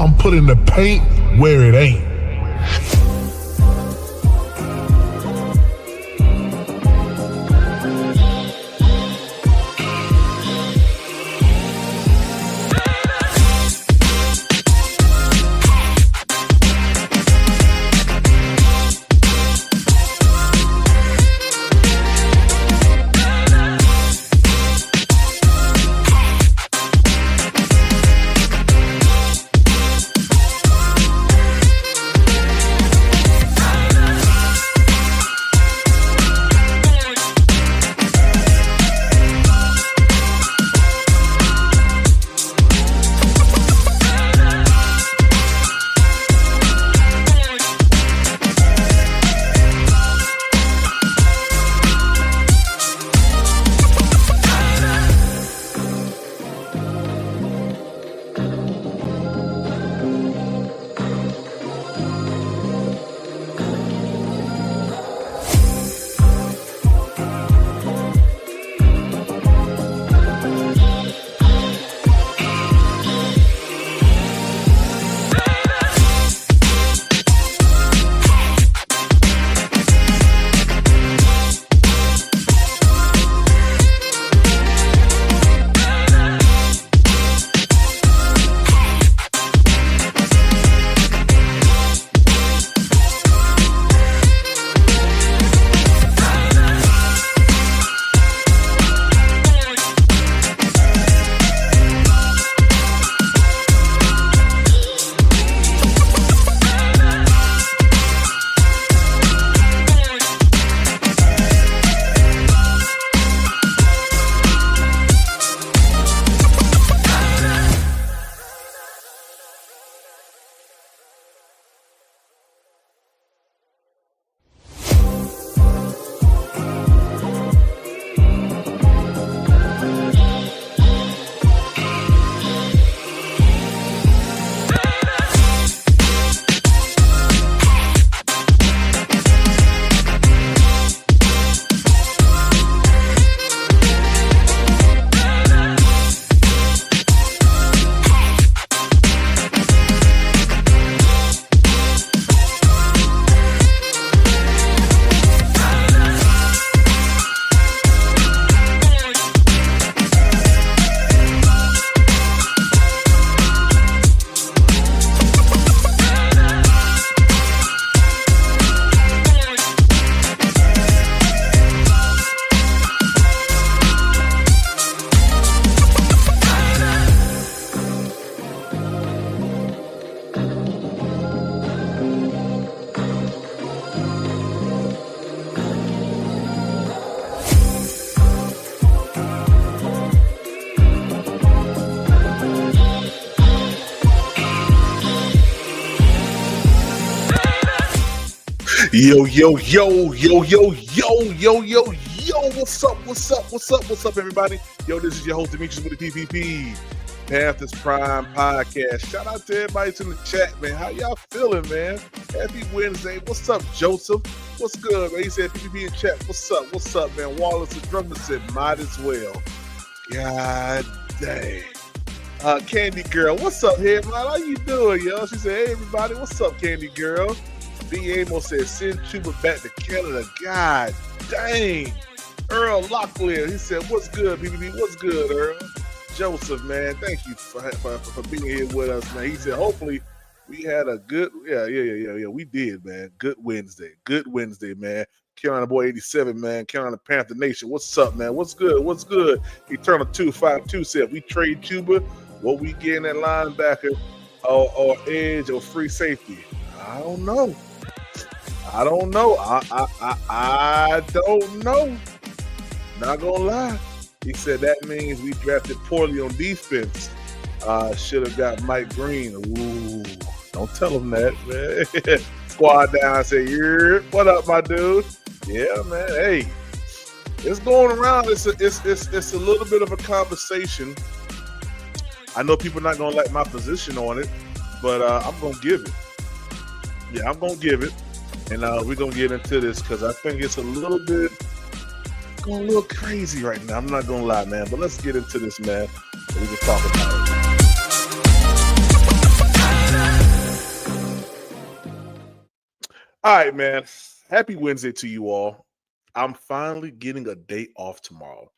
I'm putting the paint where it ain't. Yo, what's up, everybody? Yo, this is your host, Demetrius with the PPP, Panthers Prime Podcast. Shout out to everybody in the chat, man. How y'all feeling, man? Happy Wednesday. What's up, Joseph? What's good, man? He said PPP in chat. What's up, man? Wallace the drummer said, might as well. God dang. Candy Girl, what's up, headline? How you doing, yo? She said, hey, everybody, what's up, Candy Girl? B. Amos said, send Chuba back to Canada. God dang. Earl Locklear, he said, what's good, BBB? What's good, Earl? Joseph, man, thank you for being here with us, man. He said, hopefully we had a good, yeah, we did, man. Good Wednesday, man. Carolina Boy 87, man. Carolina Panther Nation, what's up, man? What's good? Eternal 252 said, we trade Chuba, what we get in that linebacker or edge or free safety? I don't know. I don't know. Not gonna lie. He said that means we drafted poorly on defense. Should have got Mike Green. Ooh, don't tell him that, man. Squad down. Say, what up, my dude? Yeah, man. Hey, it's going around. It's a little bit of a conversation. I know people are not gonna like my position on it, but I'm gonna give it. Yeah, I'm gonna give it. And we're going to get into this because I think it's going a little crazy right now. I'm not going to lie, man. But let's get into this, man. So we can talk about it. All right, man. Happy Wednesday to you all. I'm finally getting a day off tomorrow.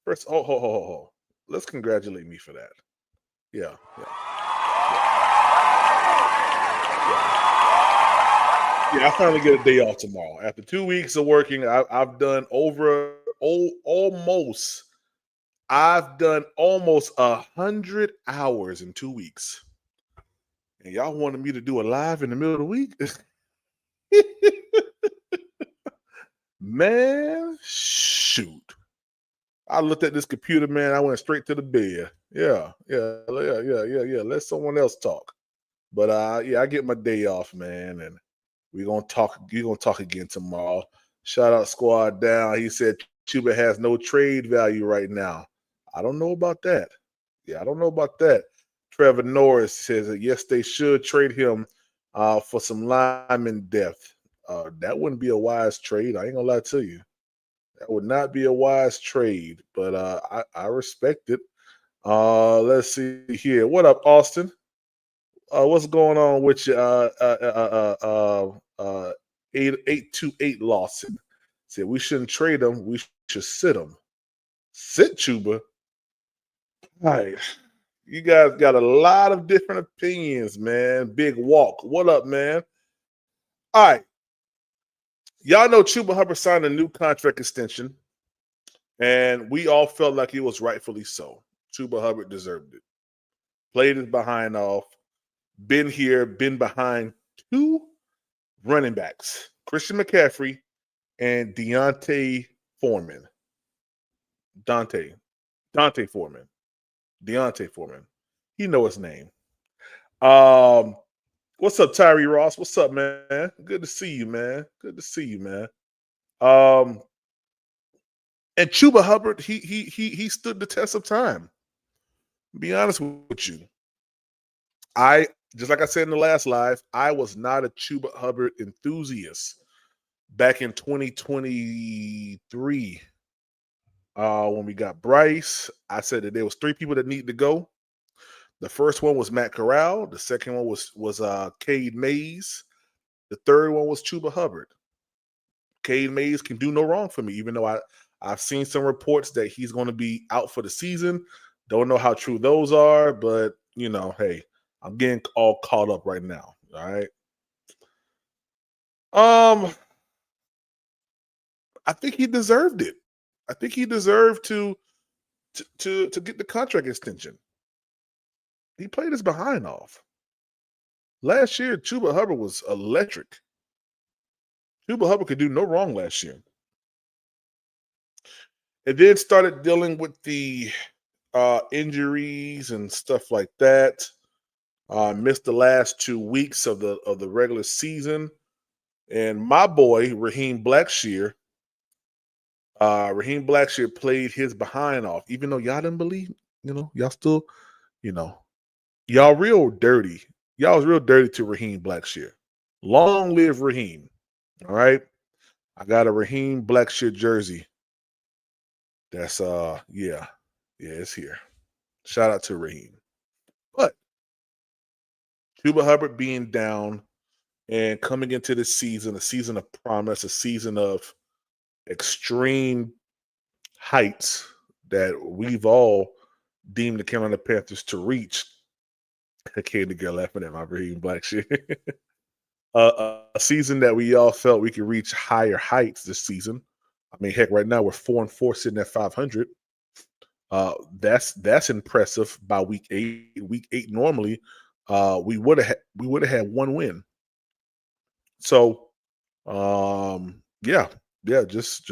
First, ho. Let's congratulate me for that. Yeah, yeah, yeah. I finally get a day off tomorrow. After 2 weeks of working, I've done almost. I've done almost 100 hours in 2 weeks, and y'all wanted me to do a live in the middle of the week. Man, shoot. I looked at this computer, man. I went straight to the bed. Yeah. Let someone else talk. But yeah, I get my day off, man, and we're gonna talk. You're gonna talk again tomorrow. Shout out Squad Down. He said Chuba has no trade value right now. I don't know about that. Yeah, I don't know about that. Trevor Norris says that yes, they should trade him for some lineman depth. That wouldn't be a wise trade. I ain't gonna lie to you. That would not be a wise trade, but I respect it. Let's see here. What up, Austin? What's going on with you? 828 Lawson said we shouldn't trade him. We should sit him. Sit Chuba. All right. You guys got a lot of different opinions, man. Big walk. What up, man? All right. Y'all know Chuba Hubbard signed a new contract extension, and we all felt like it was rightfully so. Chuba Hubbard deserved it. Played his behind off. Been here, been behind two running backs, Christian McCaffrey and Deontay Foreman. Dante Foreman. He know his name. What's up, Tyree Ross? What's up, man? Good to see you, man. And Chuba Hubbard, he stood the test of time. Be honest with you. I just like I said in the last live, I was not a Chuba Hubbard enthusiast back in 2023. When we got Bryce, I said that there was 3 people that needed to go. The first one was Matt Corral. The second one was Cade Mays. The third one was Chuba Hubbard. Cade Mays can do no wrong for me, even though I've seen some reports that he's going to be out for the season. Don't know how true those are, but hey, I'm getting all caught up right now. All right. I think he deserved it. I think he deserved to get the contract extension. He played his behind off. Last year, Chuba Hubbard was electric. Chuba Hubbard could do no wrong last year. And then started dealing with the injuries and stuff like that. Missed the last 2 weeks of the regular season. And my boy, Raheem Blackshear played his behind off. Even though y'all didn't believe, y'all still, y'all real dirty. Y'all was real dirty to Raheem Blackshear. Long live Raheem. All right. I got a Raheem Blackshear jersey. That's yeah, it's here. Shout out to Raheem. But Chuba Hubbard being down and coming into this season, a season of promise, a season of extreme heights that we've all deemed the Carolina Panthers to reach. I came to get laughing at my Raheem Blackshear. A season that we all felt we could reach higher heights this season. I mean, heck, right now we're 4-4 sitting at 500. That's impressive by week 8. Week 8 normally we would have had 1 win. So yeah, just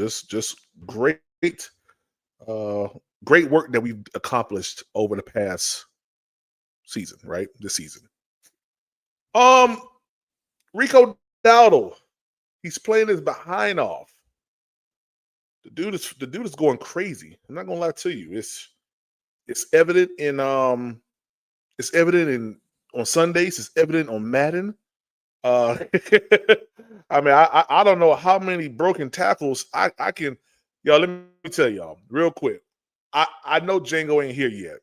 great great work that we've accomplished over the past season, right? This season. Rico Dowdle, he's playing his behind off. The dude is going crazy. I'm not gonna lie to you. It's evident in on Sundays. It's evident on Madden. I mean, I don't know how many broken tackles I can. Y'all, let me tell y'all real quick. I know Django ain't here yet,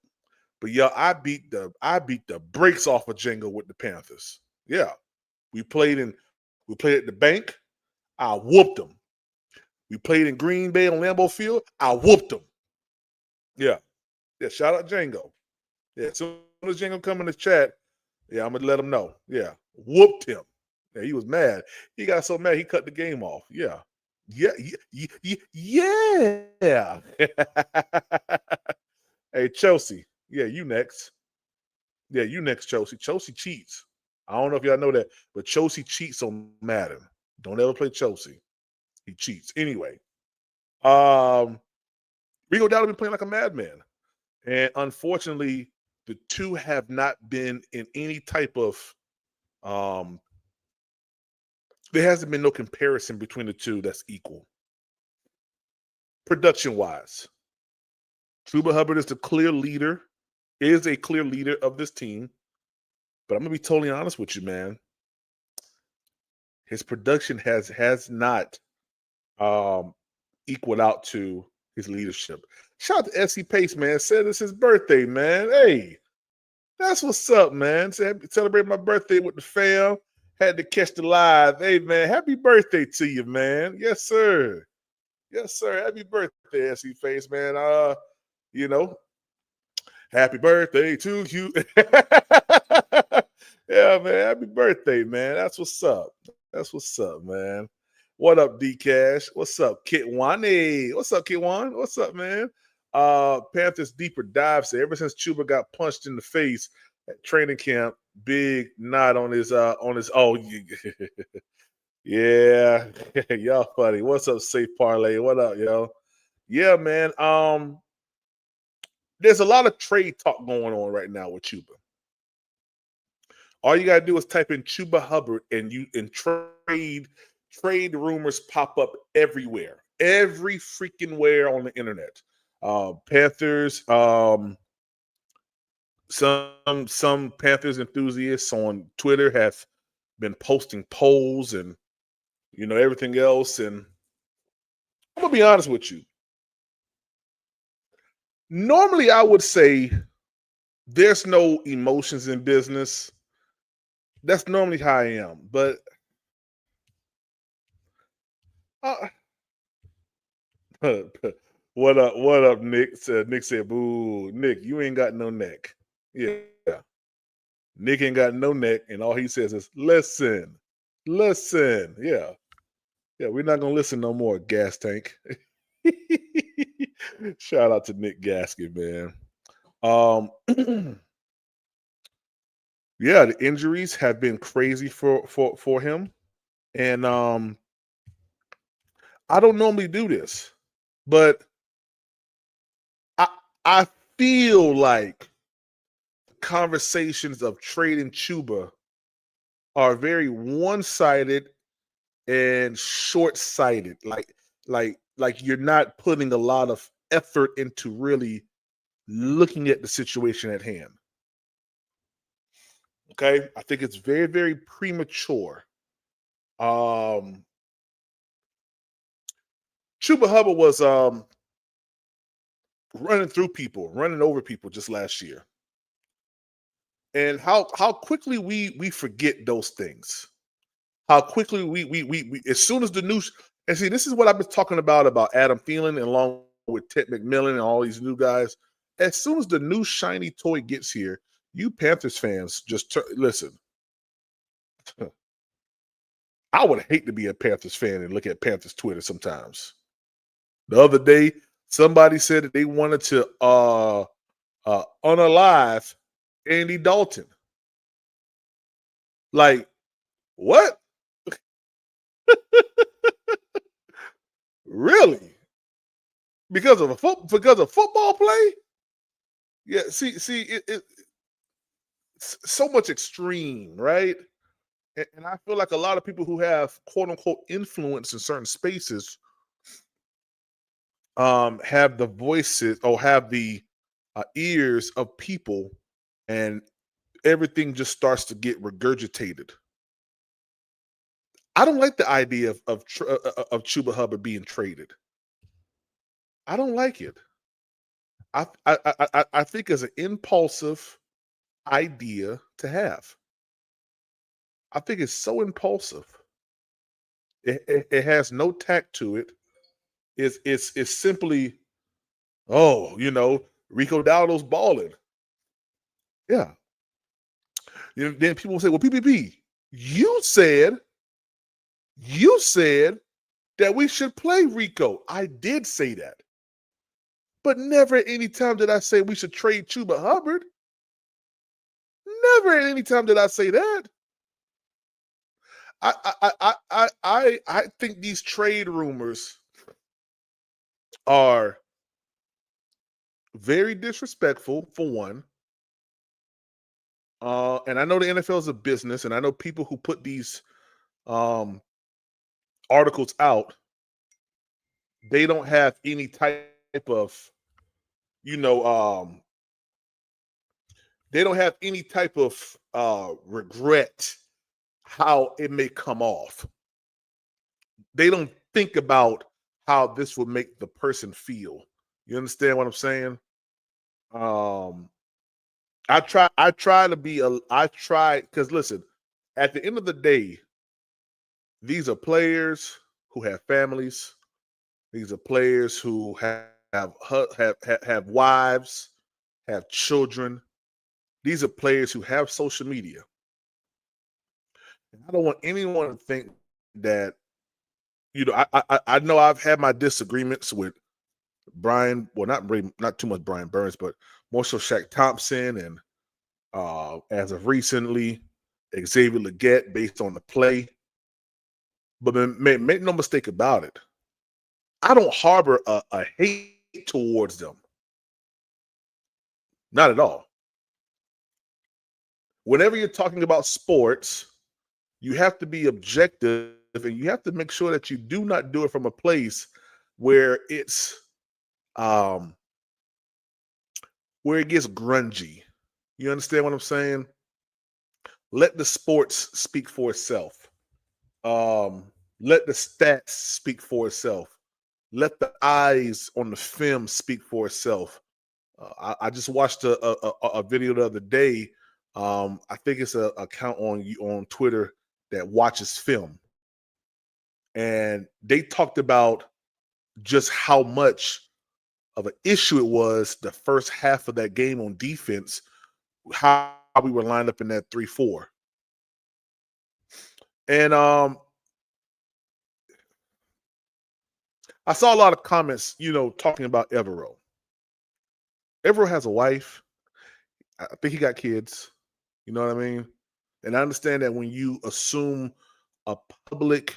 but y'all, I beat the brakes off of Django with the Panthers. Yeah, we played in We played at the bank. I whooped them. We played in Green Bay on Lambeau Field. I whooped them. Yeah. Yeah. Shout out Django. Yeah. As soon as Django come in the chat, yeah, I'm gonna let him know. Yeah. Whooped him. Yeah, he was mad. He got so mad he cut the game off. Yeah. Yeah. Yeah. Hey, Chelsea. Yeah, you next. Yeah, you next, Chelsea. Chelsea cheats. I don't know if y'all know that, but Chelsea cheats on Madden. Don't ever play Chelsea. He cheats. Anyway, Rico Dowdle been playing like a madman. And unfortunately, the two have not been in any type of there hasn't been no comparison between the two that's equal. Production wise. Chuba Hubbard is a clear leader of this team. But I'm gonna be totally honest with you, man. His production has not equaled out to his leadership. Shout out to SC Pace, man. Said it's his birthday, man. Hey, that's what's up, man. Celebrate my birthday with the fam. Had to catch the live. Hey, man, happy birthday to you, man. Yes, sir. Yes, sir. Happy birthday, SC Face, man. You know, happy birthday to you. Yeah, man. Happy birthday, man. That's what's up. That's what's up, man. What up, D Cash? What's up, Kitwane? What's up, Kitwan? What's up, man? Panthers deeper dive say ever since Chuba got punched in the face at training camp, big nod on his yeah. Y'all funny. What's up, Safe Parlay? What up, yo? Yeah, man. There's a lot of trade talk going on right now with Chuba. All you gotta do is type in Chuba Hubbard and trade rumors pop up everywhere. Every freaking where on the internet. Panthers, some Panthers enthusiasts on Twitter have been posting polls and everything else. And I'm gonna be honest with you. Normally, I would say there's no emotions in business. That's normally how I am, but what up? What up, Nick? Nick said, "Boo, Nick, you ain't got no neck." Yeah, Nick ain't got no neck, and all he says is, "Listen, listen." Yeah, we're not gonna listen no more, Gas Tank. Shout out to Nick Gaskin, man. Yeah, the injuries have been crazy for him, and I don't normally do this, but I feel like conversations of trading Chuba are very one-sided and short-sighted. Like you're not putting a lot of effort into really looking at the situation at hand. Okay, I think it's very, very premature. Chuba Hubbard was running over people just last year. And how quickly we forget those things. How quickly we as soon as the news, and see, this is what I've been talking about Adam Thielen and along with Ted McMillan and all these new guys. As soon as the new shiny toy gets here, you Panthers fans just listen. I would hate to be a Panthers fan and look at Panthers Twitter sometimes. The other day, somebody said that they wanted to unalive Andy Dalton. Like, what? Really? Because of football play? Yeah. See, it's so much extreme, right? And I feel like a lot of people who have quote unquote influence in certain spaces have the voices or have the ears of people, and everything just starts to get regurgitated. I don't like the idea of Chuba Hubbard being traded. I don't like it. I think it's an impulsive idea to have. I think it's so impulsive. It has no tact to it. It's simply, oh, Rico Dowdle's balling. Yeah. Then people will say, well, PPP, you said you said that we should play Rico. I did say that. But never at any time did I say we should trade Chuba Hubbard. Never at any time did I say that. I think these trade rumors are very disrespectful, for one. And I know the NFL is a business, and I know people who put these articles out, they don't have any type of, they don't have any type of regret how it may come off. They don't think about how this would make the person feel. You understand what I'm saying? I try because listen, at the end of the day, these are players who have families. These are players who have wives, have children. These are players who have social media. And I don't want anyone to think that, I know I've had my disagreements with Brian, well, not too much Brian Burns, but more so Shaq Thompson, and as of recently, Xavier Legette, based on the play. But make no mistake about it, I don't harbor a hate towards them. Not at all. Whenever you're talking about sports, you have to be objective, and you have to make sure that you do not do it from a place where where it gets grungy. You understand what I'm saying? Let the sports speak for itself. Let the stats speak for itself. Let the eyes on the film speak for itself. I just watched a video the other day. I think it's an account on Twitter that watches film, and they talked about just how much of an issue it was the first half of that game on defense, how we were lined up in that 3-4. And I saw a lot of comments, talking about Evero. Evero has a wife. I think he got kids. You know what I mean? And I understand that when you assume a public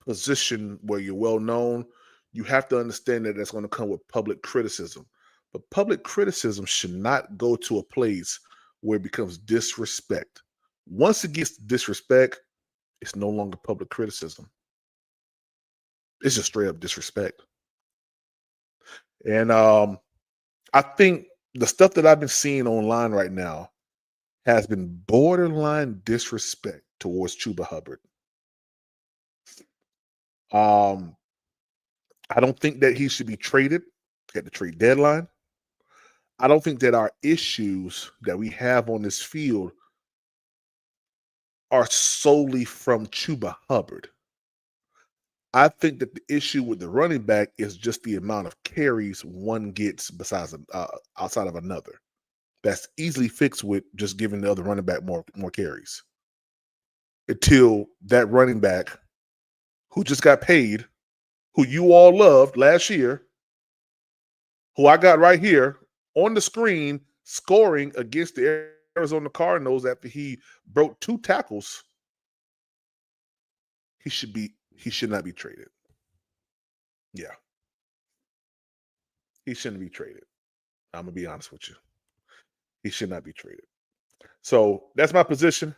position where you're well known, you have to understand that that's going to come with public criticism. But public criticism should not go to a place where it becomes disrespect. Once it gets disrespect, it's no longer public criticism. It's just straight up disrespect. And I think the stuff that I've been seeing online right now has been borderline disrespect towards Chuba Hubbard. I don't think that he should be traded at the trade deadline. I don't think that our issues that we have on this field are solely from Chuba Hubbard. I think that the issue with the running back is just the amount of carries one gets outside of another. That's easily fixed with just giving the other running back more carries. Until that running back who just got paid, who you all loved last year, who I got right here on the screen scoring against the Arizona Cardinals after he broke 2 tackles, he should not be traded. Yeah. He shouldn't be traded. I'm going to be honest with you. He should not be traded. So that's my position.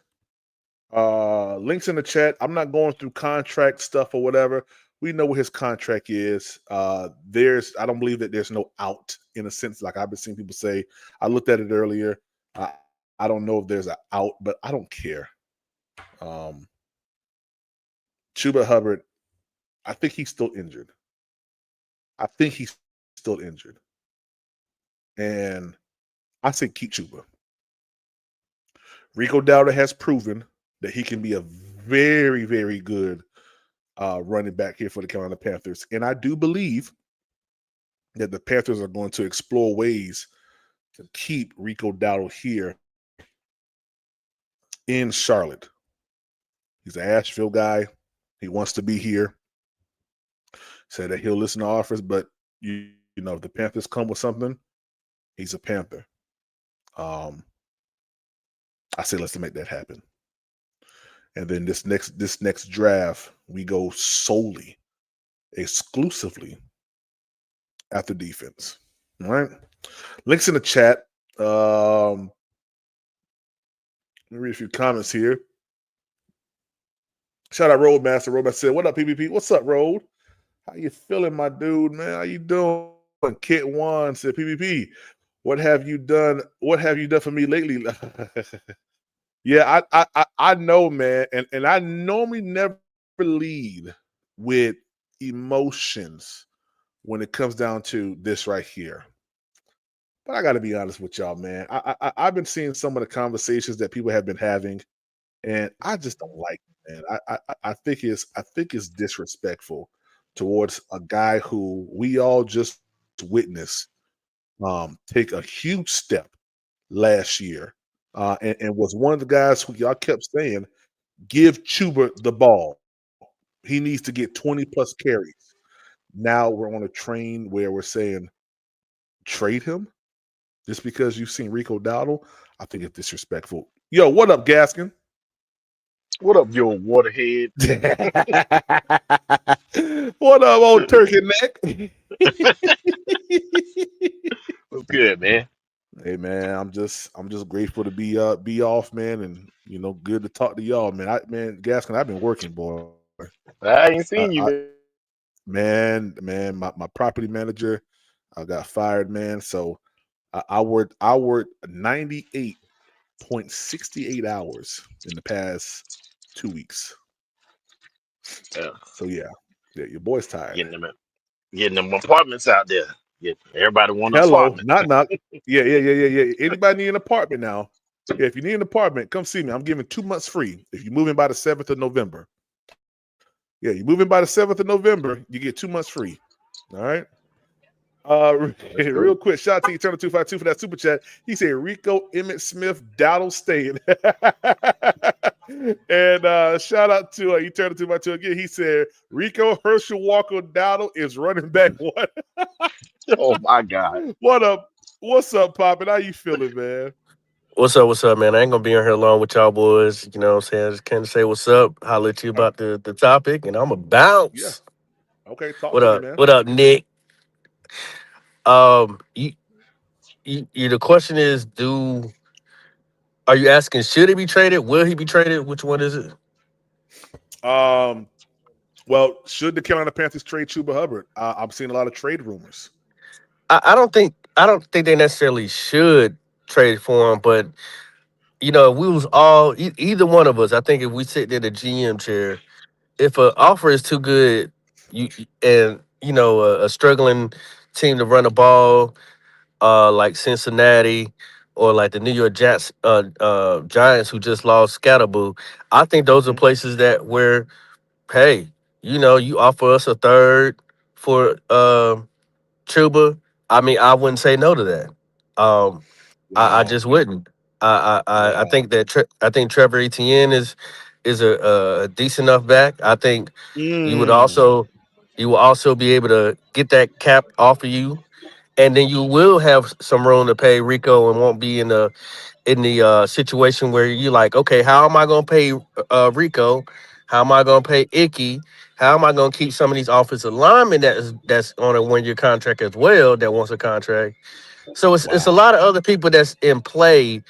Links in the chat. I'm not going through contract stuff or whatever. We know what his contract is. I don't believe that there's no out, in a sense, like I've been seeing people say. I looked at it earlier. I don't know if there's an out, but I don't care. Chuba Hubbard, I think he's still injured. And I say keep Chuba. Rico Dowdle has proven that he can be a very, very good running back here for the Carolina Panthers. And I do believe that the Panthers are going to explore ways to keep Rico Dowdle here in Charlotte. He's an Asheville guy. He wants to be here. Said that he'll listen to offers, but you know, if the Panthers come with something, he's a Panther. Um, I say let's make that happen. And then this next draft, we go solely, exclusively after defense. All right. Links in the chat. Let me read a few comments here. Shout out Roadmaster. Roadmaster said, "What up, PPP? What's up, Road? How you feeling, my dude, man? How you doing?" Kit One said, "PPP, what have you done? What have you done for me lately?" Yeah, I know, man, and I normally never lead with emotions when it comes down to this right here. But I got to be honest with y'all, man. I've been seeing some of the conversations that people have been having, and I just don't like it, man. I think it's disrespectful towards a guy who we all just witnessed take a huge step last year, and was one of the guys who y'all kept saying, give Chuba the ball. He needs to get 20 plus carries. Now we're on a train where we're saying trade him just because you've seen Rico Dowdle. I think it's disrespectful. Yo, what up, Gaskin? What up, you old waterhead? What up, old turkey neck? What's good, man? Hey man, I'm just grateful to be off, man, and good to talk to y'all, man. Gaskin, I've been working, boy. I ain't I seen you, man. man, my property manager got fired, man. So I worked 98.68 hours in the past 2 weeks. Yeah, So yeah, your boy's tired. getting them, getting them apartments out there. Everybody want an Hello, apartment. not. Yeah. Anybody need an apartment now? Yeah, if you need an apartment, come see me. I'm giving 2 months free if you move in by the 7th of November. Yeah, you move in by the 7th of November, you get 2 months free. All right. That's Real cool. quick, shout out to Eternal 252 for that super chat. He said Rico Emmett Smith Dowdle staying. And shout out to Eternal 252 again. He said Rico Herschel Walker Dowdle is running back one. Oh my God. What up? What's up, Poppin'? How you feeling, man? What's up, man? I ain't gonna be in here long with y'all boys. You know what I'm saying? I just came to say what's up, holler at you Uh, about the topic, and I'm a yeah. bounce. Okay, talk What to me, up? man. What up, Nick? You the question is, are you asking should he be traded? Will he be traded? Which one is it? Um, well, should the Carolina Panthers trade Chuba Hubbard? I'm seeing a lot of trade rumors. I don't think they necessarily should trade for him, but if we was all either one of us, I think if we sit in the GM chair, if an offer is too good, and a struggling team to run the ball, like Cincinnati or like the New York Giants who just lost Scatterboo, I think those are Hmm. places that where hey, you offer us a third for Chuba. I mean, I wouldn't say no to that. Um, I Wow. just wouldn't. I Wow. think I think Trevor Etienne is a decent enough back. I think you would Mm. also you will also be able to get that cap off of you, and then you will have some room to pay Rico and won't be in the situation where you're like, okay, how am I going to pay Rico? How am I going to pay Icky? How am I going to keep some of these offensive linemen that's on a 1 year contract as well that wants a contract? So it's a Wow. lot of other people that's in play,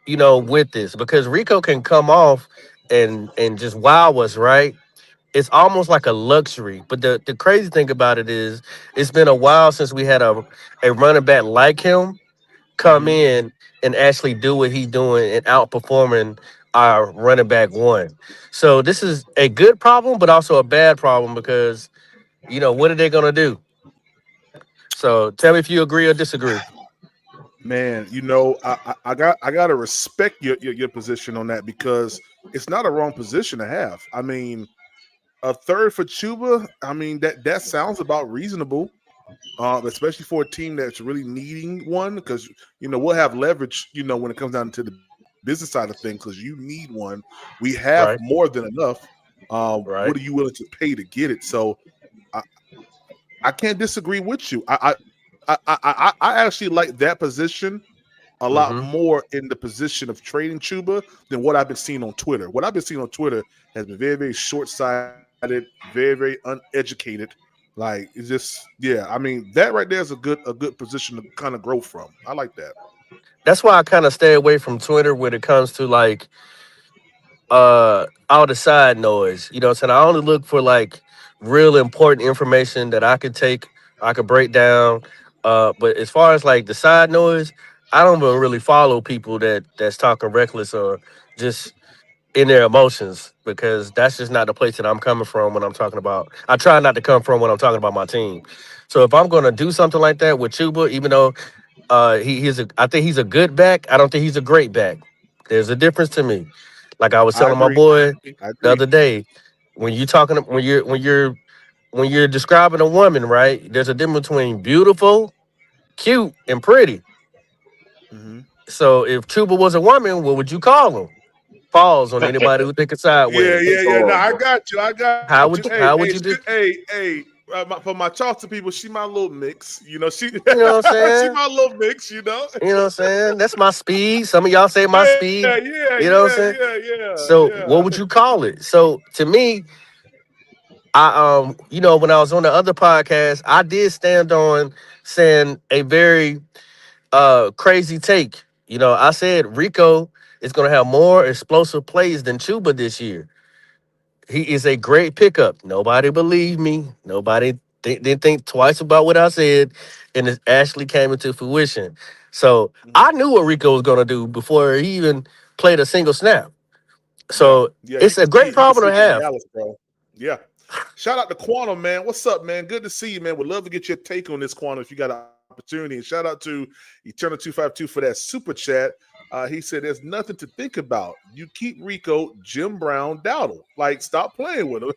with this because Rico can come off and just wow us, right? It's almost like a luxury. But the crazy thing about it is it's been a while since we had a running back like him come Hmm. in and actually do what he's doing and outperforming our running back one. So this is a good problem, but also a bad problem because what are they gonna do? So tell me if you agree or disagree. Man, I gotta respect your position on that because it's not a wrong position to have. I mean, a third for Chuba. I mean, that sounds about reasonable. Especially for a team that's really needing one, because we'll have leverage, when it comes down to the business side of things, because you need one. We have more Right. than enough. What are Right. you willing to pay to get it? So I, I can't disagree with you. I actually like that position a lot Mm-hmm. more in the position of trading Chuba than what I've been seeing on Twitter. What I've been seeing on Twitter has been very, very short sighted, very, very uneducated. Like it's just, yeah. I mean, that right there is a good position to kind of grow from. I like that. That's why I kind of stay away from Twitter when it comes to like all the side noise. You know what I'm saying? I only look for like real important information that I could take, I could break down. But as far as like the side noise, I don't even really follow people that's talking reckless or just in their emotions, because that's just not the place that I'm coming from when I'm talking about. I try not to come from when I'm talking about my team. So if I'm gonna do something like that with Chuba, even though I think he's a good back, I don't think he's a great back. There's a difference to me. Like I was I telling my agree. boy I the agree. other day, when you talking when you're describing a woman, right? There's a difference between beautiful, cute, and pretty. Hmm. So if Chuba was a woman, what would you call him? Pause on anybody who thinking Yeah, sideways. yeah, yeah. No, I Horrible. got you. I got you. How Hey, would hey, how would you do? hey. For my Charleston people, she my little mix. She You know what I'm she saying? my little mix. You know what I'm saying? That's my speed. Some of y'all say my Yeah, speed. yeah, You know yeah, what I'm saying? yeah, yeah, So yeah. what would you call it? So to me, when I was on the other podcast, I did stand on saying a very crazy take. I said Rico is gonna have more explosive plays than Chuba this year. He is a great pickup. Nobody believed me. Nobody didn't think twice about what I said, and it actually came into fruition. So Mhm. I knew what Rico was gonna do before he even played a single snap. Yeah, So yeah. You it's can a see great it. You can see problem to it in have. Dallas, bro. Yeah. Shout out to Quantum, man. What's up, man? Good to see you, man. Would love to get your take on this, Quantum, if you got an opportunity. And shout out to Eternal252 for that super chat. He said, "There's nothing to think about. You keep Rico, Jim Brown, Dowdle. Like, stop playing with him."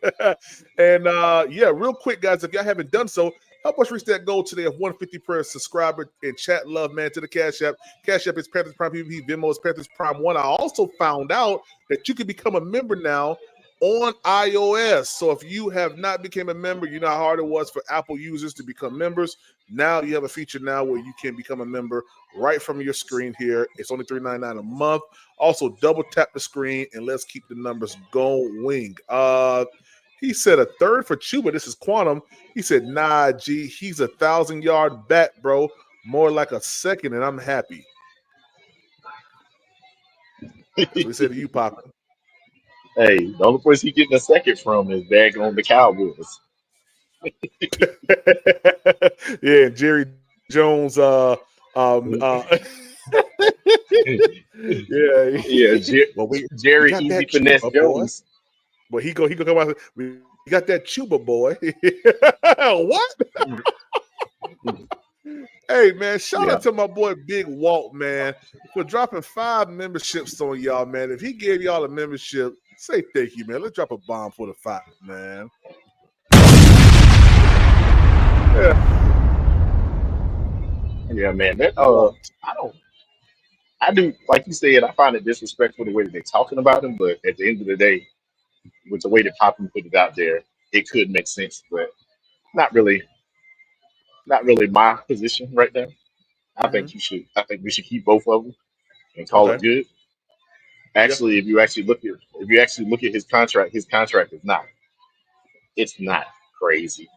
And yeah, real quick, guys, if y'all haven't done so, help us reach that goal today of 150 per subscriber and chat love, man, to the Cash App. Cash App is Panthers Prime PvP. Venmo is Panthers Prime 1. I also found out that you can become a member now on iOS. So if you have not become a member, you know how hard it was for Apple users to become members. Now you have a feature now where you can become a member right from your screen here. It's only $3.99 a month. Also, double tap the screen and let's keep the numbers going. He said a third for Chuba. This is Quantum. He said, nah, G, he's 1,000-yard bat, bro. More like a second, and I'm happy. That's what he said to you, Papa. Hey, the only place he getting a second from is back on the Cowboys. Yeah, Jerry Jones. Yeah. Yeah, Well, we Jerry got Easy that Finesse Chuba boy. Jones. But he go come out. We got that Chuba boy. What? Hey man, shout Yeah. out to my boy Big Walt, man, for dropping 5 memberships on y'all, man. If he gave y'all a membership, say thank you, man. Let's drop a bomb for the 5, man. Yeah, Yeah, man. That Walt. I don't I do like you said, I find it disrespectful the way that they're talking about him, but at the end of the day, with the way that Popham put it out there, it could make sense, but not really not really my position right now. Hmm. I think we should keep both of them and call it Okay. good. Yeah. Actually, if you actually look at his contract is not it's not crazy.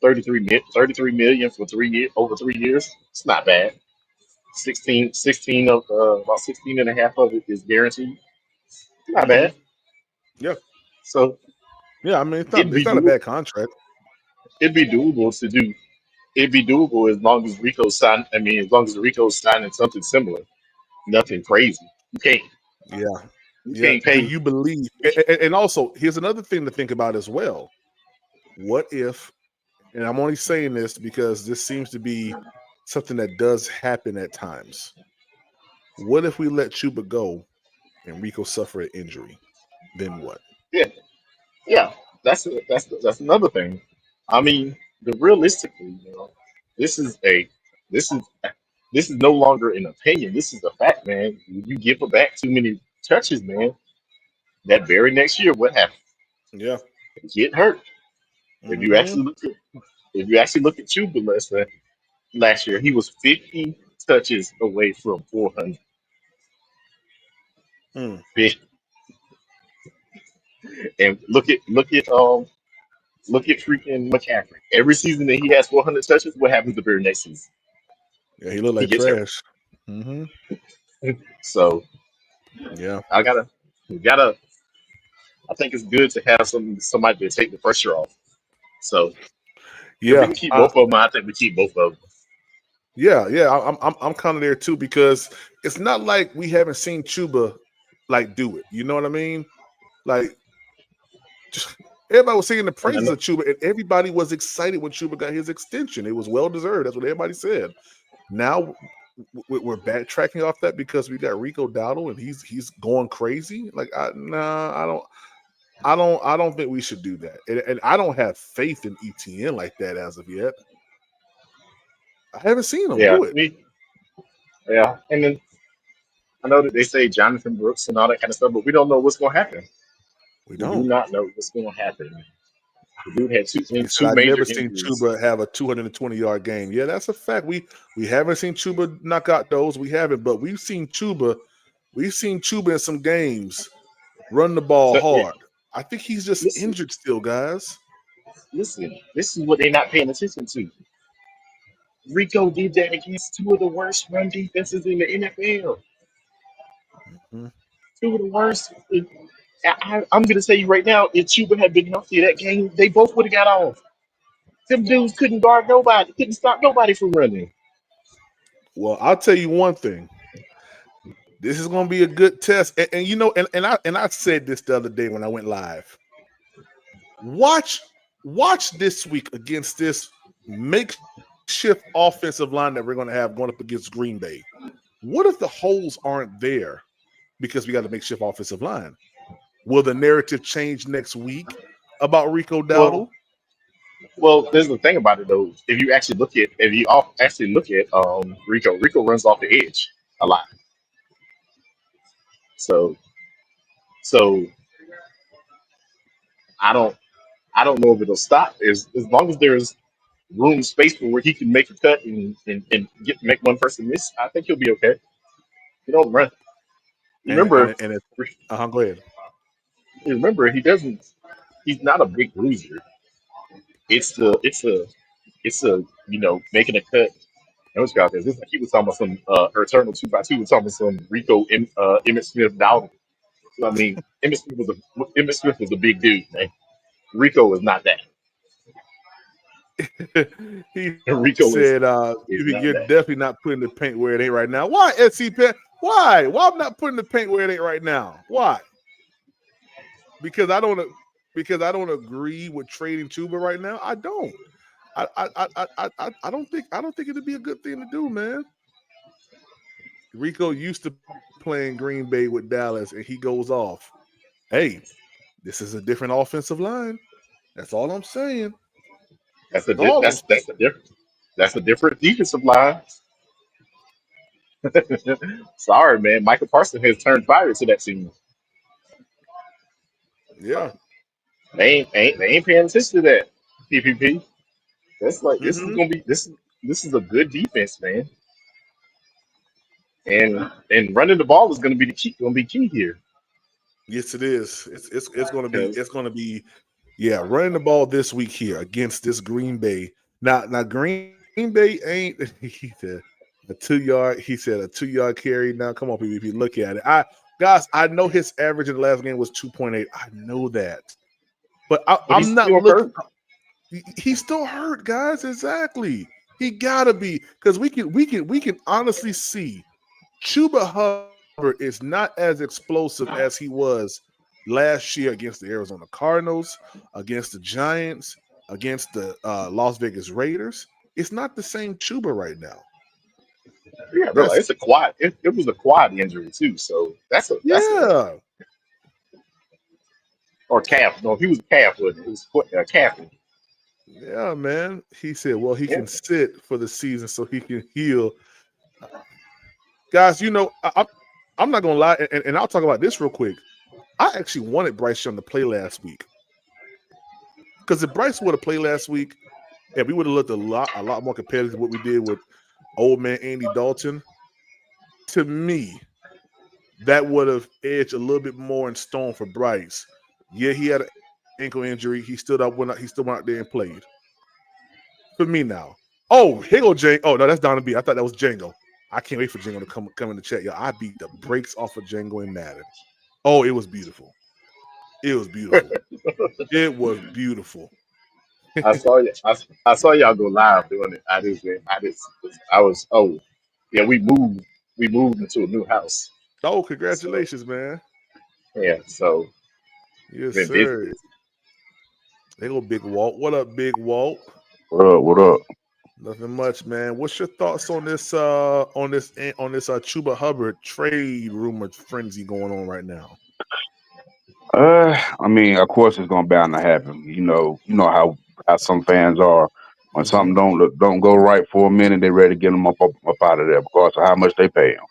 33 million for 3 years over 3 years. It's not bad. 16 of about 16 and a half of it is guaranteed. Not Hmm. bad. Yeah. So Yeah. I mean, it's not it'd be it's not a do bad contract. it'd be doable to do. It'd be doable as long as Rico's sign. I mean, as long as Rico's signing something similar. Nothing crazy. Yeah. You Yeah. can't Do pay. you believe? And also, here's another thing to think about as well. What if? And I'm only saying this because this seems to be something that does happen at times. What if we let Chuba go and Rico suffer an injury? Then what? Yeah, Yeah, that's another thing. I mean, the realistically, this is a this is this is no longer an opinion. This is a fact, man. When you give a back too many touches, man, that very next year, what happened? Yeah. Get hurt. If you Mm-hmm. actually look at if you actually look at Chuba last year, he was 50 touches away from 400. Mm. And look at freaking McCaffrey. Every season that he has 400 touches, what happens the very next season? Yeah, he looked He like gets hurt. trash. Mm-hmm. So Yeah. I gotta, we gotta. I think it's good to have somebody to take the pressure off. So if we Yeah. can keep both of them, I think we keep both of them. Yeah. I'm kind of there too because it's not like we haven't seen Chuba like do it. You know what I mean? Like just, everybody was singing the And I praises know, of Chuba, and everybody was excited when Chuba got his extension. It was well deserved. That's what everybody said. Now we're backtracking off that because we got Rico Dowdle and he's going crazy. Like, I don't think we should do that. And I don't have faith in ETN like that as of yet. I haven't seen him yeah, do it. yeah. And then I know that they say Jonathan Brooks and all that kind of stuff, but we don't know what's going to happen. We We do don't. not know what's going to happen. The dude had He said, two I've major never seen injuries. Chuba have a 220-yard game. Yeah, that's a fact. We haven't seen Chuba knock out those. We haven't, but we've seen Chuba in some games run the ball So, yeah, hard. I think he's just listen, injured still, guys. listen. This is what they're not paying attention to. Rico did that against two of the worst run defenses in the NFL. Mhm. Two of the worst. I'm going to tell you right now, if Chuba had been healthy that game, they both would have got off. Them dudes couldn't guard nobody, couldn't stop nobody from running. Well, I'll tell you one thing. This is going to be a good test. And you know, and I said this the other day when I went live. Watch watch this week against this makeshift offensive line that we're going to have going up against Green Bay. What if the holes aren't there because we got a makeshift offensive line? Will the narrative change next week about Rico Well, Dowdle? well, there's the thing about it though. If you actually look at Rico runs off the edge a lot. So so I don't I don't know if it'll stop. As long as there's room space for where he can make a cut and make one person miss, I think he'll be okay. He don't run. Remember, And it, go ahead. remember he doesn't. He's not a big bruiser. It's a making a cut. And what's got this? This like he was talking about some eternal 2x2. Was talking about some Emmett Smith Dowd. I mean, Emmett Smith was a big dude, man. Rico is not that. He Rico said, is you're not that. definitely not putting the paint where it ain't right now. Why, SC Pen? Why? Why I'm not putting the paint where it ain't right now? Why? Because I don't agree with trading Chuba right now. I don't. I don't think it'd be a good thing to do, man. Rico used to playing Green Bay with Dallas, and he goes off. Hey, this is a different offensive line. That's all I'm saying. That's a That's di- all I'm that's saying. that's a different that's a different defensive line. Sorry, man. Michael Parsons has turned fire to that team. Yeah. They ain't paying attention to that. PPP. That's like this is Mm-hmm. gonna be this is a good defense, man. And running the ball is gonna be key here. Yes, it is. Because it's gonna be yeah, running the ball this week here against this Green Bay. Now Green Bay ain't he said a 2 yard, he said a 2 yard carry. Now come on, PvP, look at it. I know his average in the last game was 2.8. I know that. But but I'm he's not still looking. hurt. He's still hurt, guys. Exactly. He gotta be because we can honestly see Chuba Hubbard is not as explosive as he was last year against the Arizona Cardinals, against the Giants, against the Las Vegas Raiders. It's not the same Chuba right now. Yeah, realize That's it's a quad. It was a quad injury too. So that's a yeah. or calf. No, he was a calf, wasn't it? He was a calf. Yeah, man. He said, well, he Yeah. can sit for the season so he can heal. Guys, I'm not gonna lie, and I'll talk about this real quick. I actually wanted Bryce Young to play last week because if Bryce would have played last week, and we would have looked a lot more competitive than what we did with old man Andy Dalton. To me, that would have edged a little bit more in stone for Bryce. Yeah, he had an ankle injury. He still went out there and played. For me now. Oh, here go Django. Oh, no, that's Donna B. I thought that was Django. I can't wait for Django to come in the chat. Yo, I beat the brakes off of Django in Madden. Oh, it was beautiful. It was beautiful. It was beautiful. I saw you. I saw y'all go live doing it. I was. Oh, yeah. We moved. We moved into a new house. Oh, So congratulations, man. yeah. So Yes, been busy, sir. busy. There go Big Walt. What up, Big Walt? What up? What up? Nothing much, man. What's your thoughts on this Chuba Hubbard trade rumor frenzy going on right now? I mean, of course, it's gonna bound to happen. You know how some fans are. When Mm-hmm. something don't go right for a minute, they ready to get them up out of there because of how much they pay them.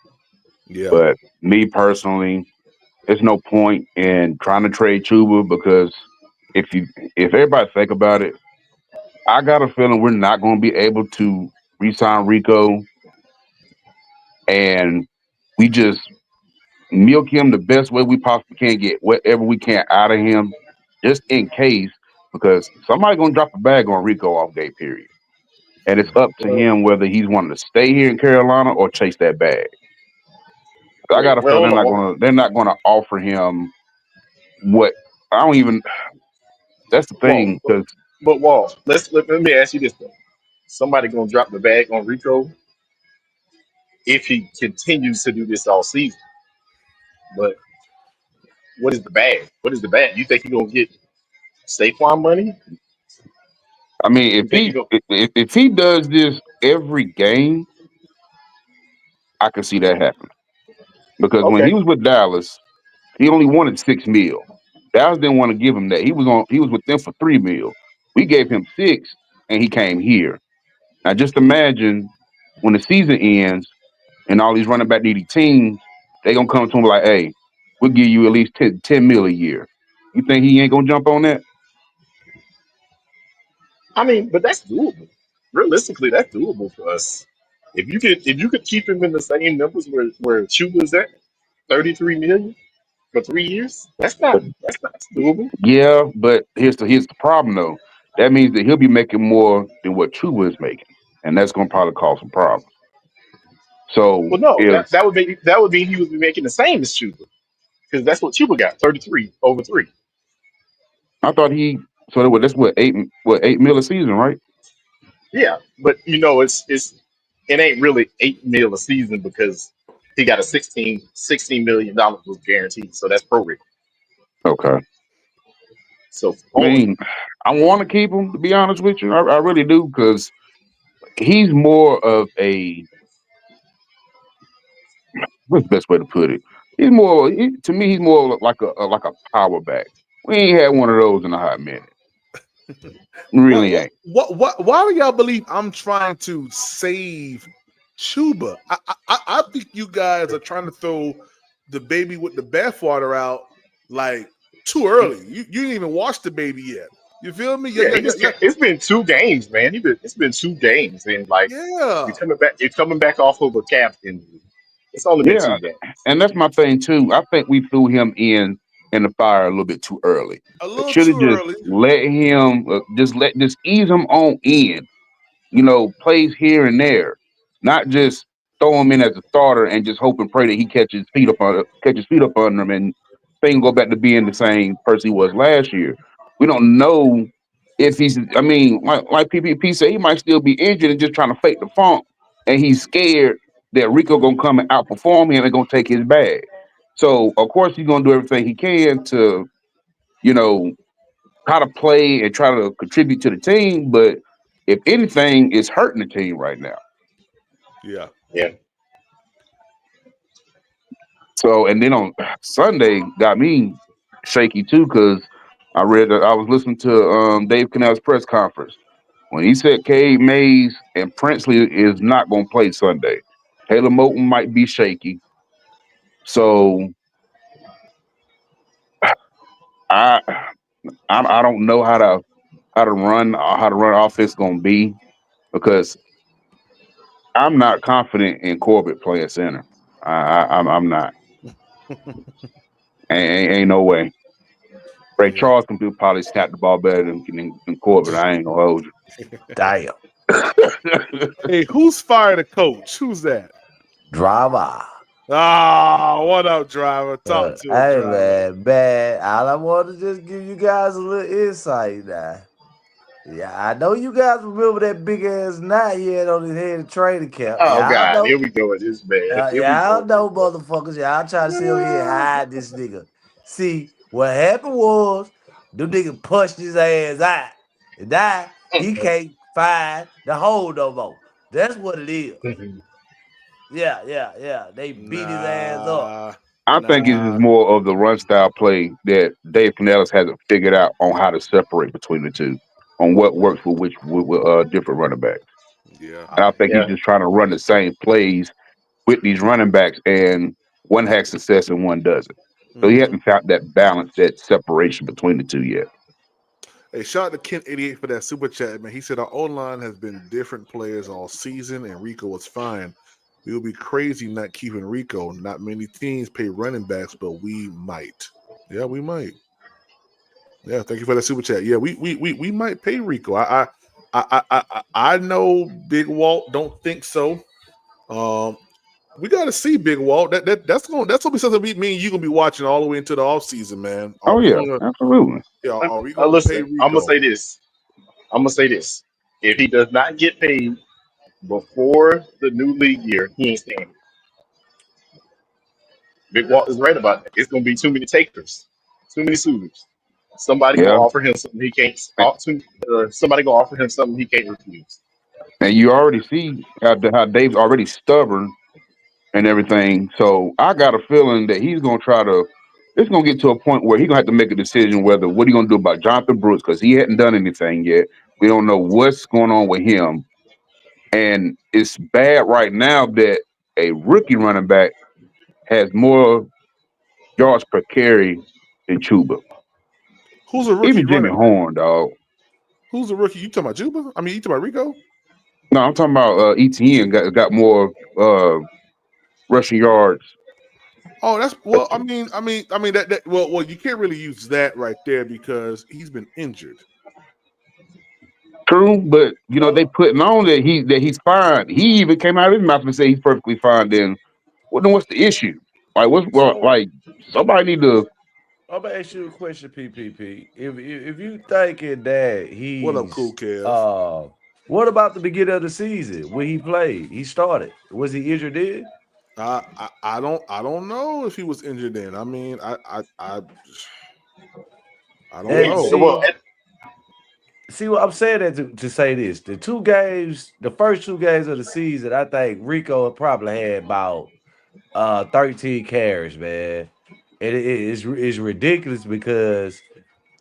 Yeah. But me personally, there's no point in trying to trade Chuba because if you if everybody think about it, I got a feeling we're not going to be able to re-sign Rico, and we just milk him the best way we possibly can, get whatever we can out of him, just in case, because somebody gonna drop a bag on Rico off day period, and it's up to Well, him whether he's wanting to stay here in Carolina or chase that bag. I got a feeling hold on. they're not gonna offer him what I don't even. That's the Walt, thing, because but Walt, let me ask you this though. Somebody gonna drop the bag on Rico if he continues to do this all season. But what is the bag? What is the bag? You think he gonna get Saquon money? I mean, You think he go? if he does this every game, I can see that happen. Because when he Okay. was with Dallas, he only wanted 6 mil. Dallas didn't want to give him that. He was with them for 3 mil. We gave him 6 and he came here. Now just imagine when the season ends and all these running back needy teams, they gonna come to him like, hey, we'll give you at least 10 mil a year. You think he ain't gonna jump on that? I mean, but that's doable. Realistically, that's doable for us. If you could keep him in the same numbers where Chuba's at, 33 million for 3 years, that's doable. Yeah, but here's the problem though. That means that he'll be making more than what Chuba is making. And that's gonna probably cause some problems. So Well, no, if that would mean he would be making the same as Chuba because that's what Chuba got, 33 over 3. I thought that's what 8 mil a season, right? Yeah, but it ain't really 8 mil a season because he got a $16 million was guaranteed, so that's prorated. Okay. So I mean, I want to keep him, to be honest with you. I really do, because he's more of what's the best way to put it? To me, he's more like a power back. We ain't had one of those in a hot minute. We What really what ain't. what why do y'all believe I'm trying to save Chuba? I think you guys are trying to throw the baby with the bathwater out like too early. You didn't even wash the baby yet. You feel me? Yeah, yeah, yeah, yeah, yeah. it's been 2 games, man. It's been 2 games, and like Yeah. you're coming back off of a calf injury. It's only been Yeah, 2 games. and that's my thing too. I think we threw him in the fire a little bit too early. A They little should have too just early. let him just ease him on in. Plays here and there, not just throw him in as a starter and just hope and pray that he catches feet up under him and thing go back to being the same person he was last year. We don't know if he's. I mean, like PPP said, he might still be injured and just trying to fake the funk, and he's scared that Rico gonna come and outperform him and gonna take his bag. So of course he's gonna do everything he can to you know try to play and try to contribute to the team, but if anything, it's hurting the team right now. Yeah. Yeah, So, and then on Sunday got me shaky too, because I read that I was listening to Dave Cannell's press conference when he said Cade Mays and Princely is not going to play Sunday. Taylor Moton might be shaky, so I I don't know how to run offense going to be because I'm not confident in Corbett playing center. I'm not. Ain't no way. Ray Yeah. Charles can probably snap the ball better than Corbett. I ain't gonna hold Damn. you. Hey, who's fired a coach? Who's that? Drama. Ah, what up, driver? Talk to us, Hey driver. man. All I want to just give you guys a little insight now. Yeah, I know you guys remember that big ass knot he had on his head in training camp. Oh Y'all God, here know. we go with this man. Here we go Y'all with this know, man. motherfuckers. Y'all try to sit over here and hide this nigga. See, what happened was, the nigga punched his ass out. And now, he can't find the hole no more. That's what it is. Yeah. They beat his ass up. Nah, I think it's just nah. more of the run style play that Dave Canellis hasn't figured out on how to separate between the two, on what works for which with different running backs. Yeah. And I think he's Yeah, just trying to run the same plays with these running backs, and one has success and one doesn't. So he Mm-hmm. hasn't found that balance, that separation between the two yet. Hey, shout out to Kent88 for that super chat, man. He said our O-line has been different players all season, and Rico was fine. We would be crazy not keeping Rico. Not many teams pay running backs, but we might. Yeah, we might. Yeah, thank you for that super chat. Yeah, we might pay Rico. I know Big Walt don't think so. We got to see Big Walt. That's gonna be something me and you gonna be watching all the way into the offseason, man. Are Oh we yeah, gonna absolutely. are we gonna pay listen. I'm gonna Rico? say this. I'm gonna say this. If he does not get paid before the new league year, he ain't staying. Big Walt is right about that. It's gonna be too many takers, too many suitors. Somebody gonna Yeah, offer him something he can't. Somebody gonna offer him something he can't refuse. and you already see how Dave's already stubborn and everything. So I got a feeling that he's gonna try to. It's gonna get to a point where he's gonna have to make a decision whether what he gonna do about Jonathan Brooks because he hadn't done anything yet. We don't know what's going on with him, and it's bad right now that a rookie running back has more yards per carry than Chuba. Who's a rookie Even Jimmy running back? Horn, dog. Who's a rookie? You talking about Juba? I mean, you talking about Rico? No, I'm talking about ETN got more rushing yards. Oh, that's well. I mean that. Well, you can't really use that right there because he's been injured. True, but they Well, putting on that he's fine. He even came out of his mouth and said he's perfectly fine. Then what's the issue? Like So, like somebody need to. I'm gonna ask you a question, PPP. If you thinking that what up, Cool he's Kev? what about the beginning of the season when he played? He started. Was he injured then? I don't know if he was injured then. I mean, I don't And know. Well, see what I'm saying that to say this. The first 2 games of the season, I think Rico probably had about 13 carries, man. And it's ridiculous because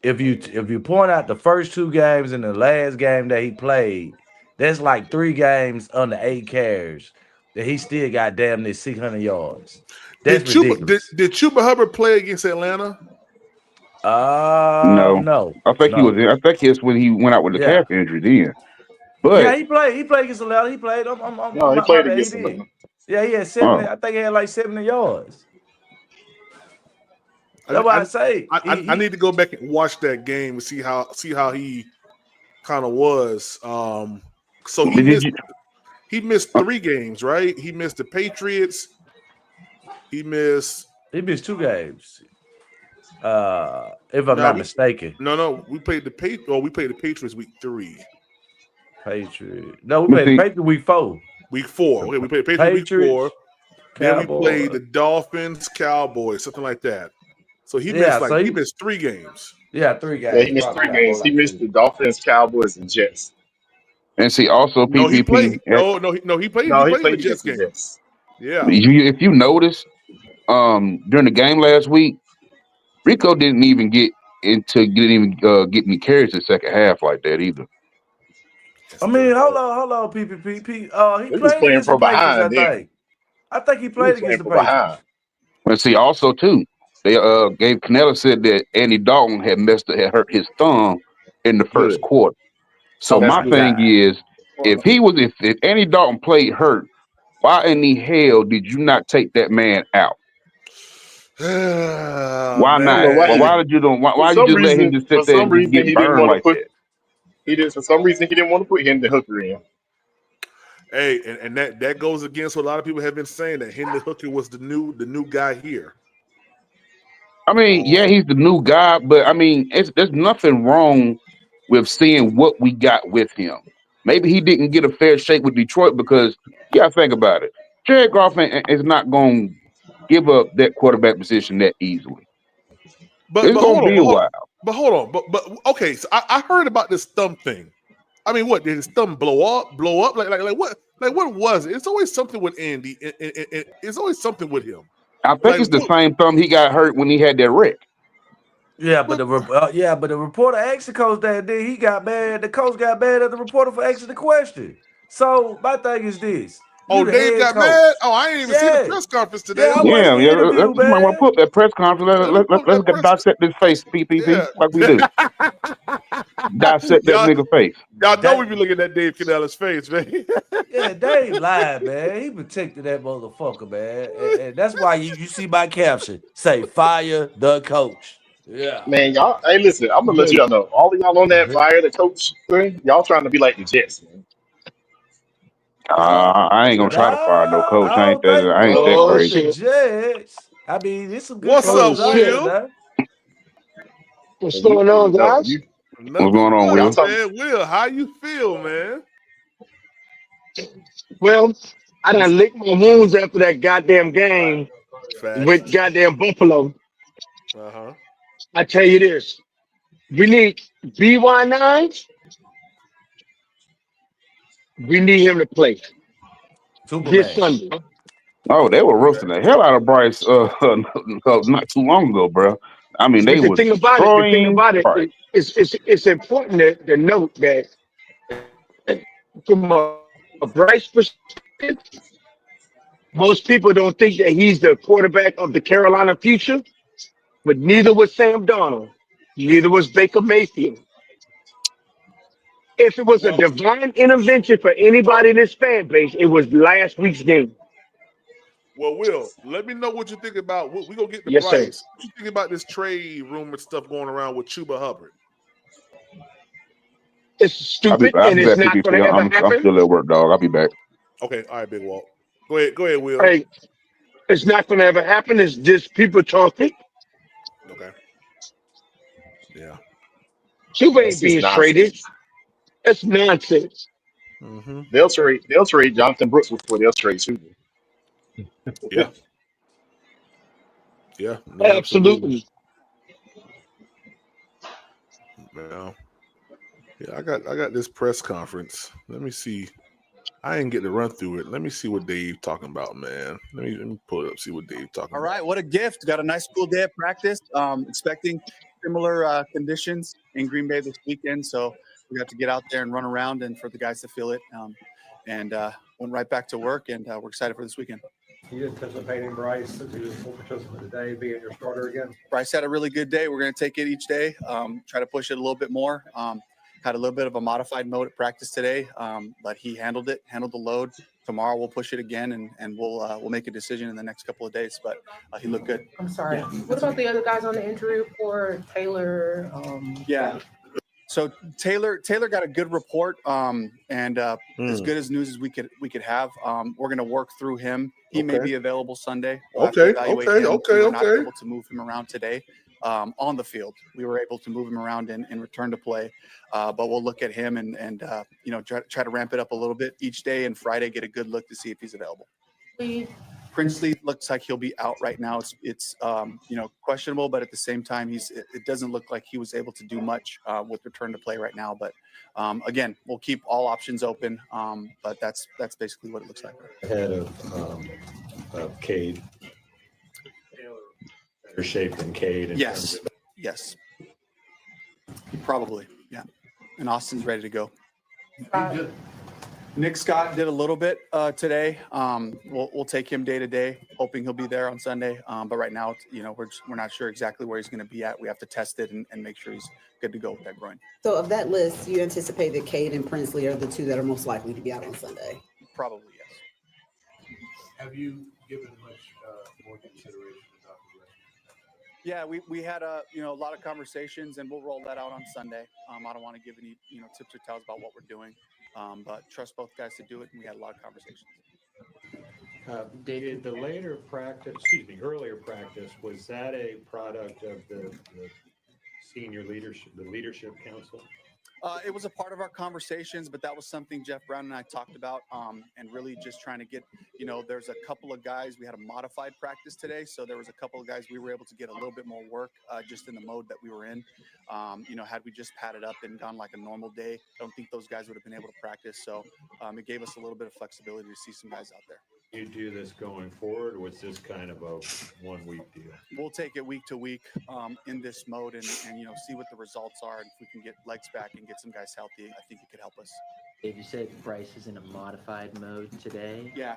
if you point out the first 2 games and the last game that he played, that's like 3 games under 8 carries. That he still got damn near 600 yards. Did That's Chuba did, ridiculous. did Chuba Hubbard play against Atlanta? No, No, I think he was. no. I think it's when he went out with the calf Yeah, injury then. yeah. But He played against Atlanta. He played. no, he My played bad. He against did. Atlanta. Yeah, he had 70. oh, I think he had like 70 yards. I That's why I I, say I need to go back and watch that game and see how he kind of was. So he did missed you? he missed 3 games, right? He missed the Patriots. He missed. he missed 2 games. If I'm No, not mistaken. no. We played the Patriots week 3. Patriot. No, we But played the see, Patriot week 4. Week 4. Okay, we played the Patriots week 4. Patriots, Then we played Cowboys. the Dolphins, Cowboys, something like that. So he Yeah, so he he missed 3 games. yeah, 3 Yeah, he games. missed Probably three got more games. He like missed 3. the Dolphins, Cowboys, and Jets. and see also No, he played. PPP. No, he played. He No, he played in the played Jets against the game. Jets. Yeah. If you notice, during the game last week, Rico didn't even get into getting any carries in the second half like that either. I mean, hold on, PPP. He They was played playing against the from Patriots, I behind then. think. I think he They was played playing against the from behind. Patriots. But see, also too, they Gabe Canella said that Andy Dalton had hurt his thumb in the first Good. quarter. So That's my Oh good. thing God. is, if Andy Dalton played hurt, why in the hell did you not take that man out? Why I don't know not? why he Why Man. didn't. did you don't? For Why you some just let him reason, just sit there and just get he didn't burned want to like put. that? He did. For some reason, he didn't want to put Hendon Hooker in. Hey, and that goes against what a lot of people have been saying, that Hendon Hooker was the new guy here. I mean, yeah, he's the new guy, but I mean, there's nothing wrong with seeing what we got with him. Maybe he didn't get a fair shake with Detroit because, yeah, think about it. Jared Goff is not going to give up that quarterback position that easily. But It's going to be a while. But okay. So I heard about this thumb thing. I mean, what did his thumb blow up? Like what? Like what was it? It's always something with Andy. It's always something with him. I think Like it's the what? same thumb he got hurt when he had that wreck. Yeah, but the reporter asked the coach that day. He got mad. The coach got mad at the reporter for asking the question. So my thing is this: you the Dave head got coach. mad. Oh, I ain't even see the Yeah, press conference today. yeah. I Let me watched the Yeah. interview, You might want to man. put that press conference. pull Let's that get press. dissect this face, PPP, like we do. Yeah. Dissect that y'all, nigga face. y'all know we That be looking at Dave Canella's face, man. yeah, Dave lied, man. He protected that motherfucker, man, and that's why you see my caption say "Fire the coach." Yeah. Man, y'all. Hey, listen. I'm gonna let y'all know. All of y'all on that fire the coach thing. Y'all trying to be like the Jets, man. I ain't gonna Nah, try to fire no coach. I don't think we I ain't gonna that be Oh like crazy. the shit. Jets. I mean, there's some good What's Oh up, coaches out there shit. Will? now. What's And going on, no, guys? What's Nothing going on, y'all much, Will? talking. man. Will, how you feel, man? Well, I done licked my wounds after that goddamn game Facts. with goddamn Buffalo. Uh-huh. I tell you this. We need BY9. We need him to play this Superman. Sunday. Oh, they were Okay. roasting the hell out of Bryce not too long ago, bro. I mean, they But was the thing destroying about it, Bryce. it's important to note that from a Bryce perspective, most people don't think that he's the quarterback of the Carolina future, but neither was Sam Darnold. Neither was Baker Mayfield. If it was a Well, divine intervention for anybody in this fan base, it was last week's game. Will, let me know what you think about. We gonna get to Yes, sir. Bryce. What you think about this trade rumor stuff going around with Chuba Hubbard? It's stupid I'll and be it's back, not going PPP. to ever I'm happen. still at work, dog. I'll be back. Okay, all right, Big Walt. Go ahead, Will. Hey, it's not going to ever happen. It's just people talking. Okay. Yeah. Cuba That's ain't just being traded. nonsense. That's nonsense. Mm-hmm. They'll trade. They'll trade Jonathan Brooks before they'll trade Super. Yeah. Yeah. Yeah. Absolutely. Absolutely. Well, yeah. I got this press conference. Let me see. I didn't get to run through it. Let me see what Dave talking about, man. Let me pull it up. See what Dave talking All about. right, what a gift. Got a nice cool day of practice. Expecting similar conditions in Green Bay this weekend. So we got to get out there and run around and for the guys to feel it. And went right back to work, and we're excited for this weekend. You anticipating Bryce, since he was a full participant today, being your starter again? Bryce had a really good day. We're going to take it each day, try to push it a little bit more. Had a little bit of a modified mode at practice today, but he handled the load. Tomorrow we'll push it again, and we'll make a decision in the next couple of days. But he looked good. I'm sorry. Yeah. What about the other guys on the injury report? Taylor. Yeah. So Taylor got a good report, and as good as news as we could have. We're going to work through him. He may be available Sunday. We'll have to evaluate him. We were not able to move him around today on the field. We were able to move him around and return to play, but we'll look at him and try to ramp it up a little bit each day, and Friday get a good look to see if he's available. Princely looks like he'll be out right now. It's questionable, but at the same time, it doesn't look like he was able to do much with return to play right now. But again, we'll keep all options open. But that's basically what it looks like. Ahead of Cade. Better shape than Cade. Yes. Probably, yeah. And Austin's ready to go. Scott, Nick Scott did a little bit today. We'll take him day to day, hoping he'll be there on Sunday. But right now, we're not sure exactly where he's going to be at. We have to test it and make sure he's good to go with that groin. So of that list, you anticipate that Cade and Princely are the two that are most likely to be out on Sunday? Probably, yes. Have you given much more consideration about the rest? Yeah, we had a lot of conversations, and we'll roll that out on Sunday. I don't want to give any tips or tells about what we're doing, but trust both guys to do it, and we had a lot of conversations. Did the earlier practice, was that a product of the senior leadership, the leadership council? It was a part of our conversations, but that was something Jeff Brown and I talked about, and really just trying to get, there's a couple of guys, we had a modified practice today. So there was a couple of guys we were able to get a little bit more work just in the mode that we were in. Had we just padded up and gone like a normal day, I don't think those guys would have been able to practice. So it gave us a little bit of flexibility to see some guys out there. You do this going forward, or was this kind of a 1 week deal? We'll take it week to week in this mode and see what the results are. And if we can get legs back and get some guys healthy, I think it could help us. Dave, you said Bryce is in a modified mode today. Yeah.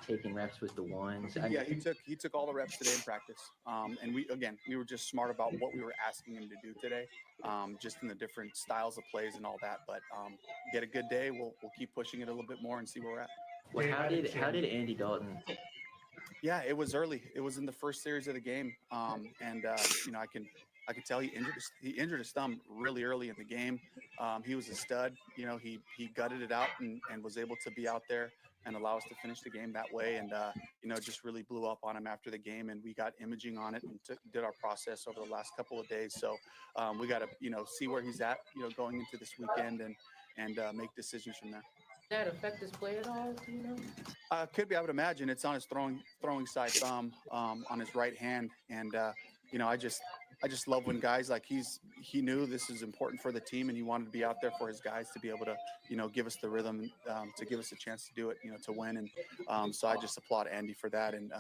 Taking reps with the ones. Yeah, he took all the reps today in practice. And we were just smart about what we were asking him to do today, just in the different styles of plays and all that. But get a good day. We'll keep pushing it a little bit more and see where we're at. Well, how did Andy Dalton? Yeah, it was early. It was in the first series of the game, I can tell he injured his thumb really early in the game. He was a stud. He gutted it out and was able to be out there and allow us to finish the game that way. And just really blew up on him after the game, and we got imaging on it and did our process over the last couple of days. So we got to see where he's at going into this weekend and make decisions from there. that affect his play at all? Do you know? Could be. I would imagine it's on his throwing side thumb, on his right hand, and I just love when guys like he knew this is important for the team, and he wanted to be out there for his guys to be able to give us the rhythm, to give us a chance to do it, to win, and so I just applaud Andy for that, and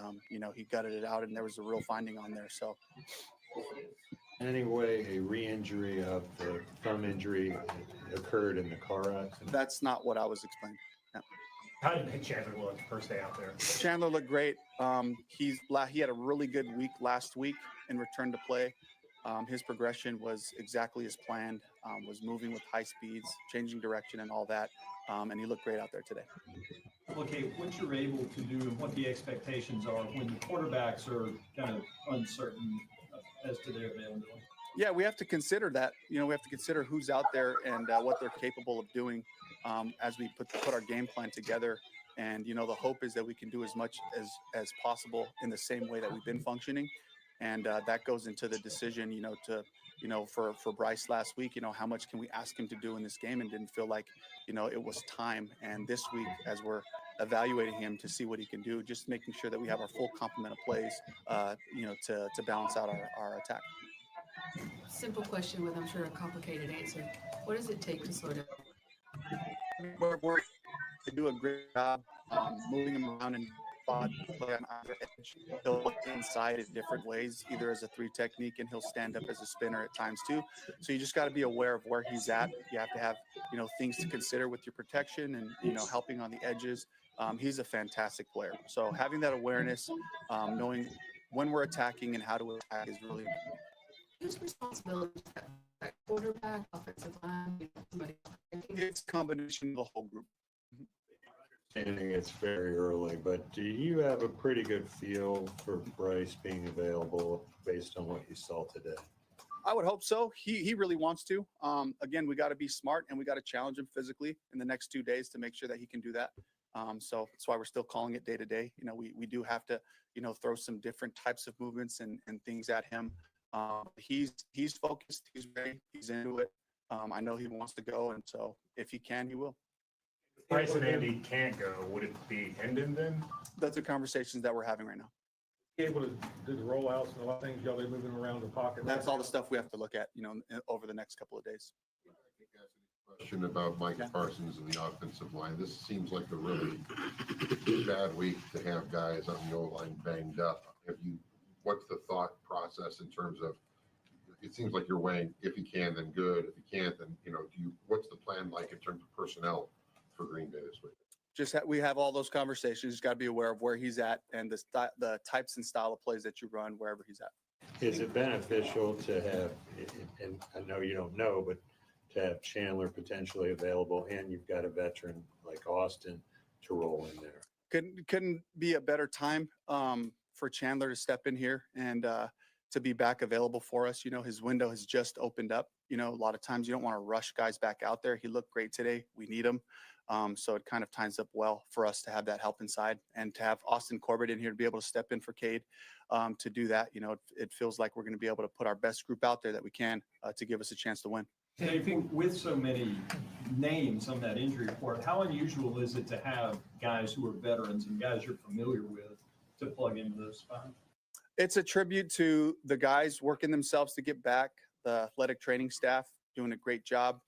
he gutted it out, and there was a real finding on there. So. Anyway, a re-injury of the thumb injury occurred in the car accident. That's not what I was explaining. No. How did Chandler look first day out there? Chandler looked great. He had a really good week last week in return to play. His progression was exactly as planned, was moving with high speeds, changing direction and all that. And he looked great out there today. Okay, what you're able to do and what the expectations are when the quarterbacks are kind of uncertain as to their availability. Yeah, we have to consider that. We have to consider who's out there and what they're capable of doing as we put our game plan together. And the hope is that we can do as much as possible in the same way that we've been functioning. And that goes into the decision, for Bryce last week, how much can we ask him to do in this game, and didn't feel like, it was time. And this week, as we're evaluating him to see what he can do, just making sure that we have our full complement of plays, to balance out our attack. Simple question with, I'm sure, a complicated answer. What does it take to sort of? We're to do a great job moving him around and play on either edge. He'll look inside in different ways, either as a 3 technique, and he'll stand up as a spinner at times too. So you just got to be aware of where he's at. You have to have, things to consider with your protection and, helping on the edges. He's a fantastic player. So having that awareness, knowing when we're attacking and how to attack is really important. Whose responsibility is that? Quarterback, offensive line, somebody? It's a combination of the whole group. Understanding it's very early, but do you have a pretty good feel for Bryce being available based on what you saw today? I would hope so. He really wants to. Again, we got to be smart, and we got to challenge him physically in the next 2 days to make sure that he can do that. So that's why we're still calling it day to day. We do have to, throw some different types of movements and things at him. He's focused. He's ready. He's into it. I know he wants to go, and so if he can, he will. If Bryce and Andy can't go, would it be Hendon then? That's the conversations that we're having right now. Able to do the rollouts and a lot of things y'all be moving around the pocket. That's all the stuff we have to look at, over the next couple of days. Question about Mike Parsons and the offensive line. This seems like a really bad week to have guys on the O-line banged up. What's the thought process in terms of it seems like you're weighing, if he can, then good. If he can't, then, what's the plan like in terms of personnel for Green Bay this week? We have all those conversations. Just got to be aware of where he's at and the types and style of plays that you run wherever he's at. Is it beneficial to have, and I know you don't know, but to have Chandler potentially available, and you've got a veteran like Austin to roll in there? Couldn't be a better time for Chandler to step in here and to be back available for us. His window has just opened up. A lot of times you don't want to rush guys back out there. He looked great today. We need him. So it kind of ties up well for us to have that help inside and to have Austin Corbett in here to be able to step in for Cade to do that. It feels like we're going to be able to put our best group out there that we can to give us a chance to win. I think with so many names on that injury report, how unusual is it to have guys who are veterans and guys you're familiar with to plug into those spots? It's a tribute to the guys working themselves to get back, the athletic training staff doing a great job,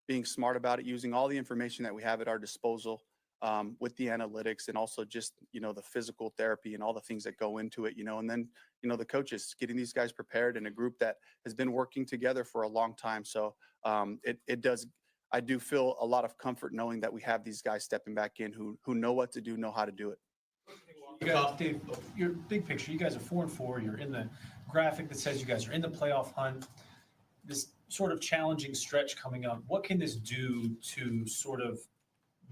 being smart about it, using all the information that we have at our disposal with the analytics and also just, the physical therapy and all the things that go into it, and then, the coaches getting these guys prepared in a group that has been working together for a long time. So I do feel a lot of comfort knowing that we have these guys stepping back in who know what to do, know how to do it. You guys, Dave, your big picture, you guys are 4-4. You're in the graphic that says you guys are in the playoff hunt. This sort of challenging stretch coming up. What can this do to sort of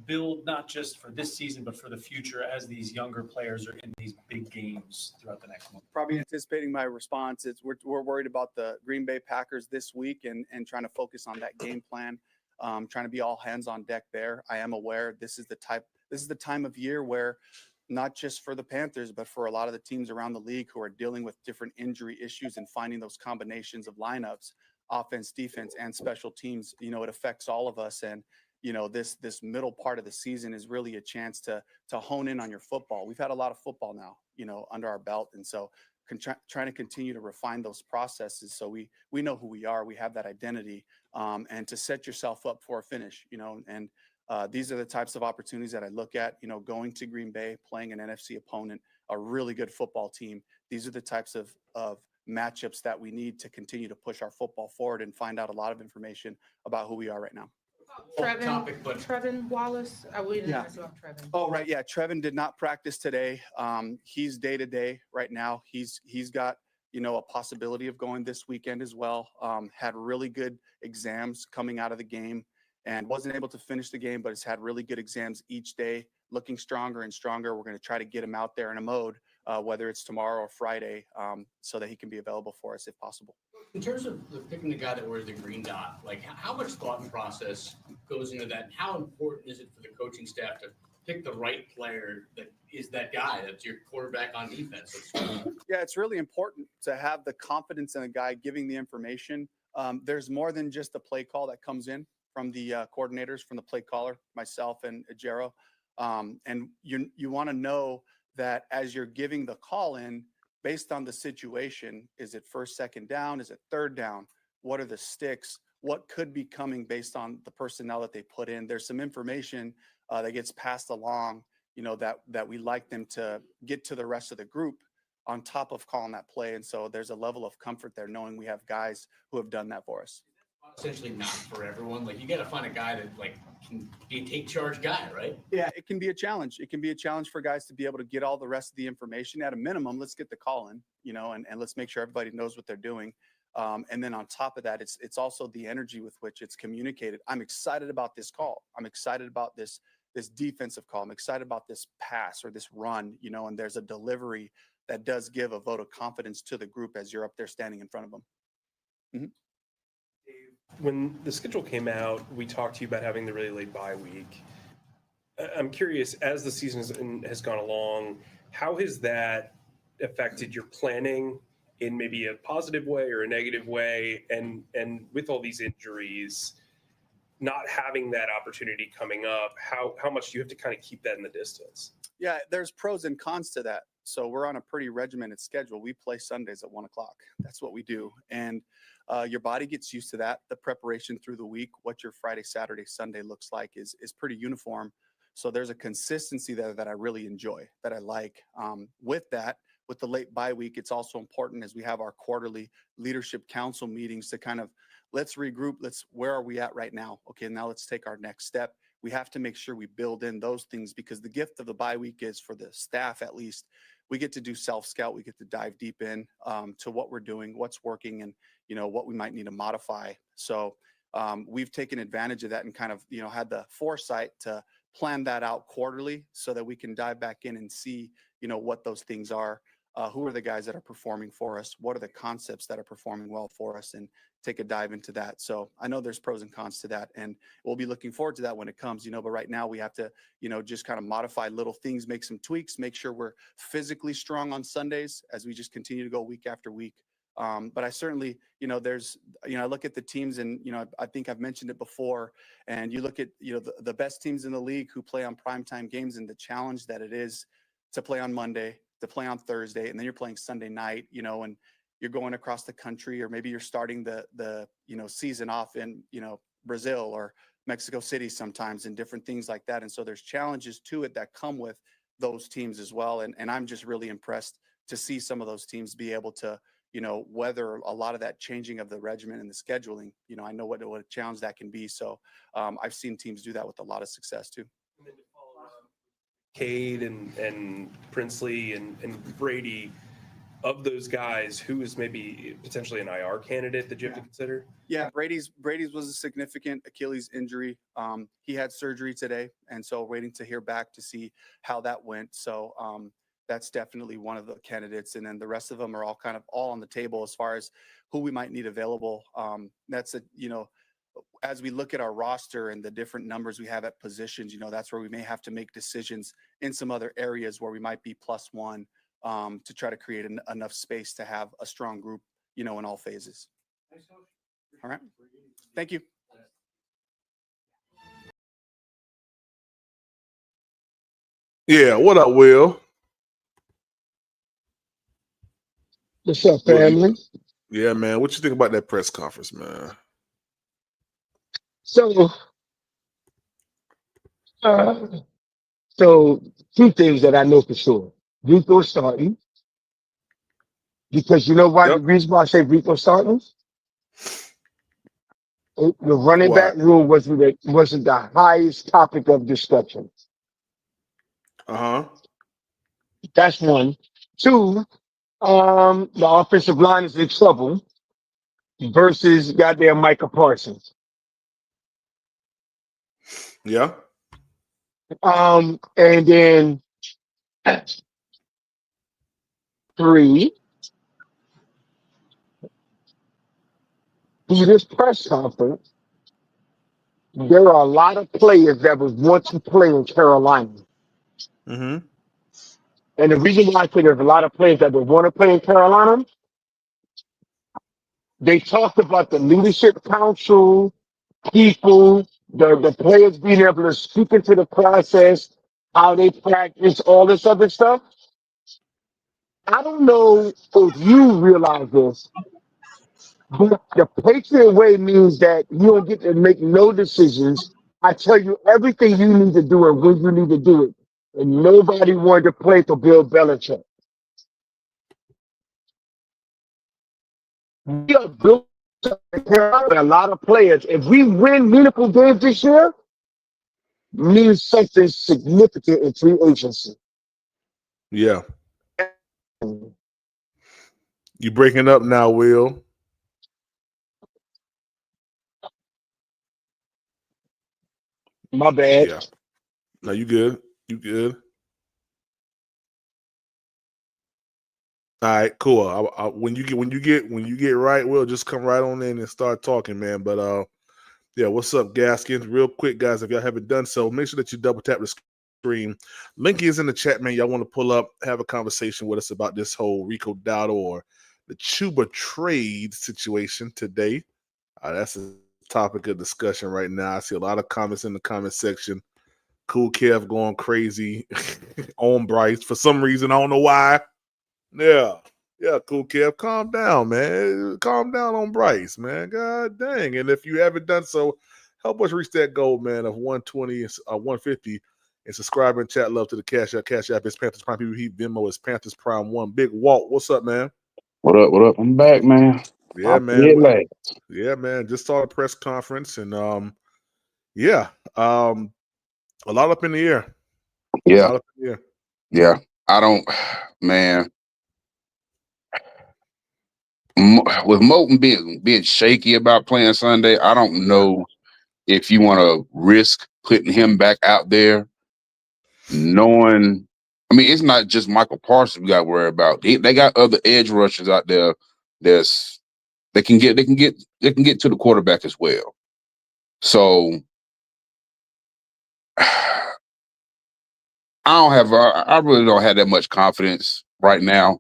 build not just for this season, but for the future as these younger players are in these big games throughout the next month? Probably anticipating my response. We're worried about the Green Bay Packers this week and trying to focus on that game plan, trying to be all hands on deck there. I am aware this is the time of year where not just for the Panthers, but for a lot of the teams around the league who are dealing with different injury issues and finding those combinations of lineups, offense, defense, and special teams, it affects all of us. And, this middle part of the season is really a chance to hone in on your football. We've had a lot of football now, under our belt. And so trying to continue to refine those processes. So we know who we are, we have that identity, and to set yourself up for a finish, and these are the types of opportunities that I look at, going to Green Bay, playing an NFC opponent, a really good football team. These are the types of matchups that we need to continue to push our football forward and find out a lot of information about who we are right now. Trevin Wallace. We didn't ask about Trevin. Oh, right. Yeah. Trevin did not practice today. He's day to day right now. He's got, a possibility of going this weekend as well. Had really good exams coming out of the game and wasn't able to finish the game, but has had really good exams each day, looking stronger and stronger. We're going to try to get him out there in a mode, whether it's tomorrow or Friday, so that he can be available for us if possible. In terms of picking the guy that wears the green dot, like how much thought and process goes into that? And how important is it for the coaching staff to pick the right player that is that guy that's your quarterback on defense? Yeah, it's really important to have the confidence in a guy giving the information. There's more than just a play call that comes in from the coordinators, from the play caller, myself and Ajero. And you want to know that as you're giving the call in, based on the situation, is it first, second down? Is it third down? What are the sticks? What could be coming based on the personnel that they put in? There's some information that gets passed along, that we like them to get to the rest of the group on top of calling that play. And so there's a level of comfort there knowing we have guys who have done that for us. Essentially not for everyone. Like you got to find a guy that can be a take charge guy, right? Yeah, it can be a challenge. It can be a challenge for guys to be able to get all the rest of the information. At a minimum, let's get the call in, and let's make sure everybody knows what they're doing. And then on top of that, it's also the energy with which it's communicated. I'm excited about this call. I'm excited about this defensive call. I'm excited about this pass or this run, and there's a delivery that does give a vote of confidence to the group as you're up there standing in front of them. Mm-hmm. When the schedule came out, we talked to you about having the really late bye week. I'm curious, as the season has gone along, how has that affected your planning in maybe a positive way or a negative way? And with all these injuries, not having that opportunity coming up, how much do you have to kind of keep that in the distance? Yeah, there's pros and cons to that. So we're on a pretty regimented schedule. We play Sundays at 1:00. That's what we do. And your body gets used to that. The preparation through the week, what your Friday, Saturday, Sunday looks like is pretty uniform. So there's a consistency there that I really enjoy, that I like. With that, with the late bye week, it's also important as we have our quarterly leadership council meetings to kind of let's regroup. Where are we at right now? Okay, now let's take our next step. We have to make sure we build in those things because the gift of the bye week is for the staff, at least, we get to do self-scout. We get to dive deep in to what we're doing, what's working, and what we might need to modify. So we've taken advantage of that and kind of had the foresight to plan that out quarterly so that we can dive back in and see what those things are. Who are the guys that are performing for us? What are the concepts that are performing well for us? And take a dive into that. So I know there's pros and cons to that, and we'll be looking forward to that when it comes, but right now we have to, just kind of modify little things, make some tweaks, make sure we're physically strong on Sundays as we just continue to go week after week. But I certainly, there's, I look at the teams and, I think I've mentioned it before, and you look at, the best teams in the league who play on primetime games and the challenge that it is to play on Monday, to play on Thursday, and then you're playing Sunday night, and you're going across the country, or maybe you're starting the season off in, Brazil or Mexico City sometimes, and different things like that. And so there's challenges to it that come with those teams as well. And I'm just really impressed to see some of those teams be able to, weather a lot of that changing of the regimen and the scheduling. I know what a challenge that can be. So I've seen teams do that with a lot of success too. Cade and Princely and Brady, of those guys, who is maybe potentially an IR candidate that you have to consider? Yeah, Brady's was a significant Achilles injury. He had surgery today, and so waiting to hear back to see how that went. So that's definitely one of the candidates, and then the rest of them are all kind of all on the table as far as who we might need available. That's as we look at our roster and the different numbers we have at positions, that's where we may have to make decisions in some other areas where we might be +1 to try to create enough space to have a strong group, in all phases. All right. Thank you. Yeah. What up, Will? What's up, family? Yeah, man. What you think about that press conference, man? So, two things that I know for sure. Rico starting, because you know why? The reason why I say Rico starting, the running back room wasn't the highest topic of discussion. That's one. Two, the offensive line is in trouble versus goddamn Micah Parsons. Yeah. And then 3, through this press conference, there are a lot of players that would want to play in Carolina. Mm-hmm. And the reason why I say there's a lot of players that would want to play in Carolina, they talked about the leadership council, people, the players being able to speak into the process, how they practice, all this other stuff. I don't know if you realize this, but the Patriot way means that you don't get to make no decisions. I tell you everything you need to do and when you need to do it. And nobody wanted to play for Bill Belichick. We are built a lot of players. If we win meaningful games this year, means something significant in free agency. Yeah. You breaking up now, Will? My bad. Yeah. No, you good. You good. All right, cool. When you get right, we'll just come right on in and start talking, man. But yeah, what's up, Gaskins? Real quick, guys, if y'all haven't done so, make sure that you double tap the screen. Link is in the chat, man. Y'all want to pull up, have a conversation with us about this whole Rico Dowdle or the Chuba trade situation today. That's a topic of discussion right now. I see a lot of comments in the comment section. Cool Kev going crazy on Bryce for some reason. I don't know why. Yeah, Cool Kev. Calm down, man. Calm down on Bryce, man. God dang. And if you haven't done so, help us reach that goal, man, of 120, 150 And subscribe and chat love to the Cash App. Cash App is Panthers Prime PvP. Venmo is Panthers Prime 1. Big Walt, what's up, man? What up? What up? I'm back, man. Yeah, man. Yeah, man. Just saw a press conference and yeah. A lot up in the air. Yeah. A lot up in the air. Yeah. I don't, man. With Moten being shaky about playing Sunday, I don't know if you want to risk putting him back out there, knowing. I mean, it's not just Michael Parsons we got to worry about. They got other edge rushers out there. They can get to the quarterback as well. So I really don't have that much confidence right now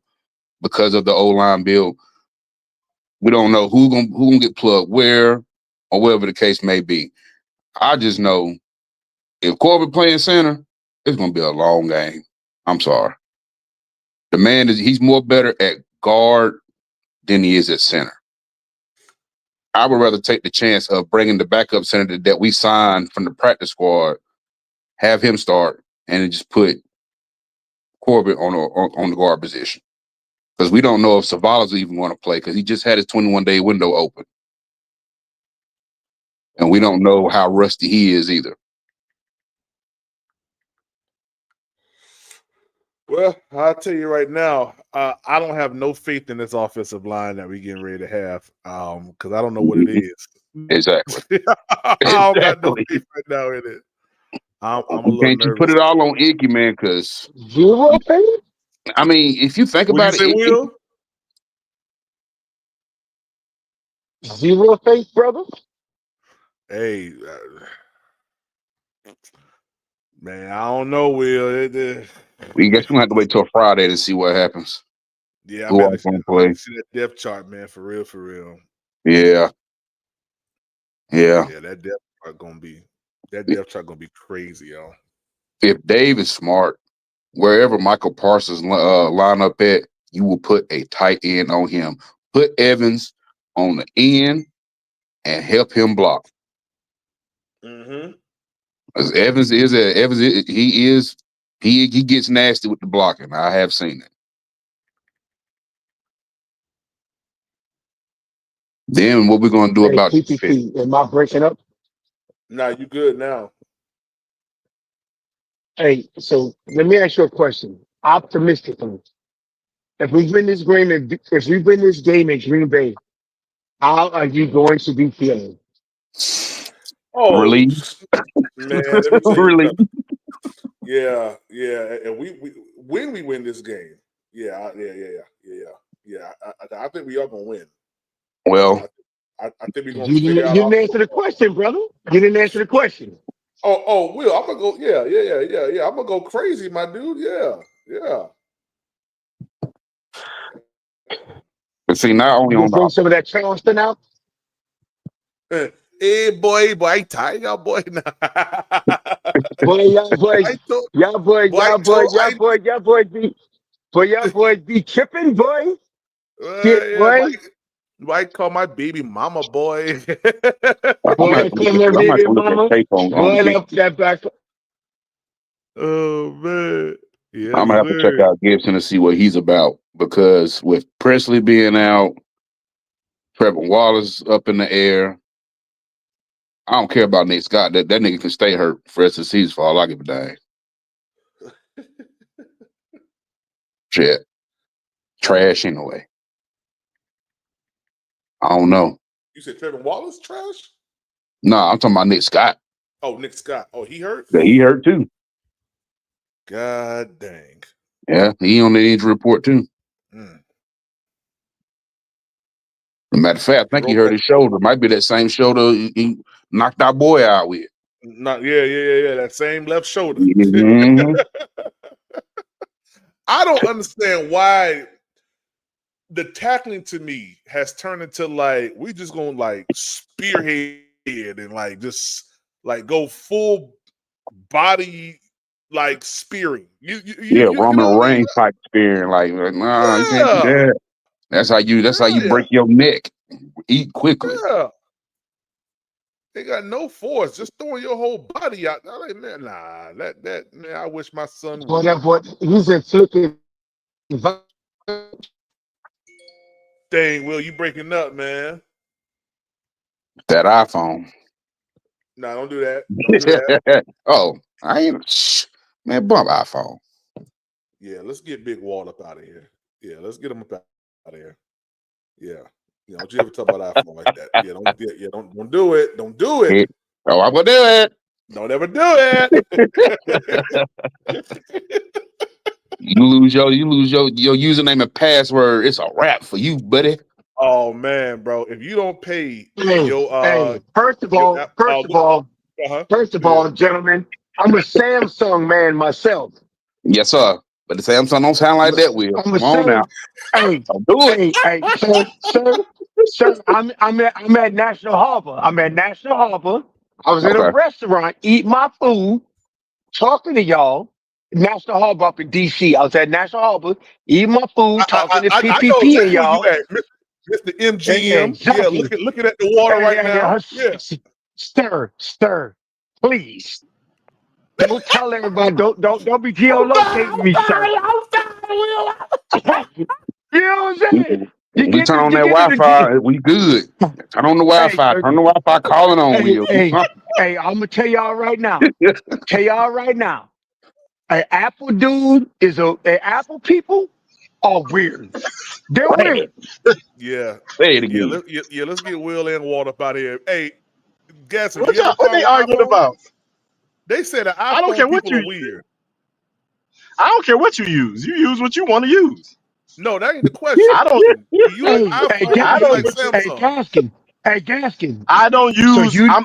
because of the O-line build. We don't know who gonna get plugged where or whatever the case may be. I just know if Corbett playing center, it's gonna be a long game. I'm sorry. The man he's more better at guard than he is at center. I would rather take the chance of bringing the backup center that we signed from the practice squad, have him start, and just put Corbett on the guard position. Because we don't know if Savala's even going to play because he just had his 21-day window open. And we don't know how rusty he is either. Well, I'll tell you right now, I don't have no faith in this offensive line that we're getting ready to have because I don't know what it is. Exactly. I don't got no faith right now in it. I'm a little Can't nervous. you put it all on Icky, man? Because zero faith. I mean, if you think about it, Will? Zero faith, brother. Hey, man, I don't know, Will. We guess we're gonna have to wait till Friday to see what happens. Yeah, Who I else gonna play? see that depth chart, man, for real, for real. Yeah. Yeah, that depth chart gonna be crazy, y'all. If Dave is smart, wherever Michael Parsons line up at, you will put a tight end on him. Put Evans on the end and help him block. Mm-hmm. As he gets nasty with the blocking. I have seen it. Then what we're gonna do about PPP? Am I breaking up? Nah, you good now. Hey, so let me ask you a question. Optimistically, if we win this game, if we win this game in Green Bay, how are you going to be feeling? Oh, relief, man, let me tell you relief. something. Yeah, and we when we win this game, yeah. I think we are gonna win. Well, I think we're gonna You figure out. didn't answer the question, brother. You didn't answer the question. Oh, Will, I'm gonna go. Yeah. I'm gonna go crazy, my dude. Yeah. But see, not only You on bring the some of that Charleston out. Hey, boy, I tired, y'all, boy. Boy, y'all boys be tripping, boy. Shit, boy. Why call my baby mama, boy? Boy, call my baby mama. Boy, up that back. Oh man. Yeah, I'm gonna have to check out Gibson to see what he's about because with Presley being out, Trevor Wallace up in the air. I don't care about Nate Scott. That nigga can stay hurt for the rest of the season for all I give a dang. Shit. Trash anyway. I don't know. You said Trevor Wallace trash? No, I'm talking about Nick Scott. Oh, Nick Scott. Oh, he hurt? Yeah, he hurt too. God dang. Yeah, he on the injury report too. Matter of fact, I think he hurt his shoulder. Might be that same shoulder he knocked our boy out with. Yeah. That same left shoulder. Mm-hmm. I don't understand why the tackling to me has turned into like we just gonna like spearhead and like just like go full body like spearing. Roman Reigns type spearing. Like nah, you can't do that. That's how you break your neck. Eat quickly. Yeah. They got no force, just throwing your whole body out. I'm like, man, nah, that man. I wish my son Boy, would. that boy, he's inflicting. Dang, Will, you breaking up, man? That iPhone. Nah, don't do that. Don't do that. Oh, I ain't. Man, bump iPhone. Yeah, let's get Big Wall up out of here. Yeah, let's get him up out of here. Yeah. Don't you ever talk about iPhone like that. Yeah, don't do it. Don't do it. Oh, I'm gonna do it. Don't ever do it. You lose your username and password. It's a wrap for you, buddy. Oh man, bro. If you don't pay First of all, gentlemen, I'm a Samsung man myself. Yes, sir. But the Samsung don't sound like that, Will. Come on now. Hey, don't do it. Hey, sir, I'm at National Harbor. I'm at National Harbor. I was in a restaurant eating my food, talking to y'all. National Harbor up in DC. I was at National Harbor eating my food, talking to PPP and y'all. Mr. MGM. Exactly. Yeah, looking at the water right now. Yeah. Stir, please. Don't tell everybody. Don't be geolocating me, sir. You know what I'm saying? We turn on that Wi-Fi. We good. Turn on the Wi-Fi. Turn the Wi-Fi calling on, Will. Hey, I'm gonna tell y'all right now. An Apple dude is an Apple people are weird. They're weird. Yeah. Say it again. Let's get Will and Walt up out of here. Hey, Gasson, what they arguing about? They said that I don't care what you are weird. I don't care what you use. You use what you want to use. No, that ain't the question. I don't. You use an iPhone. I don't. Like Samsung. Gaskin. I don't use. I'm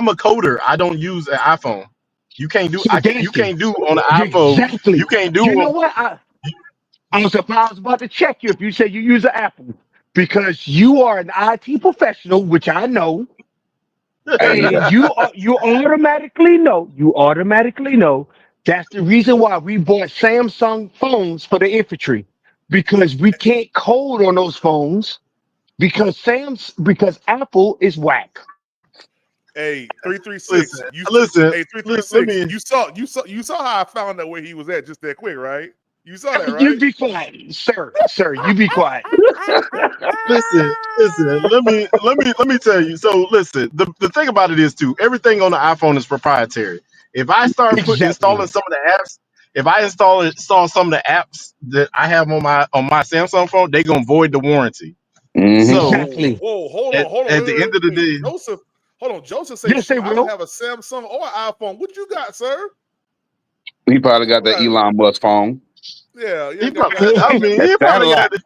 a coder. I don't use an iPhone. You can't do. You can't do on an iPhone. Exactly. You can't do. You know what? I was about to check you if you say you use an Apple because you are an IT professional, which I know. And you automatically know. You automatically know. That's the reason why we bought Samsung phones for the infantry, because we can't code on those phones because Apple is whack. Hey, 336. Listen. Hey, 336. You saw how I found out where he was at just that quick, right? You saw that, right? You be quiet, sir. You be quiet. Listen. Let me tell you. So listen. The thing about it is too. Everything on the iPhone is proprietary. If I start installing some of the apps, if I install some of the apps that I have on my Samsung phone, they gonna void the warranty. So whoa, hold on. At the end of the day, Joseph, hold on. Joseph says I don't have a Samsung or an iPhone. What you got, sir? He probably got the Elon Musk phone. Yeah, he probably got it.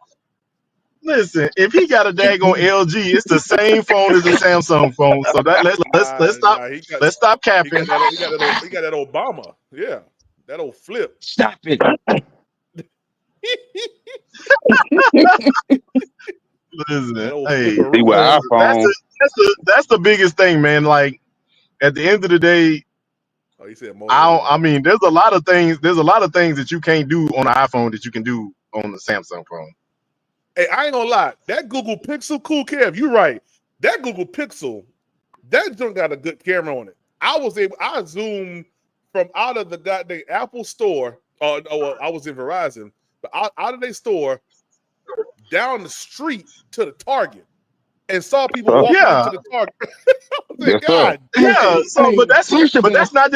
Listen, if he got a daggone LG, it's the same phone as a Samsung phone. So that let's stop capping. He got that Obama. Yeah, that old flip. Stop it. Listen, that's the biggest thing, man. Like at the end of the day, I mean, there's a lot of things that you can't do on an iPhone that you can do on the Samsung phone. Hey, I ain't gonna lie. That Google Pixel, cool, Kev, you're right. That Google Pixel, that don't got a good camera on it. I zoomed from out of the goddamn Apple store. I was in Verizon, but out of their store down the street to the Target and saw people walking into the Target. But that's not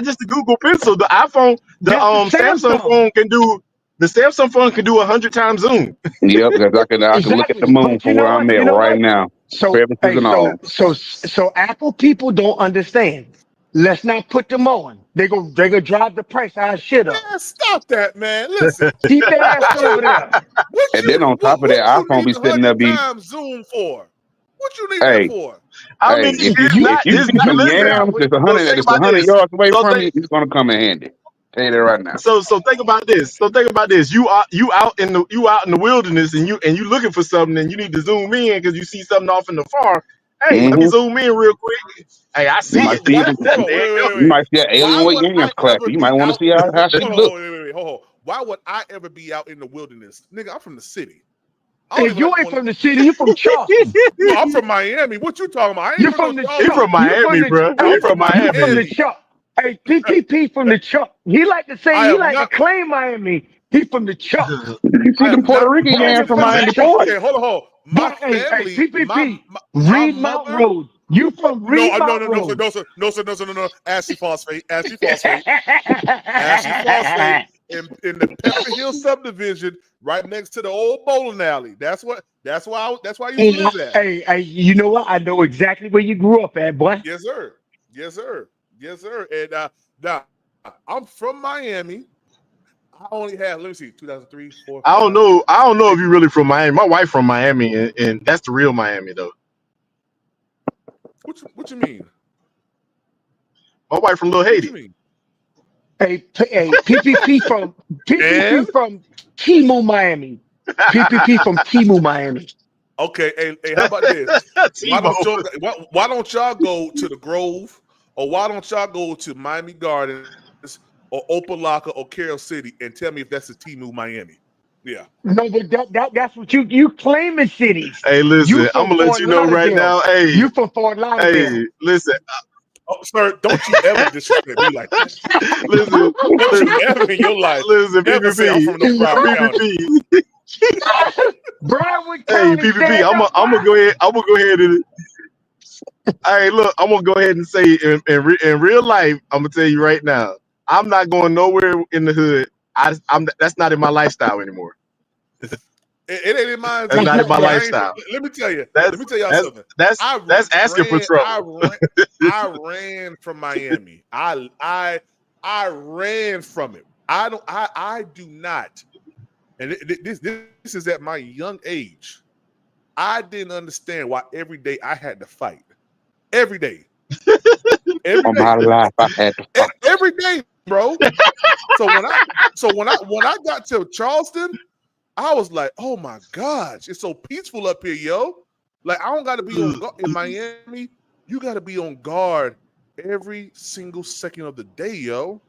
just the Google Pixel. The iPhone, the Samsung phone can do. The Samsung phone can do 100 times zoom. Yep, because I can look at the moon from where I'm at right now. So Apple people don't understand. Let's not put them on. They gonna drive the price of our shit up. Man, stop that, man. Listen, keep their ass over there. And then on top of that, iPhone be sitting there be zoom for. What you need that for? I mean, if you see some yams, it's 100 yards away from you, it's gonna come in handy. Tell you that right now. So think about this. You out in the wilderness and you looking for something and you need to zoom in because you see something off in the farm. Hey, let me zoom in real quick. Hey, I see it. You might see an alien with yams clapping. You might want to see how she looks. Wait. Why would I ever be out in the wilderness? Nigga, I'm from the city. I don't Hey, even you like ain't going. from the city. You from Charleston. No, I'm from Miami. What you talking about? I ain't You from from no the He Charleston. from Chuck. You from Miami, the bro. I'm He from from you from the Miami. Miami. Chuck. Hey, PPP from the Chuck. He like to say I he am like to not. claim Miami. He from the Chuck. You see I them am Puerto not Rican Boy, guys you from from the Miami, Chuck. boy. Okay, hold on, hold on. My Boy, hey, family, PPP. my Remount mother. Road. You from No, no, Remount no, no, sir, Road. no, sir, no, sir, no, sir, no. Ashley Phosphate, Ashley Phosphate, Ashley Phosphate, in the Pepper Hill subdivision, right next to the old bowling alley. That's why I used to live at. Hey, you know what? I know exactly where you grew up at, boy. Yes, sir. Yes, sir. Yes, sir. And now I'm from Miami. I only have, let me see, 2003, 4, I don't 5, know. I don't know if 6. you're really from Miami. My wife from Miami, and that's the real Miami though. What you mean? My wife from Little What you Haiti. mean? Hey, PPP And from Timu, Miami. PPP from Timu, Miami. okay, hey, how about this? Tebow. Why don't y'all go to the Grove, or why don't y'all go to Miami Gardens or Opalaka or Carroll City and tell me if that's the Timu Miami? Yeah. No, but that's what you claiming cities. Hey, You listen. I'm from gonna let Fort you know right Lauderdale. now. Hey, You from Fort Lauderdale. hey, listen, Oh, sir, don't you ever disrespect me like that. listen, Don't you listen, ever in your life listen, ever say I'm PPP, from no Broward County. PPP. Broward Hey, County, PPP. stand up, I'm boy. gonna go ahead. I'm gonna go ahead and. Hey, look, I'm gonna go ahead and say in real life, I'm gonna tell you right now, I'm not going nowhere in the hood. I'm that's not in my lifestyle anymore. It ain't in mine That's either. not in my But I ain't. lifestyle. Let me tell you. Let That's me tell y'all that's something. that's that's asking for trouble. I ran from Miami. I ran from it. I do not. And this is at my young age. I didn't understand why every day I had to fight. Every day. Every All my day. life, I had to fight. Every day, bro. So when I got to Charleston, I was like, oh my gosh, it's so peaceful up here, yo. Like, I don't got to be on guard in Miami. You got to be on guard every single second of the day, yo.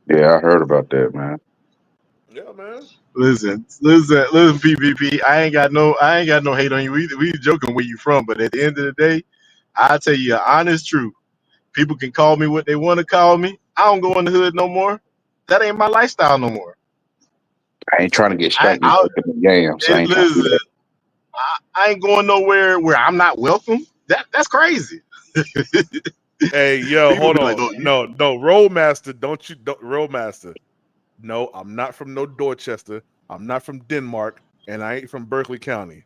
Yeah, I heard about that, man. Yeah, man. Listen, PPP. I ain't got no hate on you. We joking where you from, but at the end of the day, I'll tell you an honest truth. People can call me what they want to call me. I don't go in the hood no more. That ain't my lifestyle no more. I ain't trying to get I, spanked with I fucking yams. I ain't trying to do listen. that. I ain't going nowhere where I'm not welcome. That's crazy. Hey, yo, People hold be like, on. "Oh, you." No, Roadmaster, don't Roadmaster. No, I'm not from no Dorchester. I'm not from Denmark, and I ain't from Berkeley County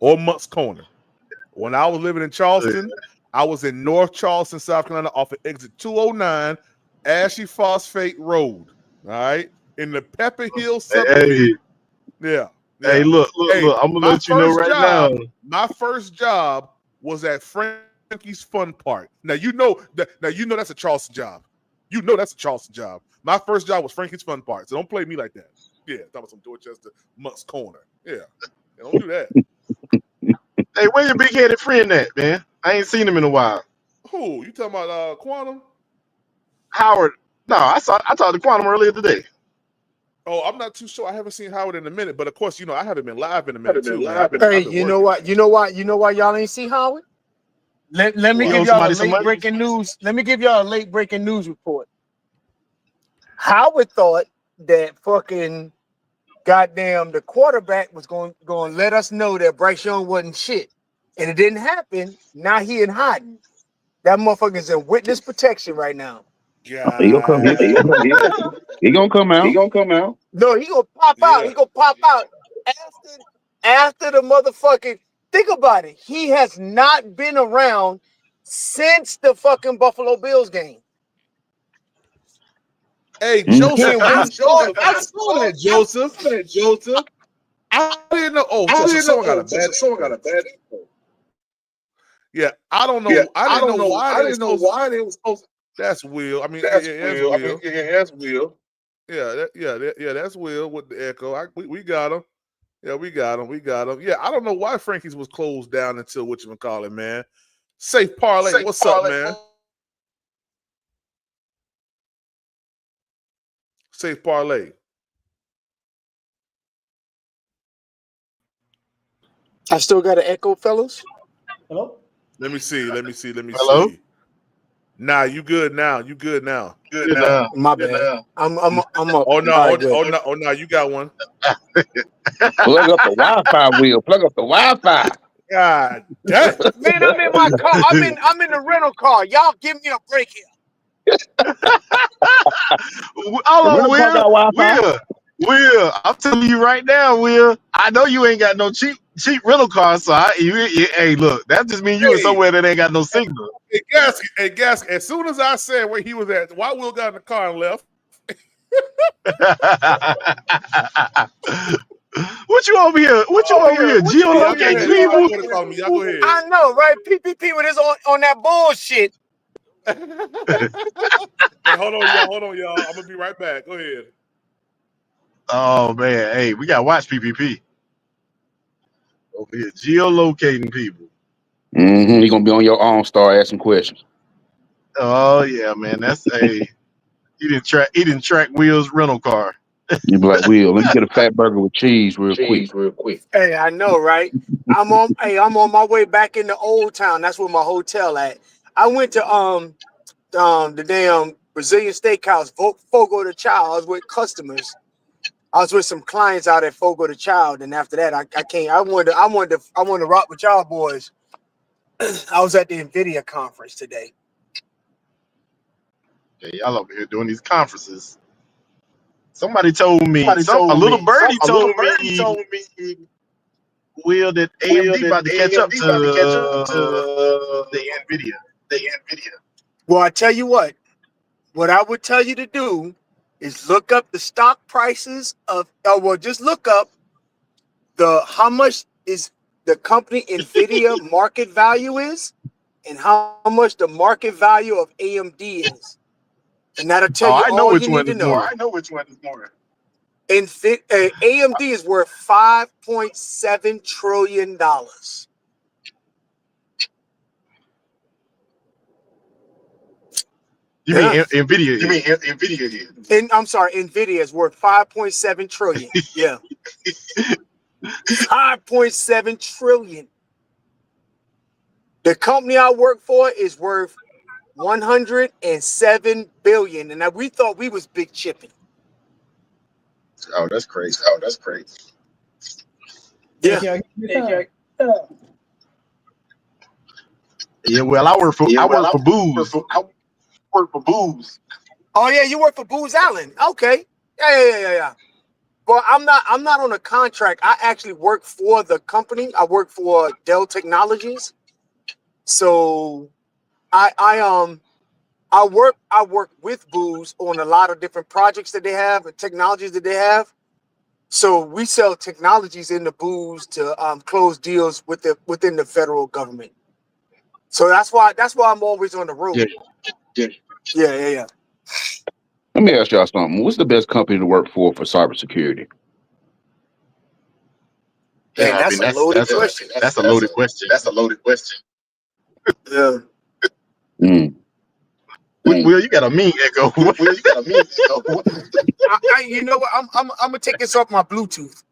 or Mutts Corner. When I was living in Charleston, I was in North Charleston, South Carolina, off of exit 209, Ashy Phosphate Road. All right, in the Pepper Hill Hey, subdivision. Yeah, hey, yeah. look. Hey, I'm gonna let you know right now. my first job was at Frankie's Fun Park. Now you know that's a Charleston job. You know that's a Charleston job. My first job was Frankie's Fun Park. So don't play me like that. Yeah, that was some Dorchester Mutts Corner. Yeah, don't do that. Hey, where your big headed friend at, man? I ain't seen him in a while. Who you talking about? Quantum? Howard. No, I talked to Quantum earlier today. Oh, I'm not too sure. I haven't seen Howard in a minute, but of course, I haven't been live in a minute too, man. Hey, I've been working. you know why y'all ain't see Howard? Let me He give owes y'all a somebody some late money. breaking news. Let me give y'all a late breaking news report. Howard thought that fucking goddamn the quarterback was going to let us know that Bryce Young wasn't shit, and it didn't happen. Now he in hiding. That motherfucker's in witness protection right now. He gonna come. He gonna come out. No, he gonna pop out. He gonna pop out after the motherfucking. Think about it. He has not been around since the fucking Buffalo Bills game. Hey, Mm. Joseph, I saw that, Joseph. I didn't know. Oh, so someone got a bad echo. Yeah, I don't know. I didn't know why they was supposed. That's Will. I mean, yeah, that's Will. Yeah, that's Will with the echo. We got him. Yeah, we got him. Yeah, I don't know why Frankie's was closed down until whatchamacallit, man. Safe Parlay, what's up, man? Safe Parlay. I still got an echo, fellas. Hello? Let me see. Hello? Nah, you good now. Good now. My bad. I'm up. Oh no, All right, good. oh no, you got one. Plug up the Wi-Fi, Will. Plug up the Wi-Fi. God damn. Man, I'm in my car. I'm in the rental car. Y'all give me a break here. Hold The on, rental car got Wi-Fi. Will, I'm telling you right now, Will. I know you ain't got no cheap rental car, so hey, look, that just means you in somewhere that ain't got no signal. Hey, Gaskin, as soon as I said where he was at, why Will got in the car and left? What you over here? Geolocating people? Y'all go ahead. I know, right? PPP with his on that bullshit. Hey, hold on, y'all. I'm gonna be right back. Go ahead. Oh man, hey, we gotta watch PPP over here geolocating people. Mm-hmm. You're gonna be on your own. Start asking questions. Oh yeah, man, that's he didn't track Will's rental car. You be like, Will, let me get a fat burger with cheese real quick. Hey, I know, right? I'm on my way back into Old Town. That's where my hotel at. I went to the damn Brazilian steakhouse, Fogo de Chao. I was with customers. I was with some clients out at Fogo de Chao, and after that, I can't. I wanted to rock with y'all boys. I was at the NVIDIA conference today. Yeah, y'all over here doing these conferences. Somebody told me, a little birdie told me, Will, that AMD about to catch up to the NVIDIA. Well, I tell you what I would tell you to do is look up the stock prices of, just look up how much is the company NVIDIA market value is and how much the market value of AMD is. And that'll tell you all you need to know. I know which one is more. AMD is worth $5.7 trillion. You mean NVIDIA? And I'm sorry, NVIDIA is worth 5.7 trillion. Yeah. 5.7 trillion. The company I work for is worth 107 billion. And we thought we was big chipping. Oh, that's crazy. Yeah. Yeah, well, I work for Booz. I work for Booz. Oh yeah, you work for Booz Allen. Okay. Yeah. Well, I'm not on a contract. I actually work for the company. I work for Dell Technologies. So I work with Booz on a lot of different projects that they have and technologies that they have. So we sell technologies in the Booz to close deals within the federal government. So that's why I'm always on the road. Yeah. Let me ask y'all something. What's the best company to work for cybersecurity? Man, that's a loaded question. That's a loaded question. Yeah. Will, you got a mean echo. You know what? I'm gonna take this off my Bluetooth.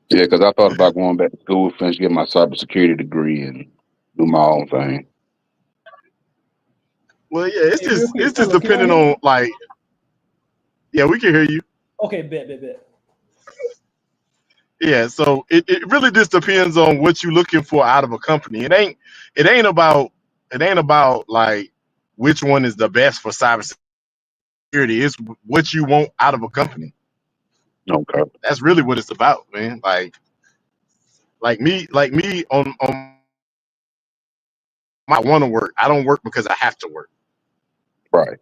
Yeah, because I thought about going back to school, finish get my cybersecurity degree, and do my own thing. Well, yeah, it's just depending on like. Yeah, we can hear you. Okay, bet. Yeah, so it really just depends on what you're looking for out of a company. It ain't about like which one is the best for cybersecurity. It's what you want out of a company. Okay. That's really what it's about, man. Like me on I want to work. I don't work because I have to work. Right.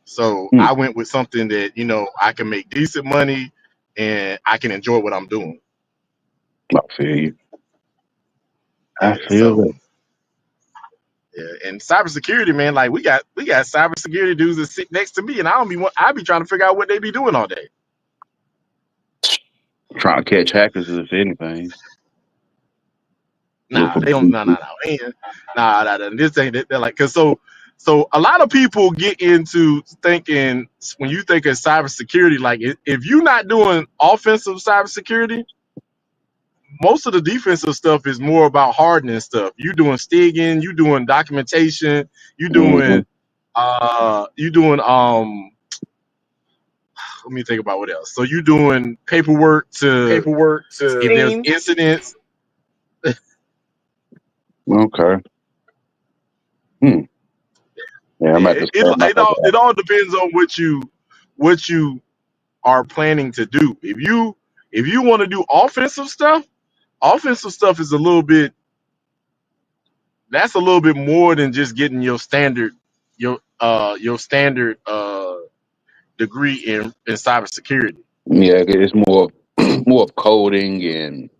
So I went with something that, I can make decent money and I can enjoy what I'm doing. I feel you. I feel that. Yeah, and cybersecurity, man, like we got cybersecurity dudes that sit next to me, and I be trying to figure out what they be doing all day. Trying to catch hackers, if anything. Nah, they don't. No. Nah. This ain't it. They're like, so a lot of people get into thinking when you think of cybersecurity, like if you're not doing offensive cybersecurity, most of the defensive stuff is more about hardening stuff. You doing stigging, you doing documentation, you doing you doing let me think about what else. So you doing paperwork to if there's incidents. Okay. Yeah, I'm Yeah, at this point. it all depends on what you are planning to do. If you want to do offensive stuff is a little bit, that's a little bit more than just getting your standard your standard degree in cybersecurity. Yeah, it's more more of coding and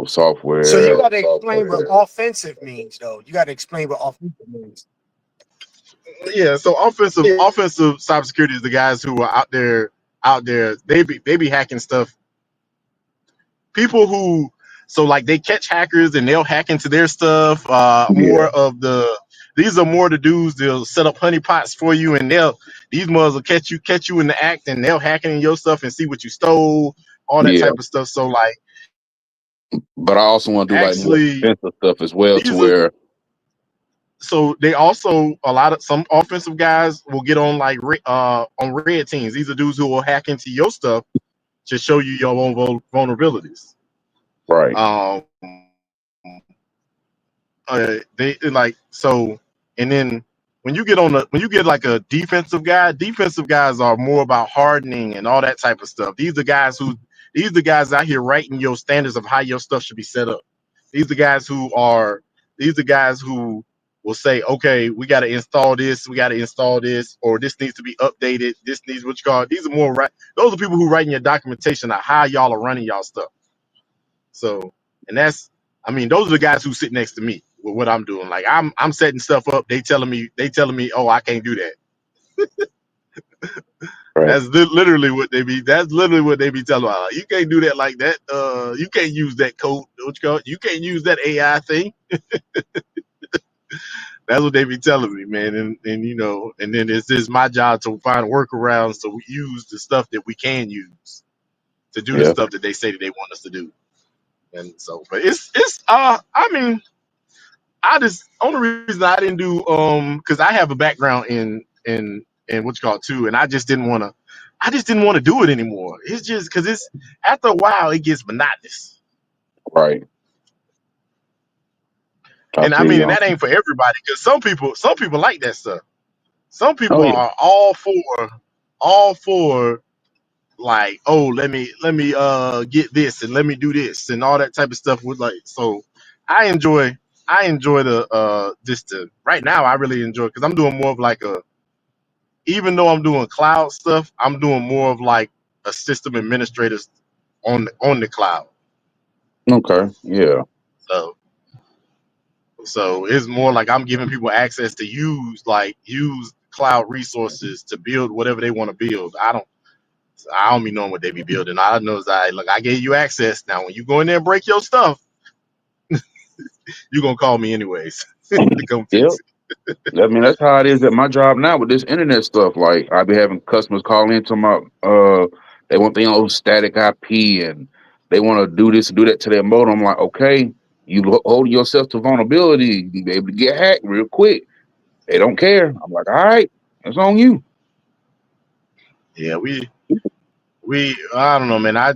software. So you got to explain what offensive means, though. You got to explain what offensive means. Yeah, so offensive cybersecurity is the guys who are out there. They be hacking stuff. People who, so like they catch hackers and they'll hack into their stuff. These are more the dudes. They'll set up honeypots for you, and these mothers will catch you in the act, and they'll hack in your stuff and see what you stole, all that Yeah, type of stuff. So like, but I also want to do like more actually, defensive stuff as well, to where so they also, some offensive guys will get on like on red teams. These are dudes who will hack into your stuff to show you your own vulnerabilities. right. They like, so, and then when you get like a defensive guys are more about hardening and all that type of stuff. These are the guys out here writing your standards of how your stuff should be set up. These are the guys who will say, okay, we got to install this, or this needs to be updated. This needs what you call. These are more right. Those are people who writing your documentation of how y'all are running y'all stuff. So, and those are the guys who sit next to me with what I'm doing. Like I'm setting stuff up. They telling me, oh, I can't do that. Right. That's literally what they be. That's literally what they be telling me. You can't do that like that. You can't use that code. What you call it? You can't use that AI thing. That's what they be telling me, man. And and then it's my job to find workarounds to use the stuff that we can use to do the Yeah. stuff that they say that they want us to do. And so, but it's I just, only reason I didn't do because I have a background in what you call it too, and I just didn't want to do it anymore. It's just because it's, after a while it gets monotonous. Right. And and that ain't for everybody, because some people like that stuff. Some people yeah. are all for like, oh, let me get this and let me do this and all that type of stuff with, like, so I enjoy right now I really enjoy, because I'm doing more of like even though I'm doing cloud stuff, I'm doing more of like a system administrator on the cloud. Okay. Yeah. So it's more like I'm giving people access to use cloud resources to build whatever they want to build. I don't be knowing what they be building. All I know is I gave you access. Now when you go in there and break your stuff, you're gonna call me anyways to come Yep. fix it. That's how it is at my job now with this internet stuff. Like, I be having customers call in talking about they want their own static IP and they want to do this and do that to their modem. I'm like, okay, you hold yourself to vulnerability, you be able to get hacked real quick. They don't care. I'm like, all right, it's on you. Yeah, we I don't know, man. I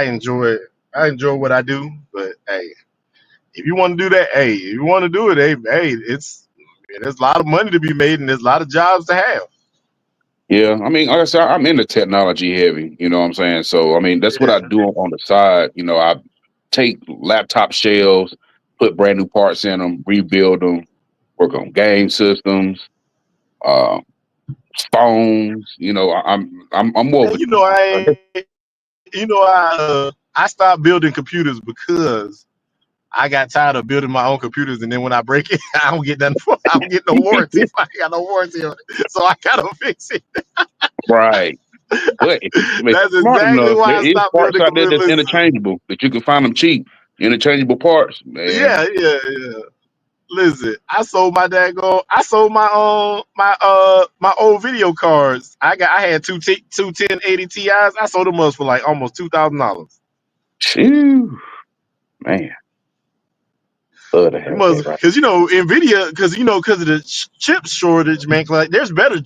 enjoy what I do, but hey, if you want to do that, hey, if you want to do it, hey, there's a lot of money to be made and there's a lot of jobs to have. Yeah, like I said, I'm into technology heavy, you know what I'm saying? So, that's what I do on the side. I take laptop shelves, put brand new parts in them, rebuild them, work on game systems, uh, phones. I'm more of And I stopped building computers because I got tired of building my own computers, and then when I break it, I don't get nothing for. I don't get no warranty. I got no warranty on it, so I gotta fix it. right. But if you make it That's smart exactly enough, why there I is stopped parts building out there that's computers. interchangeable that you can find them cheap. Interchangeable parts, man. Yeah. Listen, I sold my my old video cards. I had two 1080 Ti's. I sold them up for like almost $2,000. Phew. Man, love to have that right. Because Nvidia, because of the chip shortage, man. Like there's better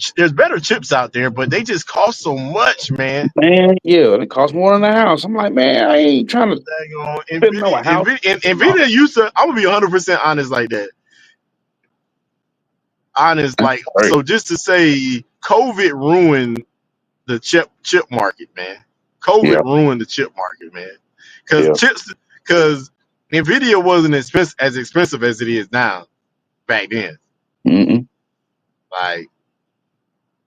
chips out there, but they just cost so much, man. Man, yeah, it costs more than a house. I'm like, man, I ain't trying to spend no house. Nvidia used to. I'm gonna be 100% honest like that. Honest, like so. Just to say, COVID ruined the chip market, man. COVID ruined the chip market, man. Because Nvidia wasn't as expensive as it is now back then. Like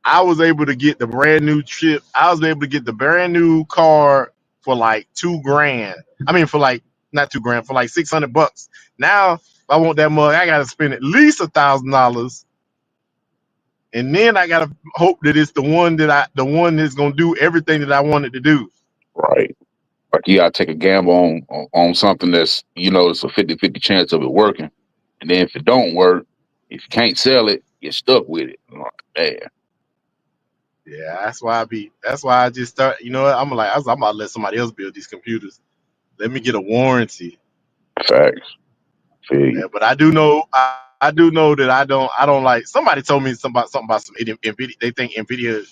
I was able to get the brand new chip. I was able to get the brand new car for like $2,000. I mean, for like not $2,000, for like $600. Now, if I want that mug, I gotta spend at least $1,000, and then I gotta hope that it's the one that's gonna do everything that I want it to do. Right. Like you gotta take a gamble on something that's it's a 50-50 chance of it working, and then if it don't work, if you can't sell it, you're stuck with it. Man. Yeah, that's why I just start. You know what? I'm about to let somebody else build these computers. Let me get a warranty. Facts. Yeah, but I do know that I don't like. Somebody told me something about some Nvidia. They think Nvidia.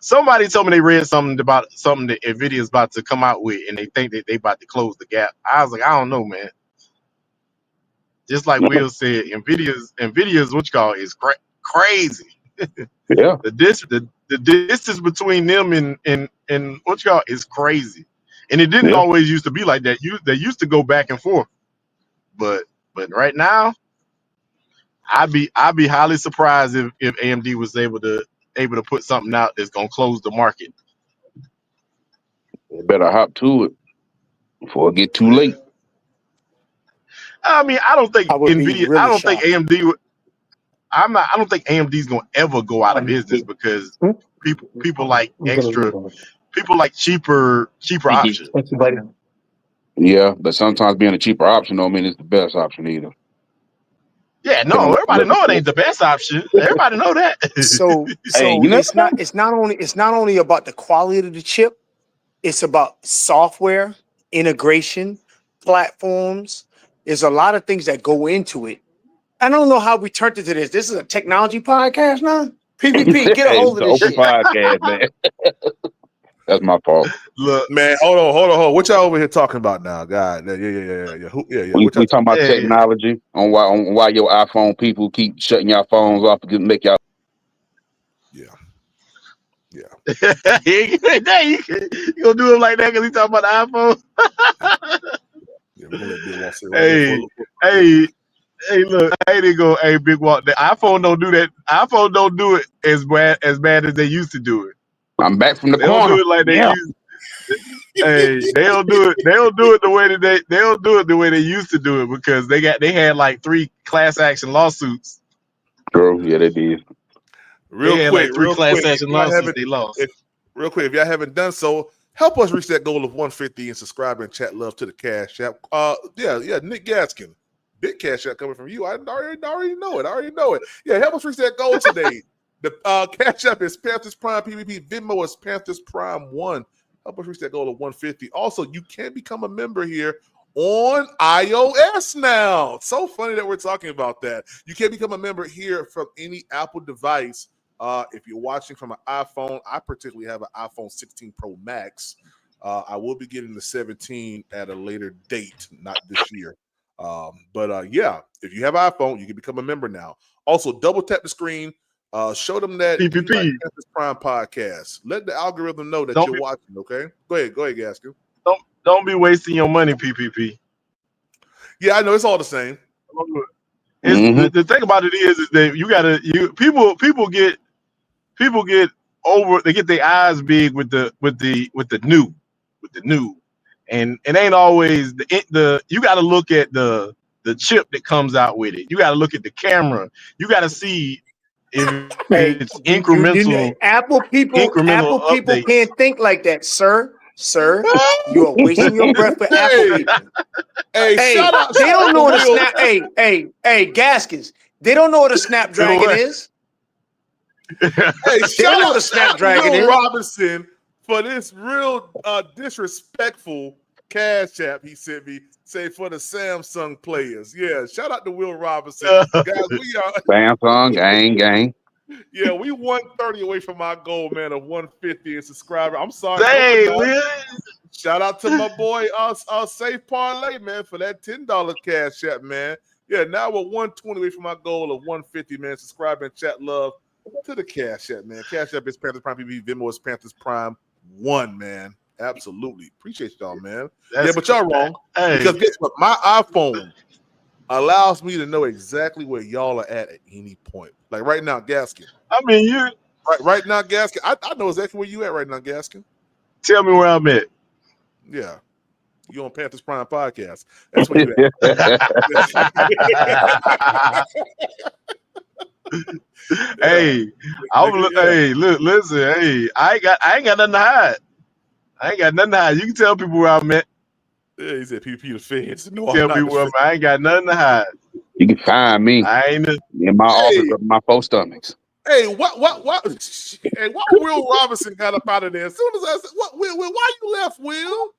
Somebody told me they read something about something that Nvidia is about to come out with, and they think that they about to close the gap. I was like, I don't know, man. Just like Will said, Nvidia's what you call is crazy. Yeah. The distance between them and what you call is crazy, and it didn't always used to be like that. They used to go back and forth, but right now, I'd be highly surprised if AMD was able to put something out that's gonna close the market. They better hop to it before it get too late. I mean, I don't think Really I don't think shocked. AMD. I don't think AMD's gonna ever go out of business because people like cheaper options. Yeah, but sometimes being a cheaper option don't mean it's the best option either. Yeah, no, everybody know it ain't the best option. Everybody know that. So it's not only about the quality of the chip, it's about software, integration, platforms. There's a lot of things that go into it. I don't know how we turned into this. This is a technology podcast now. PvP, get a hold of this open shit. podcast, man. That's my fault. Look, man, hold on. What y'all over here talking about now, God? Yeah. We talking about technology on why your iPhone people keep shutting y'all phones off to make y'all. Yeah. You gonna do him like that because he talking about the iPhone? Yeah, we're gonna let Big Wall sit right there. Hey, look, hey, Big Wall. The iPhone don't do that. iPhone don't do it as bad as they used to do it. I'm back from the they corner. Don't do it like they used. Hey, they'll do it the way that they'll do it the way they used to do it because they had like 3 class action lawsuits. Girl, yeah, they did. Real quick, class action lawsuits they lost. Real quick, if y'all haven't done so, help us reach that goal of 150 and subscribe and chat love to the Cash App. Nick Gaskin, big Cash App coming from you. I already know it. Yeah, help us reach that goal today. The Cash App is Panthers Prime PvP. Venmo is Panthers Prime 1. Help us reach that goal of 150. Also, you can become a member here on iOS now. It's so funny that we're talking about that. You can become a member here from any Apple device. If you're watching from an iPhone, I particularly have an iPhone 16 Pro Max. I will be getting the 17 at a later date, not this year. Yeah, if you have an iPhone, you can become a member now. Also, double tap the screen. Show them that PPP Panthers Prime podcast. Let the algorithm know that you're watching. Okay, go ahead, Gaskin. Don't be wasting your money, PPP. Yeah, I know it's all the same. The thing about it is that people get over. They get their eyes big with the new, and it ain't always the. You got to look at the chip that comes out with it. You got to look at the camera. You got to see if it's incremental. Apple people updates. can't think like that, sir. You are wasting your breath for Apple people. Hey, shout out! They don't know what a snap. Hey, Gaskins. They don't know what a Snapdragon is. Hey, shout out to Snapdragon Will Robinson for this real disrespectful Cash App he sent me. Say for the Samsung players. Yeah, shout out to Will Robinson. Guys, we are Samsung, gang. yeah, we 130 away from our goal, man, of 150 and subscriber. I'm sorry. Dang, no, man. Shout out to my boy Safe Parlay, man, for that $10 cash app, man. Yeah, now we're 120 away from our goal of 150, man. Subscribe and chat love to the cash app, man. Cash app is Panthers Prime PB. Venmo is Panthers Prime 1, man. Absolutely. Appreciate y'all, man. That's yeah, but y'all wrong. Hey. Because guess what? My iPhone allows me to know exactly where y'all are at any point. Like right now, Gaskin. I mean, you right now, Gaskin. I know exactly where you at right now, Gaskin. Tell me where I'm at. Yeah. You on Panthers Prime Podcast. That's where you at. Hey, look, listen, hey, I ain't got nothing to hide. You can tell people where I'm at. Yeah, he said PvP the feds. No, Tell people where I'm at. I ain't got nothing to hide. You can find me. I ain't in my office of my 4 stomachs. Hey, what? Hey, why Will Robinson got up out of there? As soon as I said, "What, Will? Why you left, Will?"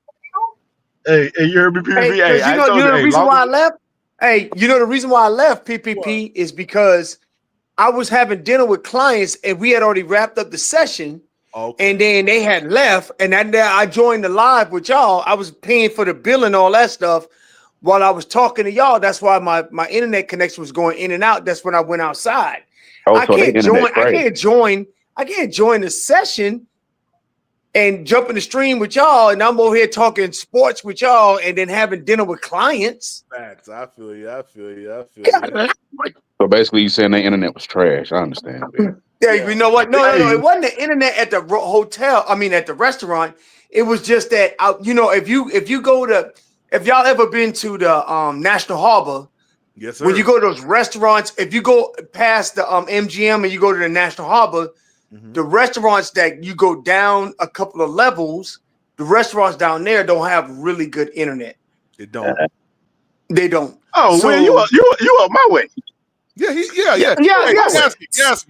Hey, you heard me, PvP. Hey, you know the reason why I left. Hey, you know the reason why I left PPP is because I was having dinner with clients and we had already wrapped up the session. Okay. And then they had left, and then I joined the live with y'all. I was paying for the bill and all that stuff while I was talking to y'all. That's why my internet connection was going in and out. That's when I went outside. I can't join the session and jump in the stream with y'all, and I'm over here talking sports with y'all, and then having dinner with clients. Facts. I feel you. So basically, you saying the internet was trash. I understand. Yeah, you know what? No, it wasn't the internet at the hotel. I mean, at the restaurant. It was just that, if y'all ever been to the National Harbor, yes, sir. When you go to those restaurants, if you go past the MGM and you go to the National Harbor, the restaurants that you go down a couple of levels, the restaurants down there don't have really good internet. They don't. They don't. Oh, so, well, you up my way. Yeah.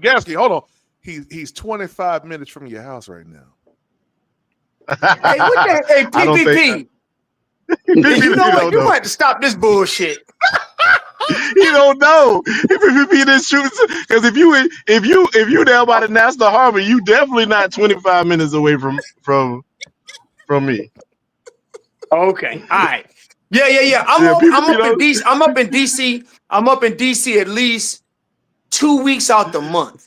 Gasky, hold on. He's 25 minutes from your house right now. Hey, what the? Hey, PPP. You know what? You might have to stop this bullshit. You don't know if you this shooting, because if you down by the National Harbor, you definitely not 25 minutes away from me. Okay, all right, yeah. I'm up in DC. I'm up in DC at least 2 weeks out the month,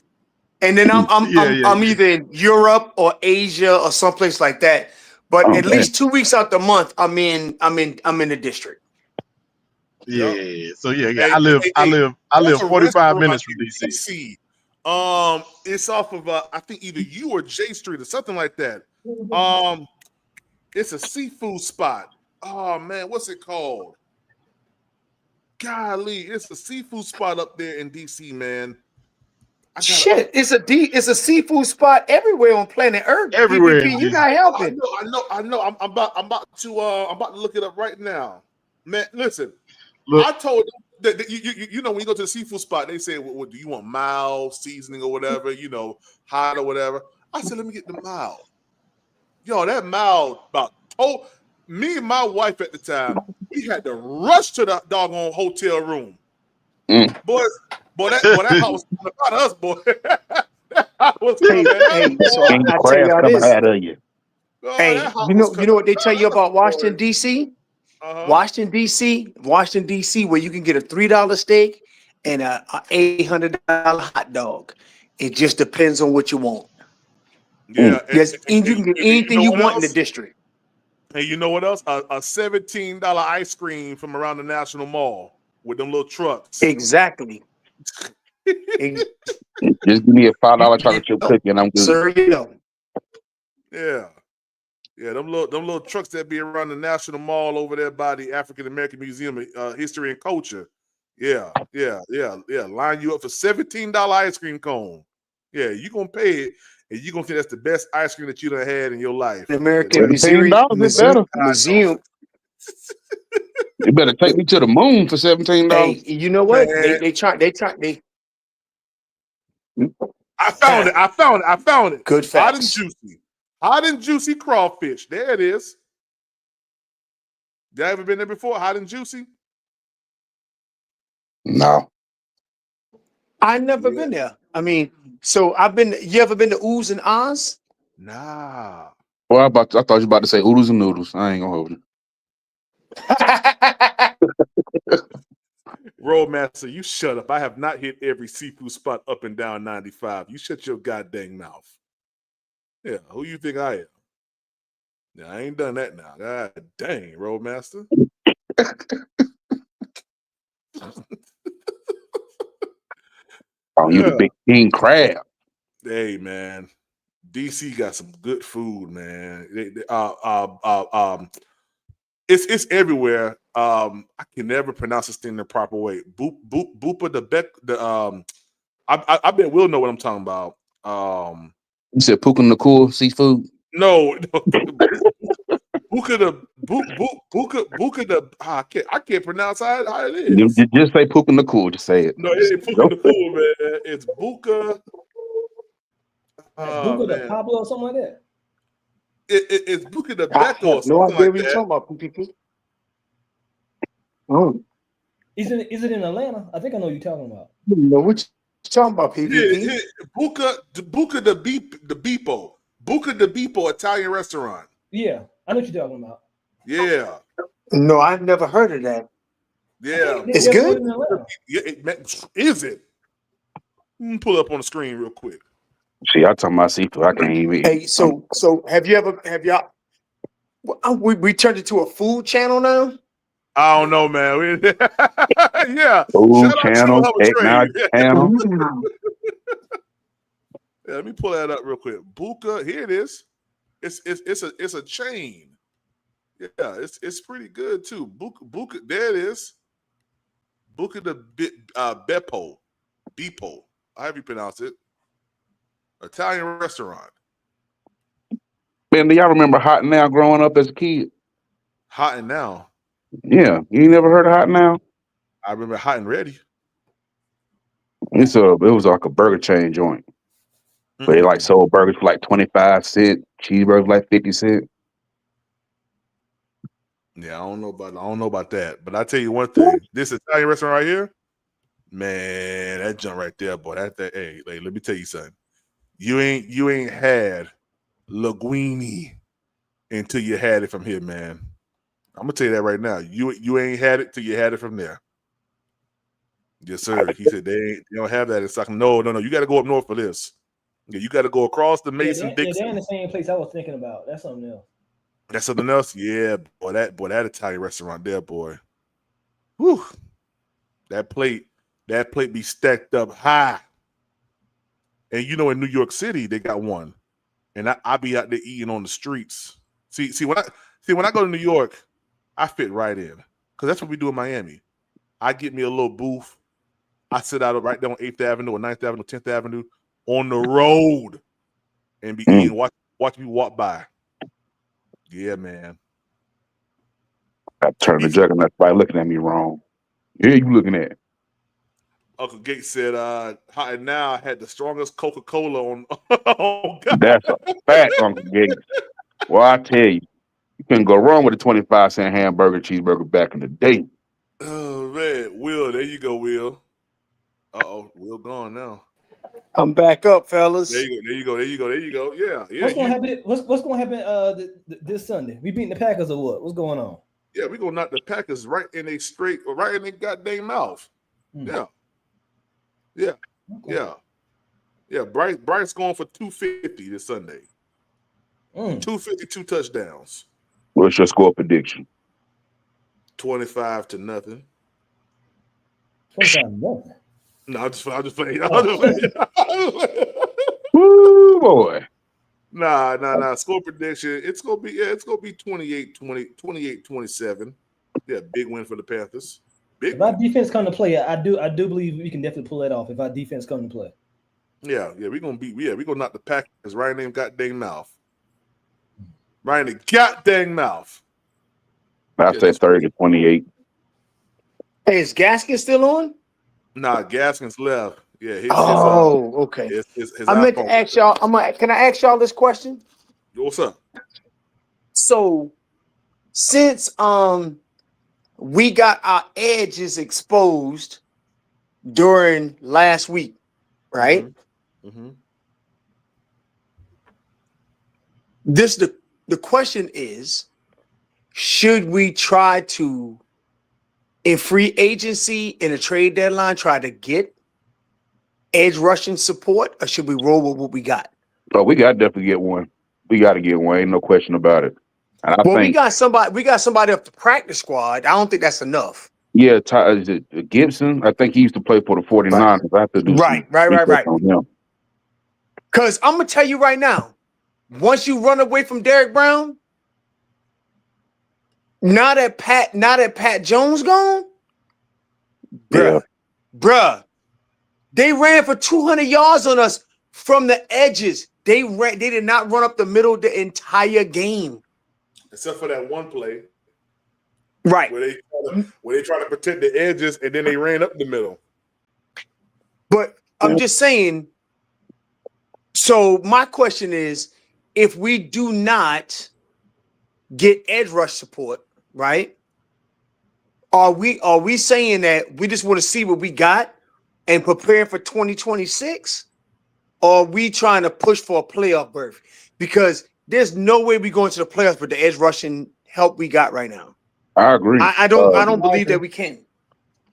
and then I'm either in Europe or Asia or someplace like that. But at least 2 weeks out the month, I'm in the district. Yeah. So I live 45 minutes from DC. It's off of I think either you or J Street or something like that. It's a seafood spot. Oh man, what's it called? Golly, it's a seafood spot up there in DC, man. It's a seafood spot everywhere on planet Earth. Everywhere. PPP, you're not helping. I know. I'm about to look it up right now. Man, listen. Look. I told them that you know when you go to the seafood spot, they say, well, do you want mild seasoning or whatever, hot or whatever. I said, let me get the mild. Yo, that mild me and my wife at the time, we had to rush to the doggone hotel room. Boy, that house was about us, boy. That was so I tell y'all this. Hey, you know what they tell you about Washington, D.C.? Washington, D.C., where you can get a $3 steak and a $800 hot dog. It just depends on what you want. Yeah. And you can get anything you want in the district. Hey, you know what else? A $17 ice cream from around the National Mall with them little trucks. Exactly. Just give me a $5 chocolate chip cookie and I'm good. Sir, Yeah. Yeah, them little trucks that be around the National Mall over there by the African American Museum of History and Culture. Yeah. Line you up for $17 ice cream cone. Yeah, you gonna pay it, and you gonna think that's the best ice cream that you done had in your life. The American Museum. You better take me to the moon for $17. Hey, you know what? They try. I found it. Good facts. Hot and juicy crawfish. There it is. Y'all ever been there before? Hot and juicy? No. I never been there. I mean, so I've been. You ever been to Oohs and Ahs? Nah. Well, I thought you were about to say oodles and noodles. I ain't gonna hold you. Roadmaster, you shut up. I have not hit every seafood spot up and down 95. You shut your goddamn mouth. Yeah, who you think I am? Yeah, I ain't done that now. God dang, Roadmaster. Oh, you the big king crab. Hey, man. DC got some good food, man. It's everywhere. I can never pronounce this thing the proper way. Boopa the Beck. I bet Will know what I'm talking about. You said Puka Nakul seafood? No, Buka the I can't pronounce how it is. Just say Puka Nakul. Just say it. No, it ain't Buka the fool, man. It's Buka. Buka the Pablo or something like that. It's Buka the I Becco or have no something idea like what you're that. talking about, PPP. Oh, Is it in Atlanta? I think I know what you're talking about. you know what you're talking about, PPP. Yeah, Buka the Beepo. Buca the Beepo Italian restaurant. Yeah, I know what you're talking about. Yeah. No, I've never heard of that. Yeah. It's good. Yeah, is it? Pull it up on the screen real quick. See, I talking about seafood. I can't even eat. Hey, so have y'all? We turned it to a food channel now. I don't know, man. Yeah. Food Shout out channel, Chuba Hubbard technology Trade. channel. Yeah, let me pull that up real quick. Buka, here it is. It's a chain. Yeah, it's pretty good too. Buka, there it is. Buka the Bepo, however you pronounce it. Italian restaurant. Man, do y'all remember Hot Now growing up as a kid? Hot and Now. Yeah, you ain't never heard of Hot Now? I remember Hot and Ready. It was like a burger chain joint. But they like sold burgers for like 25 cents, cheeseburgers like 50 cents. Yeah, I don't know about that. But I tell you one thing. This Italian restaurant right here, man, that junk right there, boy. Hey, let me tell you something. You ain't had linguine until you had it from here, man. I'm gonna tell you that right now. You ain't had it till you had it from there. Yes, sir. He said they don't have that in Stockton. No. You got to go up north for this. Yeah, you got to go across the Mason Dixon. They're in the same place I was thinking about. That's something else. That's something else. Yeah, boy, that Italian restaurant there, boy. Whew. That plate be stacked up high. And you know, in New York City, they got one. And I be out there eating on the streets. See when I go to New York, I fit right in. Because that's what we do in Miami. I get me a little booth. I sit out right there on 8th Avenue or 9th Avenue, 10th Avenue on the road and be eating, watch me walk by. Yeah, man. I turned the juggernaut by looking at me wrong. Yeah, you looking at? Uncle Gates said, Hot and Now had the strongest Coca-Cola on. Oh, God. That's a fact, Uncle Gates. Well, I tell you, you couldn't go wrong with a 25-cent hamburger, cheeseburger back in the day. Oh, man. Will, there you go, Will. Uh-oh, Will gone now. I'm back up, fellas. There you go. Yeah. What's gonna happen? What's gonna happen this Sunday? We beating the Packers or what? What's going on? Yeah, we gonna knock the Packers right in their goddamn mouth. Yeah. Bryce going for 250 this Sunday. 250, 2 touchdowns. What's your score prediction? 25-0. 25-0. No, I'm just playing. Woo, boy. Nah. Score prediction. It's gonna be 28-27. Yeah, big win for the Panthers. If our defense come to play, I do believe we can definitely pull that off. If our defense come to play. Yeah, we're gonna knock the Packers right in their goddamn mouth. Right in the goddamn mouth. I say 30-28. Hey, is Gaskin still on? Nah, Gaskins left. Yeah. Okay. His I meant to iPhone. ask y'all. Can I ask y'all this question? What's up? So since we got our edges exposed during last week, right? Mm-hmm. The question is, should we try to, in free agency, in a trade deadline, try to get edge rushing support, or should we roll with what we got? Oh, we got to definitely get one. We got to get one. Ain't no question about it. And I Well, think, we got somebody up the practice squad. I don't think that's enough. yeah, is it Gibson? I think he used to play for the 49ers. I have to do some research on him. Because I'm gonna tell you right now, once you run away from Derek Brown, now that Pat Jones gone, bruh, they ran for 200 yards on us from the edges. They did not run up the middle the entire game, except for that one play, right? Where they try to protect the edges and then they ran up the middle. But I'm just saying. So my question is, if we do not get edge rush support, right? Are we saying that we just want to see what we got and prepare for 2026? Or are we trying to push for a playoff berth? Because there's no way we go into the playoffs with the edge rushing help we got right now. I agree. I don't believe that we can.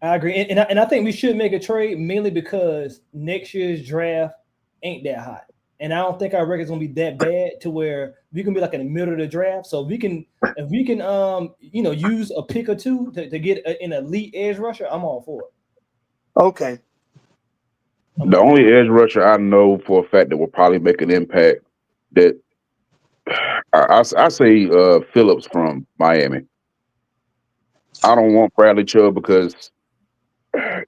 I agree. And I think we should make a trade mainly because next year's draft ain't that hot. And I don't think our record's gonna be that bad to where we can be like in the middle of the draft. So if we can use a pick or two to get an elite edge rusher, I'm all for it. Okay. The only edge rusher I know for a fact that will probably make an impact, that I say Phillips from Miami. I don't want Bradley Chubb because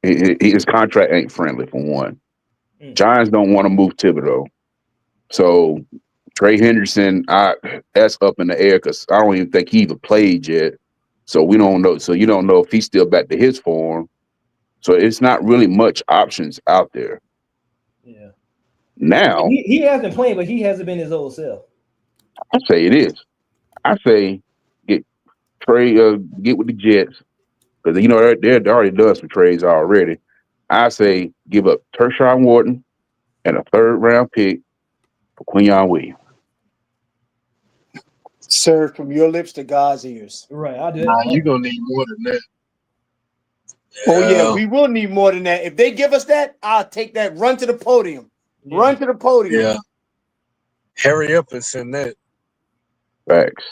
his contract ain't friendly, for one. Giants don't want to move Thibodeau. So Trey Henderson, that's up in the air because I don't even think he even played yet. So we don't know. So you don't know if he's still back to his form. So it's not really much options out there. Yeah. Now he hasn't played, but he hasn't been his old self. I say it is. I say get with the Jets because they're already done some trades already. I say give up Tershawn Wharton and a 3rd round pick for Quinyon Williams. Sir, from your lips to God's ears. Right, I do. Nah, you're gonna need more than that. Oh yeah, we will need more than that. If they give us that, I'll take that. Run to the podium. Yeah. Run to the podium. Yeah. Hurry up and send that. Facts.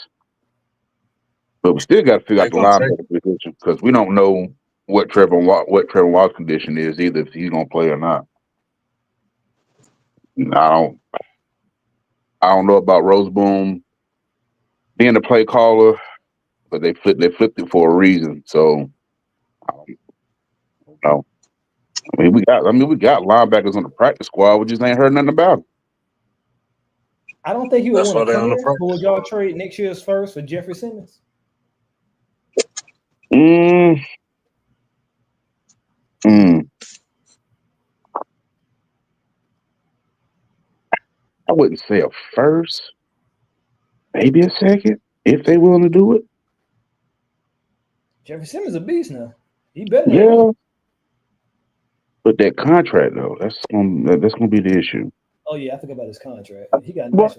But we still got to figure out the linebacker position because we don't know what Trevor Watt's condition is either, if he's gonna play or not. I don't know about Roseboom being the play caller, but they flipped it for a reason. So I don't know. I mean, we got linebackers on the practice squad. We just ain't heard nothing about it. I don't think he would want to come here. But would y'all trade next year's first for Jeffrey Simmons? I wouldn't say a first, maybe a second, if they willing to do it. Jeffrey Simmons a beast now. He better. Yeah. But that contract though, that's gonna be the issue. Oh yeah, I forgot about his contract. He got. Well,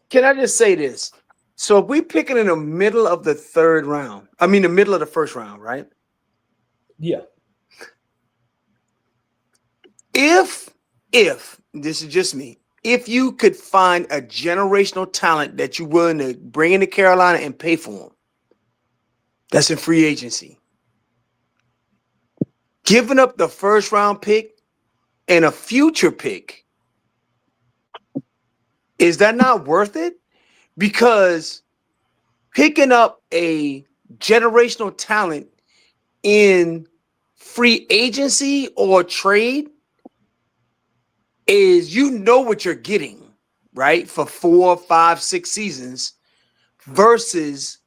can I just say this? So if we pick it in the middle of the 3rd round, I mean the middle of the 1st round, right? Yeah. If this is just me, if you could find a generational talent that you're willing to bring into Carolina and pay for them, that's in free agency. Giving up the 1st round pick and a future pick, is that not worth it? Because picking up a generational talent in free agency or trade is, what you're getting, right? For 4, 5, 6 seasons versus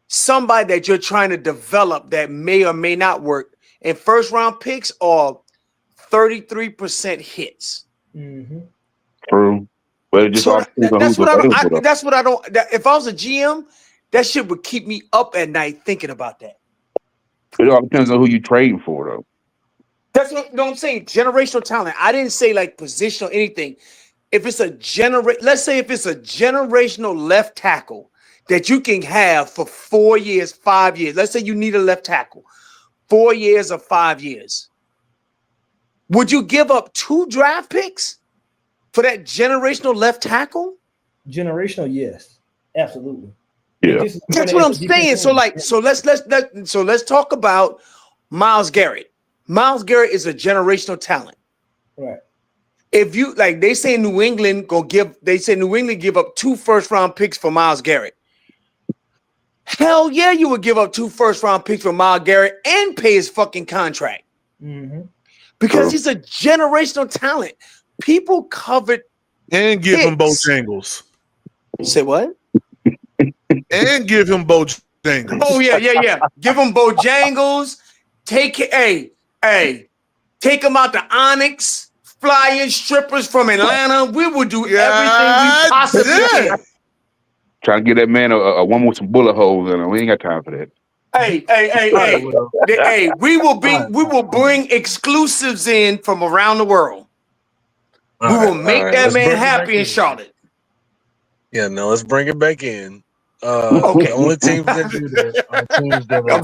somebody that you're trying to develop that may or may not work. And 1st round picks are 33% hits. Mm-hmm. True. But it just that's what I don't. If I was a GM, that shit would keep me up at night thinking about that. It all depends on who you trading for, though. That's what I'm saying. Generational talent. I didn't say like position or anything. If it's let's say if it's a generational left tackle that you can have for 4 years, 5 years. Let's say you need a left tackle, 4 years or 5 years. Would you give up 2 draft picks for that generational left tackle? Generational, yes, absolutely. Yeah, that's what I'm saying. So let's talk about Myles Garrett. Myles Garrett is a generational talent. Right. If you like, they say New England give up 2 first-round picks for Myles Garrett. Hell yeah, you would give up 2 first-round picks for Myles Garrett and pay his fucking contract. Mm-hmm. Because he's a generational talent. People covered and give him Bojangles. Say what? And give him Bojangles. Oh yeah. Give him Bojangles. Take him out to Onyx, flying strippers from Atlanta. We will do everything we possibly can. Trying to get that man a woman with some bullet holes in her. We ain't got time for that. Hey, we will bring exclusives in from around the world. We will make that man happy in Charlotte. Yeah, no, let's bring it back in. Okay. The only teams that do that are teams that are I'm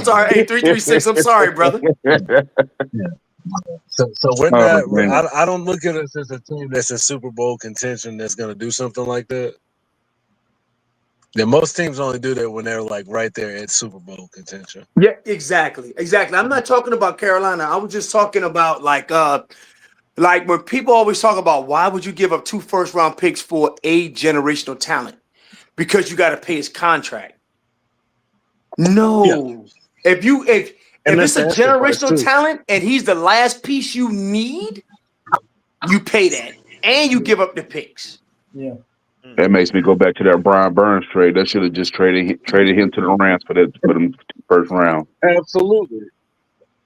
sorry. Hey, 336. I'm sorry, brother. So we're not. I don't look at us as a team that's in Super Bowl contention that's going to do something like that. Yeah, most teams only do that when they're like right there at Super Bowl contention. Yeah, exactly. I'm not talking about Carolina. I was just talking about like when people always talk about why would you give up 2 first-round picks for a generational talent? Because you got to pay his contract. No. Yeah. If it's a generational talent and he's the last piece you need, you pay that. And you give up the picks. Yeah. That makes me go back to that Brian Burns trade. That should have just traded him to the Rams for them first round. Absolutely.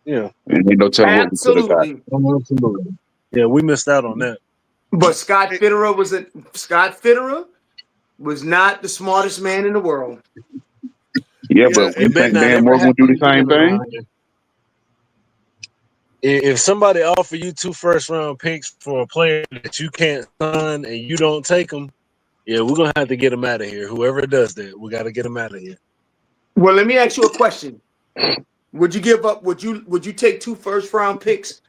Yeah. And ain't no telling what we could have got. Absolutely. Yeah, we missed out on that. But Scott Fitterer was not the smartest man in the world. Yeah, but you think Dan Moore gonna do the same thing? If somebody offer you 2 first-round picks for a player that you can't sign and you don't take them, yeah, we're gonna have to get him out of here. Whoever does that, we got to get him out of here. Well, let me ask you a question. Would you give up? Would you take 2 first-round picks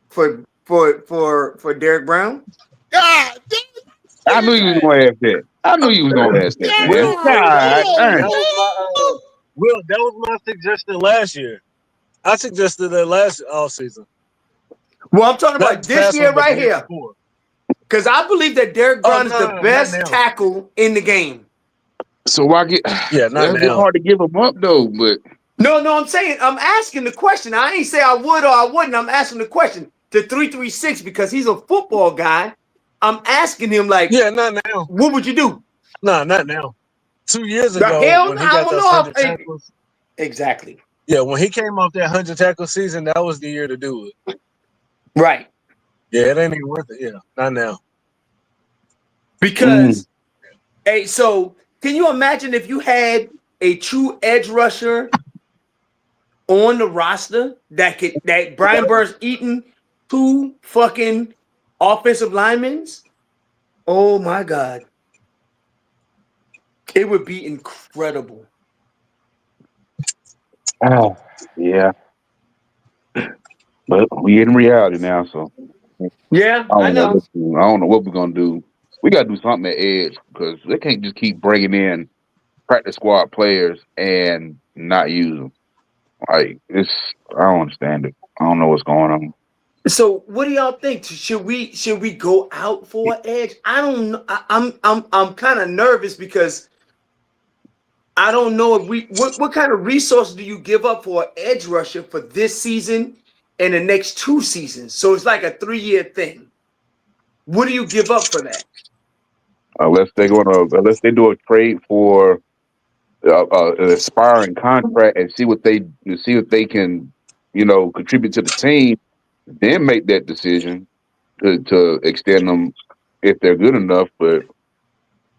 for Derek Brown? God, I knew you was gonna ask that. I knew you was gonna ask that. Will, that was my suggestion last year. I suggested that last offseason. Well, I'm talking about this year right here. Because I believe that Derek Brown is the best tackle in the game. So why get? Yeah, that's hard to give him up though. But no, I'm asking the question. I ain't say I would or I wouldn't. I'm asking the question to 336 because he's a football guy. I'm asking him like, yeah, not now. What would you do? No, not now. 2 years ago, when he got those 100 tackles. Exactly. Yeah, when he came off that 100 tackle season, that was the year to do it. Right. Yeah, it ain't even worth it. Yeah, not now. Because, so can you imagine if you had a true edge rusher on the roster that Brian Burns eating 2 fucking offensive linemen? Oh my God. It would be incredible. Oh, yeah. But we in reality now, so yeah, I know. I don't know what we're gonna do. We gotta do something at edge because they can't just keep bringing in practice squad players and not use them. Like I don't understand it. I don't know what's going on. So, what do y'all think? Should we go out for an edge? I don't know. I'm kind of nervous because I don't know if what kind of resources do you give up for an edge rusher for this season and the next 2 seasons? So it's like a 3-year thing. What do you give up for that? Unless they do a trade for an aspiring contract and see what they can, contribute to the team, then make that decision to extend them if they're good enough. But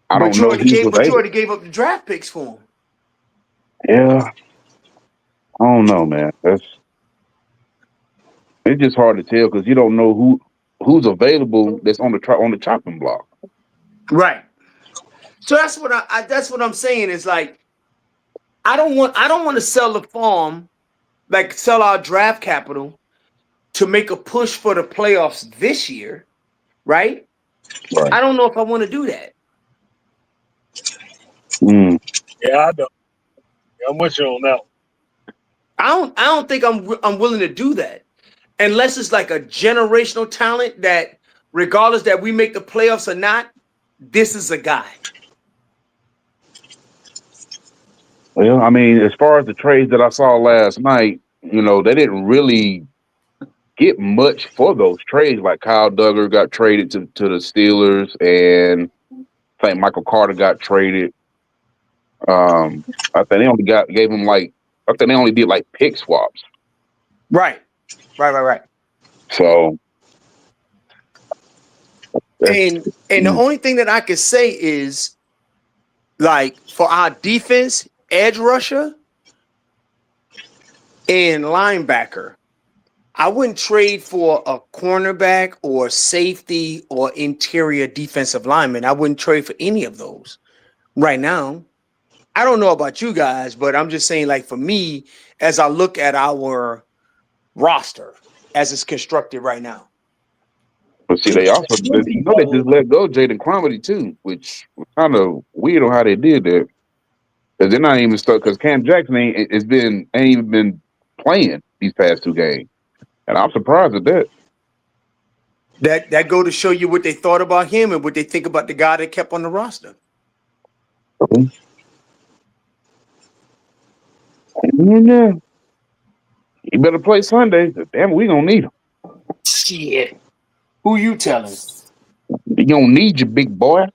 I But don't you know already who's gave, but you available. already gave up the draft picks for him. Yeah, I don't know, man. It's just hard to tell because you don't know who's available that's on the chopping block. Right. So that's what that's what I'm saying is like I don't want to sell the farm, like sell our draft capital to make a push for the playoffs this year, right? Right. I don't know if I want to do that. Mm. Yeah, I know. I'm with you on that one. I don't think I'm willing to do that unless it's like a generational talent that regardless that we make the playoffs or not, this is a guy. Well, I mean, as far as the trades that I saw last night, they didn't really get much for those trades. Like Kyle Duggar got traded to the Steelers, and I think Michael Carter got traded. I think they only gave him I think they only did like pick swaps. Right. So, and the only thing that I could say is like for our defense, edge rusher and linebacker, I wouldn't trade for a cornerback or safety or interior defensive lineman. I wouldn't trade for any of those right now. I don't know about you guys, but I'm just saying, like, for me, as I look at our roster as it's constructed right now. but see, they also they just let go Jaden Cromedy too, which was kind of weird on how they did that. Because they're not even stuck. Because Cam Jackson ain't even been playing these past 2 games, and I'm surprised at that. That go to show you what they thought about him and what they think about the guy that kept on the roster. Yeah. You better play Sunday. Damn, we gonna need him. Shit. Who you telling? You gonna need your big boy.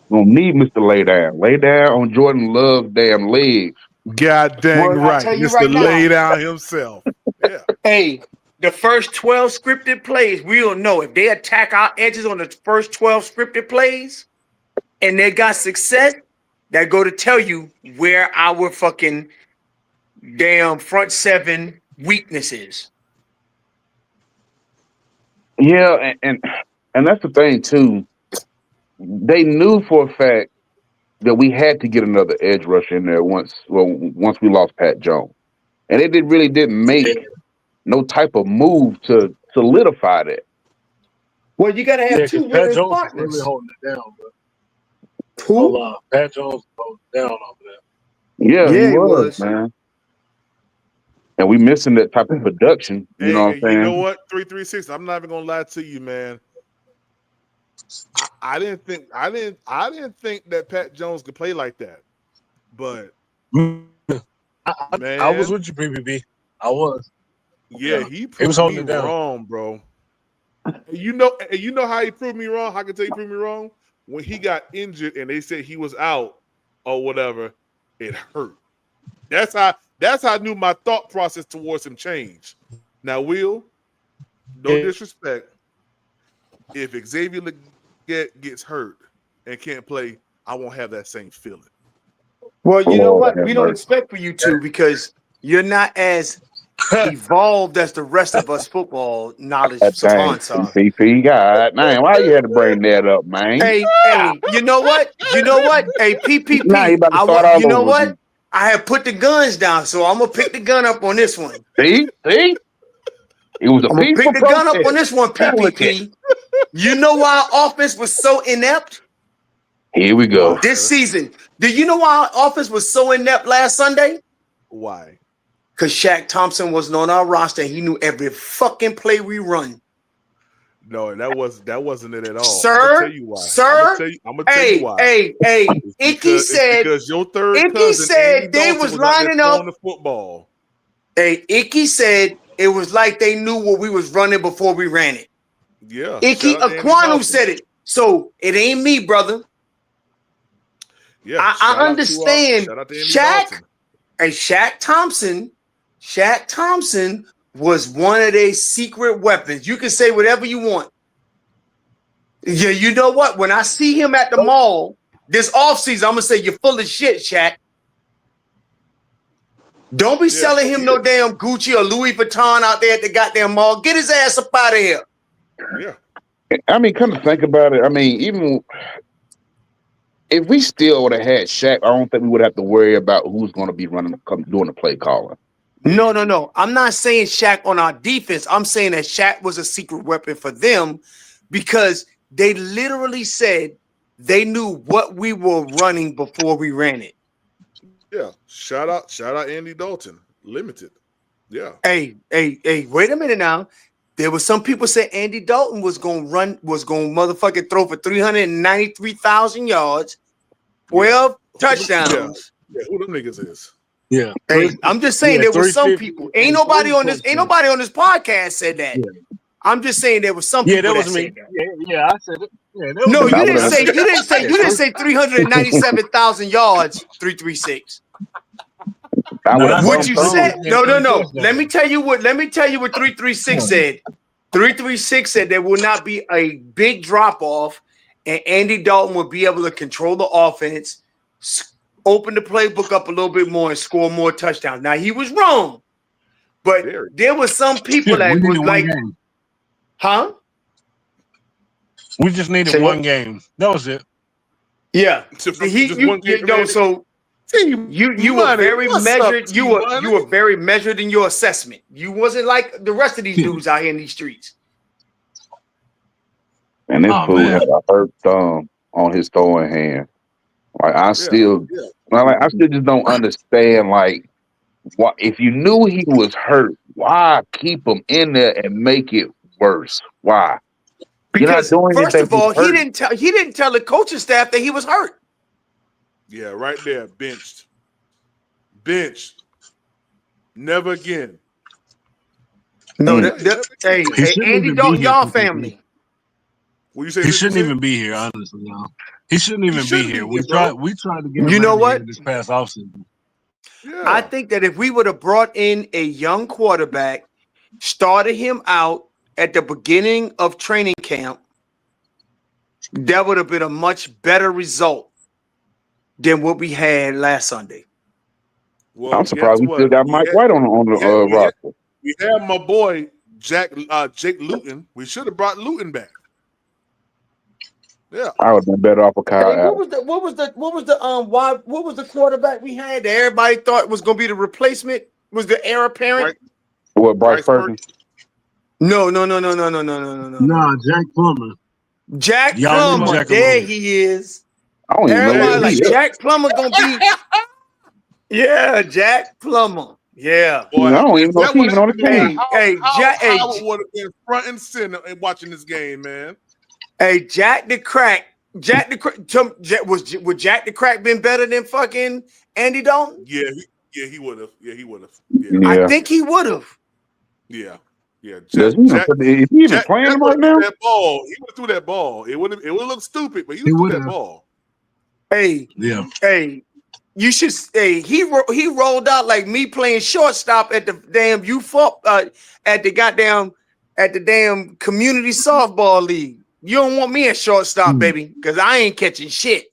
You gonna need Mr. Lay Down. Lay down on Jordan Love's damn legs. God dang Well, I right. tell you Mr. right now. Lay Down himself. Yeah. Hey, the first 12 scripted plays, we'll know if they attack our edges on the first 12 scripted plays and they got success, that go to tell you where our fucking damn front 7 weaknesses. Yeah, and that's the thing too. They knew for a fact that we had to get another edge rusher in there once we lost Pat Jones, and they didn't make no type of move to solidify that. Well, you got to have 2 Pat winning Jones is partners. really holding it down, bro. Who? Pat Jones is holding it down over there. Yeah, he was, man. And we missing that type of production. You know what I'm saying? You know what? 336. I'm not even gonna lie to you, man. I didn't think that Pat Jones could play like that. But I was with you, PPP. I was. Yeah, he was proved holding me it down. wrong, bro. You know how he proved me wrong? How can I tell you he proved me wrong? When he got injured and they said he was out or whatever, it hurt. That's how I knew my thought process towards him changed. Now, Will, no disrespect, if Xavier gets hurt and can't play, I won't have that same feeling. Well, you know what? We don't expect for you to because you're not as evolved as the rest of us football knowledge savants are. CP, God, man, why you had to bring that up, man? Hey, you know what? Hey, PPP. Now you about to start all you know over what? again. I have put the guns down, so I'm gonna pick the gun up on this one. See, it was a I'm gonna peaceful pick the gun up protest. on this one, PPP. You know why our offense was so inept? Here we go. This season. Do you know why our offense was so inept last Sunday? Why? Because Shaq Thompson wasn't on our roster. He knew every fucking play we run. No, that wasn't it at all. Sir, I'm gonna tell you why. I'm gonna tell you why. Hey, Icky said because your third Icky cousin said they Dalton was out there lining up throwing the football. Hey, Icky said it was like they knew what we was running before we ran it. Yeah. Icky shout out to Andy Aquanu Dalton. said it. So it ain't me, brother. Yeah, I understand shout out to Andy Shaq Dalton. and Shaq Thompson was one of their secret weapons. You can say whatever you want. Yeah, you know what? When I see him at the mall this offseason, I'm gonna say you're full of shit, Shaq. Don't be selling him no damn Gucci or Louis Vuitton out there at the goddamn mall. Get his ass up out of here. Yeah. I mean, come to think about it, I mean, even if we still would have had Shaq, I don't think we would have to worry about who's going to be doing the play calling. No. I'm not saying Shaq on our defense. I'm saying that Shaq was a secret weapon for them because they literally said they knew what we were running before we ran it. Yeah. Shout out Andy Dalton. Limited. Yeah. Hey, wait a minute now. There was some people said Andy Dalton was gonna motherfucking throw for 393,000 yards, 12 touchdowns. Yeah, who them niggas is? Yeah. Hey, I'm just saying there was some people. Ain't nobody on this podcast said that. Yeah. I'm just saying there was some people. Yeah, that was me. Yeah, I said it. Yeah, no, you didn't say 397,000 yards, 336. What you said? No. Let me tell you what 336 said. 336 said there will not be a big drop off, and Andy Dalton will be able to control the offense, open the playbook up a little bit more, and score more touchdowns. Now he was wrong, but there was some people that was like, huh? We just needed one game. That was it. Yeah. So you were very measured. You were very measured in your assessment. You wasn't like the rest of these dudes out here in these streets. And this fool had a hurt thumb on his throwing hand. Like I still just don't understand. Like, what if you knew he was hurt? Why keep him in there and make it worse? Why? Because first of all, he didn't tell the coaching staff that he was hurt. Yeah, right there, benched. Never again. No, hey, Andy Dalton, y'all family. What you say? He shouldn't even be here, honestly, y'all. He shouldn't even be here. We tried to get him you know what? This past offseason. Yeah. I think that if we would have brought in a young quarterback, started him out at the beginning of training camp, that would have been a much better result than what we had last Sunday. Well, I'm surprised we still got Mike White on the roster. We have my boy Jake Luton. We should have brought Luton back. Yeah, I would have been better off with Kyle. Hey, what was the quarterback we had that everybody thought was going to be the replacement? Was the heir apparent? What, Bryce Perkins? No. Nah, Jack Plummer. Jack Plummer. There he is. I don't even know everybody like Jack Plummer gonna be. Yeah, Jack Plummer. Yeah. Boy, I don't even know if he's even on the team. Jack would have been front and center and watching this game, man. Hey, would Jack the Crack been better than fucking Andy Dalton? Yeah, he would have. Yeah, he would have. Yeah. I think he would have. Yeah. Is he even playing right now? That ball, he would have threw that ball. It would look stupid, but he threw that ball. Hey, you should. Hey, he rolled out like me playing shortstop at the damn at the damn community softball league. You don't want me at shortstop, baby, because I ain't catching shit.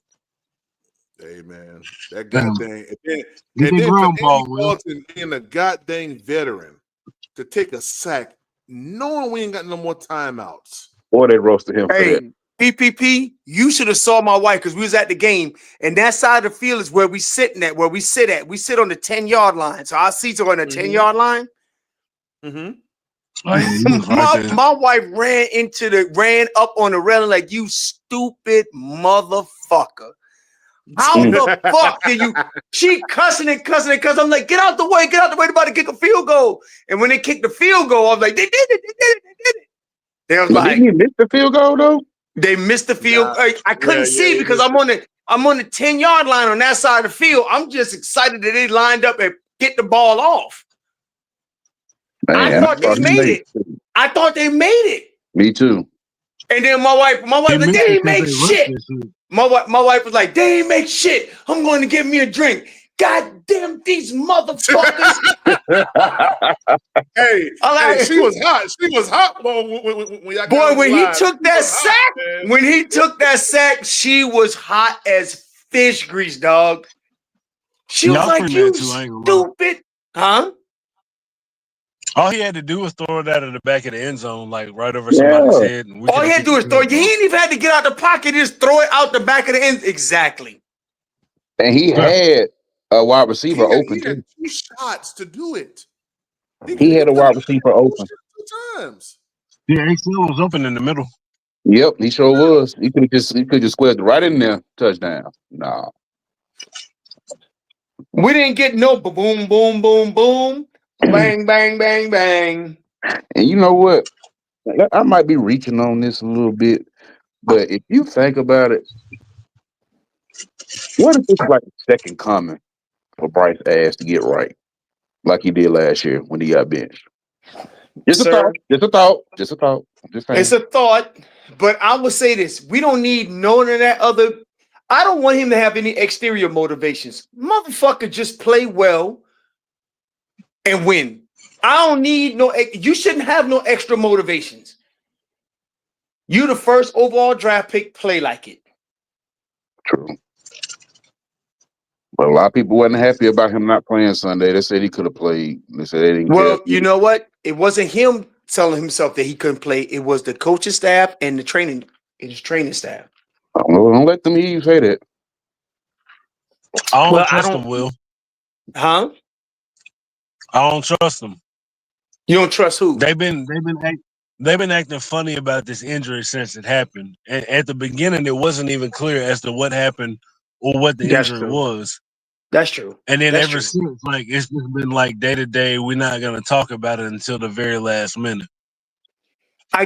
Hey man, that goddamn and then for Andy Dalton being a goddamn veteran to take a sack, knowing we ain't got no more timeouts. Boy, they roasted him for that. PPP, you should have saw my wife because we was at the game, and that side of the field is where we sit at. We sit on the 10-yard line, so our seats are on the 10-yard line. Mm-hmm. My wife ran up on the railing like, you stupid motherfucker. How the fuck did you? She cussing and I'm like, get out the way, they're about to kick a field goal. And when they kicked the field goal, I was like, they did it. They was like, didn't he miss the field goal though? They missed the field. I couldn't see because I'm on the 10-yard line on that side of the field. I'm just excited that they lined up and get the ball off. Man, I thought they made it. Me too. And then my wife was like, they ain't make shit. My wife was like, they ain't make shit. I'm going to get me a drink. God damn these motherfuckers. Hey, she was hot. She was hot when y'all got Boy, on the when he line. took She that was hot, sack, man. when he took that sack, she was hot as fish grease, dog. She was Y'all like, pretty you mad too, I ain't gonna lie. stupid. Huh? All he had to do was throw it out of the back of the end zone, like right over Yeah. somebody's head, and we All could he have had to do is throw it. He ain't even had to get out the pocket, just throw it out the back of the end. Exactly. And he had a wide receiver He open had too. 2 shots to do it. He had a wide receiver open. 2 times. Yeah, ACL was open in the middle. Yep, he sure was. He could just squared right in there. Touchdown. Nah. We didn't get no boom, boom, boom, boom, bang, bang, bang, bang. And you know what? I might be reaching on this a little bit, but if you think about it, what if it's like a second coming for Bryce Ass to get right, like he did last year when he got benched? Just a thought. Just a thought. Just a thought. I'm just saying. It's a thought, but I will say this: we don't need none of that other. I don't want him to have any exterior motivations. Motherfucker, just play well and win. I don't need no. You shouldn't have no extra motivations. You the first overall draft pick. Play like it. True. But a lot of people wasn't happy about him not playing Sunday. They said he could have played. They said they didn't care. Well, you know what? It wasn't him telling himself that he couldn't play. It was the coaching staff and his training staff. I don't know. Don't let them hear you say that. I don't trust them, Will. Huh? I don't trust them. You don't trust who? They've been acting funny about this injury since it happened. And at the beginning, it wasn't even clear as to what happened or what the That's injury true. was. That's true. And then That's ever since, like it's just been like day to day. We're not gonna talk about it until the very last minute. I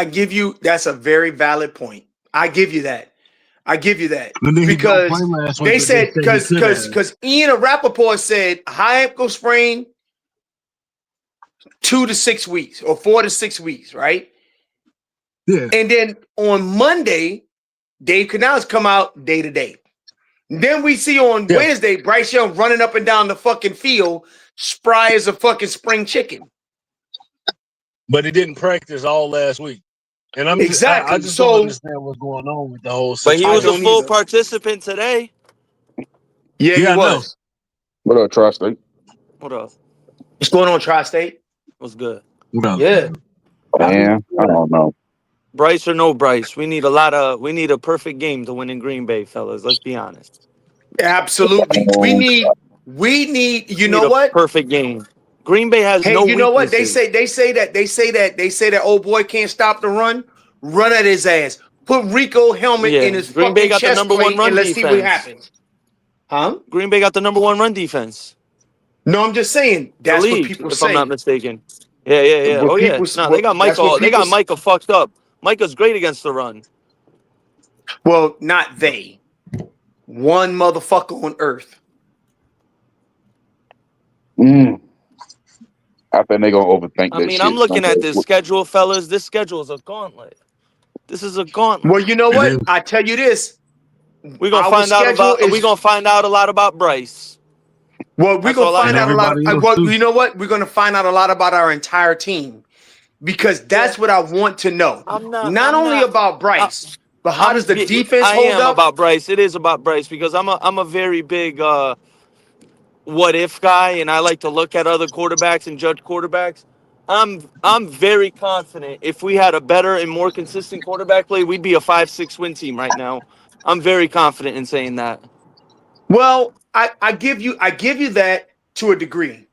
give you that's a very valid point. I give you that. And then he don't Because play last week, they but said he could have. because Ian Rappaport said high ankle sprain 2 to 6 weeks or 4 to 6 weeks, right? Yeah. And then on Monday, Dave Canales come out day to day. Then we see on Wednesday Bryce Young running up and down the fucking field, spry as a fucking spring chicken. But he didn't practice all last week. And I'm Exactly. I just don't understand what's going on with the whole But situation. he was a full participant today. Yeah, he I know. was. What up, Tri-State? What up? What's going on, Tri-State? What's good? Yeah. Man, I don't know. Bryce or no Bryce, we need a perfect game to win in Green Bay, fellas. Let's be honest. Absolutely. We need you know what? Perfect game. Green Bay has Hey, no you know what? They weaknesses. say that old boy can't stop the run. Run at his ass. Put Rico helmet in his Green Bay fucking got the chest number one plate and run let's see what defense. happens. Huh? Green Bay got the number one run defense. No, I'm just saying The that's what league, people if say. I'm not mistaken. Yeah. What Oh yeah. people- No, they got that's what Micah. They people got Micah fucked up. Micah's great against the run. Well, not they. One motherfucker on earth. I think they're gonna overthink I that mean, shit. I'm looking at this schedule, fellas. This schedule is a gauntlet. This is a gauntlet. Well, you know what? I tell you this. We're gonna find out a lot about Bryce. Well, we're That's gonna all I find know. out a lot. You know what? We're gonna find out a lot about our entire team because that's what I want to know. Not only about Bryce, but how does the defense I hold am up? about Bryce. It is about Bryce because I'm a very big what if guy, and I like to look at other quarterbacks and judge quarterbacks. I'm very confident if we had a better and more consistent quarterback play, we'd be a 5-6 win team right now. I'm very confident in saying that. Well, I give you that to a degree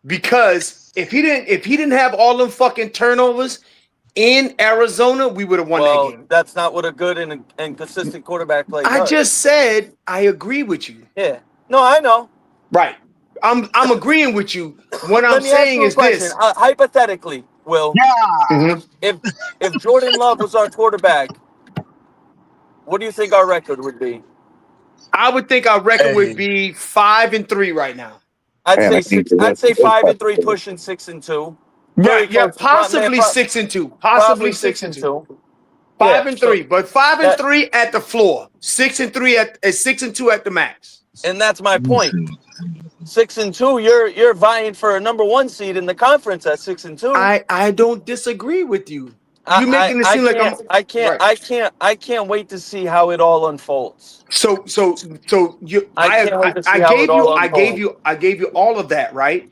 because if he didn't have all them fucking turnovers in Arizona, we would have won that game. That's not what a good and consistent quarterback play I does. just said I agree with you. Yeah. No, I know. Right. I'm agreeing with you. What Let I'm me ask saying you a is question. this. Hypothetically, Will, if Jordan Love was our quarterback, what do you think our record would be? I would think our record would be 5-3 right now. I'd say 5-3, pushing 6-2. Yeah, possibly 6-2. Possibly 6-2. 5-3, but 5-3 at the floor. 6-3 at 6-2 at the max. And that's my point. 6-2, you're vying for a #1 seed in the conference at 6-2. I don't disagree with you. You I, making it I, I seem like I'm can't I can't right. I can't wait to see how it all unfolds. So you I can't wait to see how it all unfolds. I gave you all of that, right?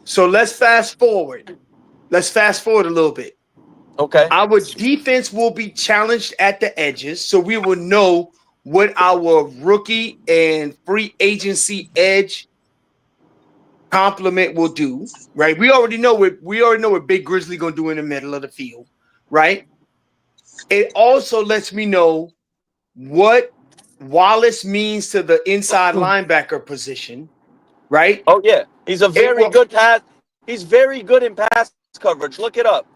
So let's fast forward. Let's fast forward a little bit. Okay. Our defense will be challenged at the edges, so we will know what our rookie and free agency edge complement will do, right? We already know what Big Grizzly gonna do in the middle of the field, right? It also lets me know what Wallace means to the inside linebacker position, right? Oh yeah, he's He's very good in pass coverage. Look it up.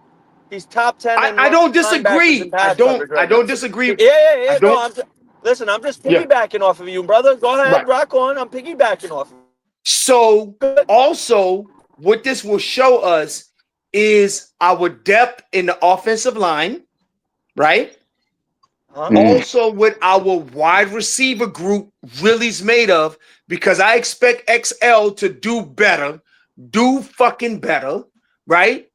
He's top 10 in I don't linebackers in disagree. pass coverage I right now. don't disagree. Yeah. I don't. Listen, I'm just Yeah. piggybacking off of you, brother. Go ahead, Right. rock on. I'm piggybacking off. So also, what this will show us is our depth in the offensive line, right? Also, what our wide receiver group really is made of, because I expect XL to do better, do fucking better, right?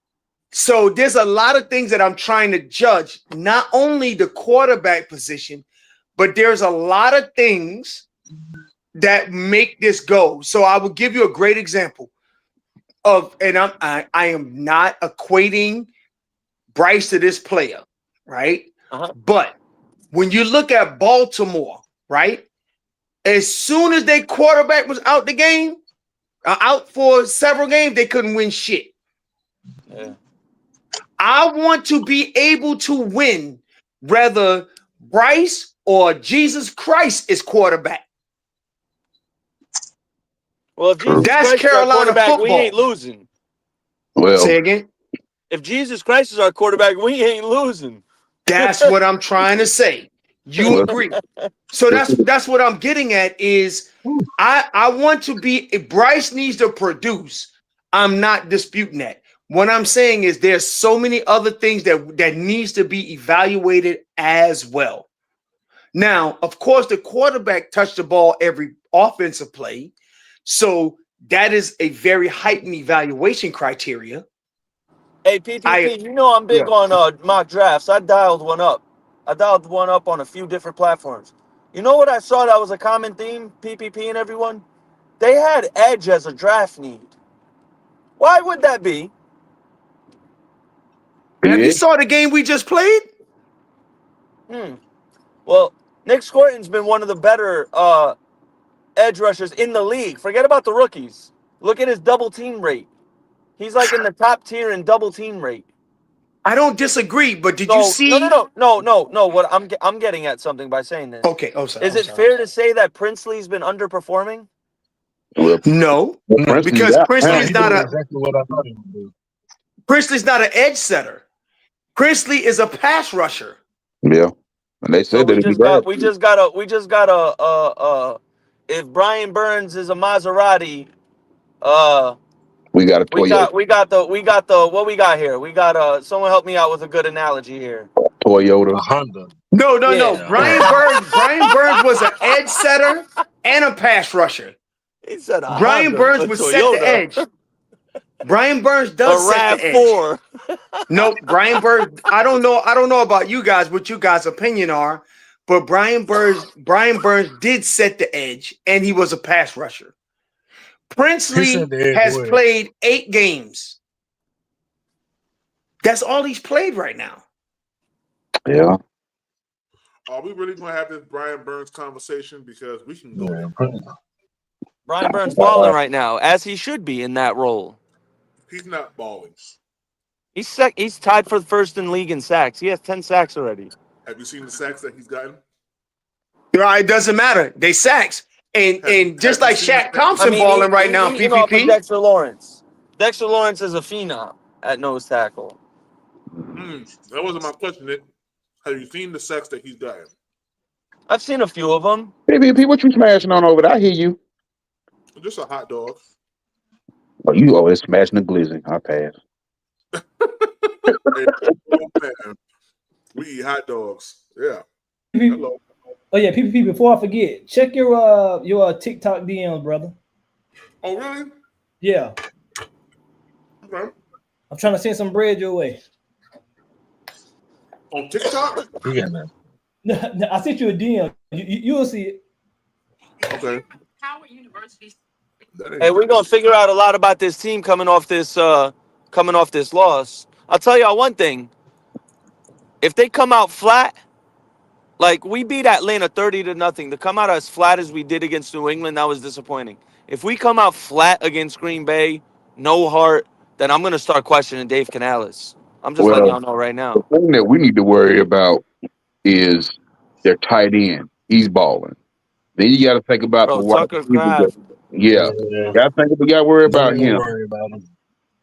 So there's a lot of things that I'm trying to judge, not only the quarterback position, but there's a lot of things that make this go. So I will give you a great example of, and I am not equating Bryce to this player, right? But when you look at Baltimore, right? As soon as their quarterback was out the game, out for several games, they couldn't win shit. Yeah. I want to be able to win whether Bryce or Jesus Christ is quarterback. Well, if Jesus That's Christ is our Carolina quarterback, football. we ain't losing. Well, say again. If Jesus Christ is our quarterback, we ain't losing. That's what I'm trying to say. You agree? So that's what I'm getting at is I want to be, if Bryce needs to produce, I'm not disputing that. What I'm saying is there's so many other things that needs to be evaluated as well. Now, of course, the quarterback touched the ball every offensive play. So that is a very heightened evaluation criteria. Hey, PPP, you know I'm big on mock drafts. I dialed one up. On a few different platforms. You know what I saw that was a common theme, PPP and everyone? They had edge as a draft need. Why would that be? Have you saw the game we just played? Well, Nick Scorton's been one of the better edge rushers in the league. Forget about the rookies. Look at his double team rate. He's like in the top tier in double team rate. I don't disagree, but did you see? No. What I'm getting at something by saying this. Okay. Oh, sorry. Is it fair to say that Princely's been underperforming? No, because Princely's not exactly what I thought he would do. Princely's not an edge setter. Princely is a pass rusher. Yeah, and they said that we just got a if Brian Burns is a Maserati, we got a Toyota. we got the what we got here? We got someone help me out with a good analogy here. Toyota. Honda. No. Brian Burns was an edge setter and a pass rusher. He said Brian Burns would set the edge. Brian Burns does set the edge. No, Brian Burns. I don't know about you guys, what you guys' opinion are, but Brian Burns did set the edge, and he was a pass rusher. Princely has played 8 games. That's all he's played right now. Yeah. Are we really going to have this Brian Burns conversation? Because we can go. Brian Burns balling right now, as he should be in that role. He's not balling. He's tied for first in league in sacks. He has 10 sacks already. Have you seen the sacks that he's gotten? It doesn't matter. They sacks. And just like Shaq Thompson balling right now, PPP. Dexter Lawrence. Dexter Lawrence is a phenom at nose tackle. That wasn't my question, Nick. Have you seen the sacks that he's gotten? I've seen a few of them. PPP, what you smashing on over there? I hear you. Just a hot dog. Oh, you always smashing the glizzy. I pass. We eat hot dogs. Yeah. Hello. Oh yeah, PPP. Before I forget, check your TikTok DMs, brother. Oh really? Yeah. Okay. I'm trying to send some bread your way. On TikTok? You got that. No, I sent you a DM. You'll see it. Okay. Howard University. Hey, we're gonna figure out a lot about this team coming off this loss. I'll tell y'all one thing. If they come out flat, like we beat Atlanta 30-0, to come out as flat as we did against New England, that was disappointing. If we come out flat against Green Bay, no heart, then I'm gonna start questioning Dave Canales. I'm just letting Well, y'all know right the now. thing that we need to worry about is their tight end. He's balling. Then you got to think about the Bro, wide Tucker receivers. Craft. Yeah, Yeah. we got to worry Don't about even him. worry about him.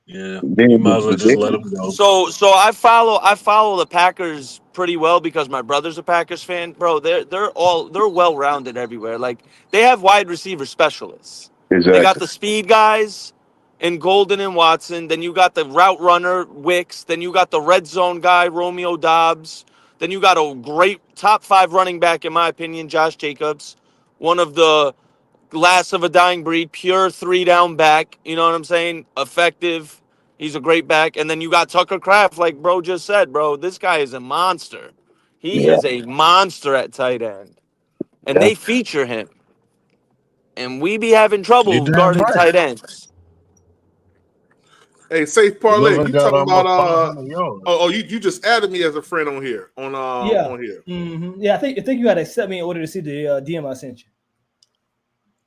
Yeah. Then You might as well just let him go. So I follow the Packers pretty well because my brother's a Packers fan. Bro, they're well rounded everywhere. Like they have wide receiver specialists. They got Exactly. the speed guys in Golden and Watson. Then you got the route runner Wicks. Then you got the red zone guy Romeo Dobbs. Then you got a great top 5 running back in my opinion, Josh Jacobs, one of the last of a dying breed, pure 3-down back. You know what I'm saying? Effective. He's a great back. And then you got Tucker Kraft, like bro just said, bro. This guy is a monster. He Yeah. is a monster at tight end. And Yeah. they feature him. And we be having You trouble damn guarding right. tight ends. Hey, Safe Parlay, Lover you got talking about almost 500 yards. you just added me as a friend on here Yeah. on here. Mm-hmm. Yeah, I think you got to accept me in order to see the DM I sent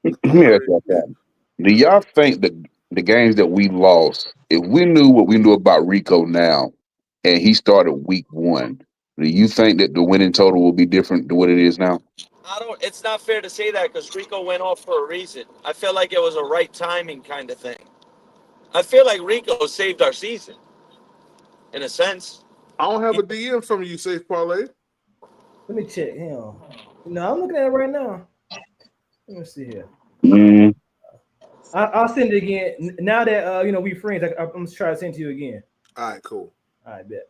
you. Let me ask y'all something. Do y'all think that the games that we lost, if we knew what we knew about Rico now, and he started week 1, do you think that the winning total will be different to what it is now? It's not fair to say that because Rico went off for a reason. I feel like it was a right timing kind of thing. I feel like Rico saved our season. In a sense. I don't have a DM from you, Safe Parlay. Let me check. Hang on. No, I'm looking at it right now. Let me see here. Mm. I'll send it again. Now that we friends, I'm gonna try to send it to you again. All right, cool. All right, bet.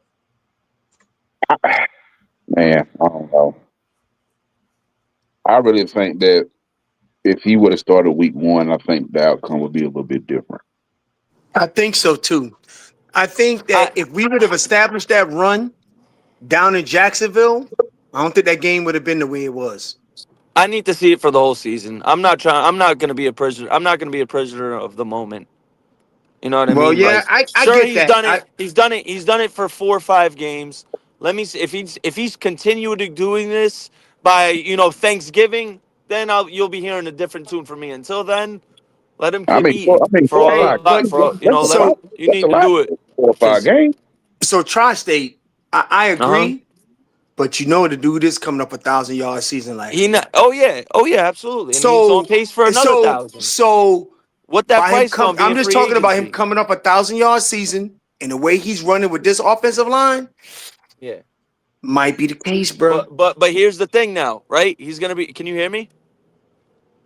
Man, I don't know. I really think that if he would have started week 1, I think the outcome would be a little bit different. I think so too. I think that if we would have established that run down in Jacksonville, I don't think that game would have been the way it was. I need to see it for the whole season. I'm not going to be a prisoner. I'm not going to be a prisoner of the moment. You know what I Well, mean? yeah, Like, I sure, get he's that. done it. He's done it. He's done it for 4 or 5 games. Let me see if he's continuing doing this by Thanksgiving. Then you'll be hearing a different tune from me. Until then, let him keep eating. 4 or 5 games. You need to do it. 4 or 5 games. So Tri-State, I agree, Uh-huh. but the dude is coming up 1,000-yard season last year. Oh yeah, absolutely. And he's on pace for another 1,000. So what that by him price gonna be? I'm in just free talking about him agency? coming up 1,000-yard season and the way he's running with this offensive line Yeah. might be the case, bro. But here's the thing now, right? He's gonna be. Can you hear me?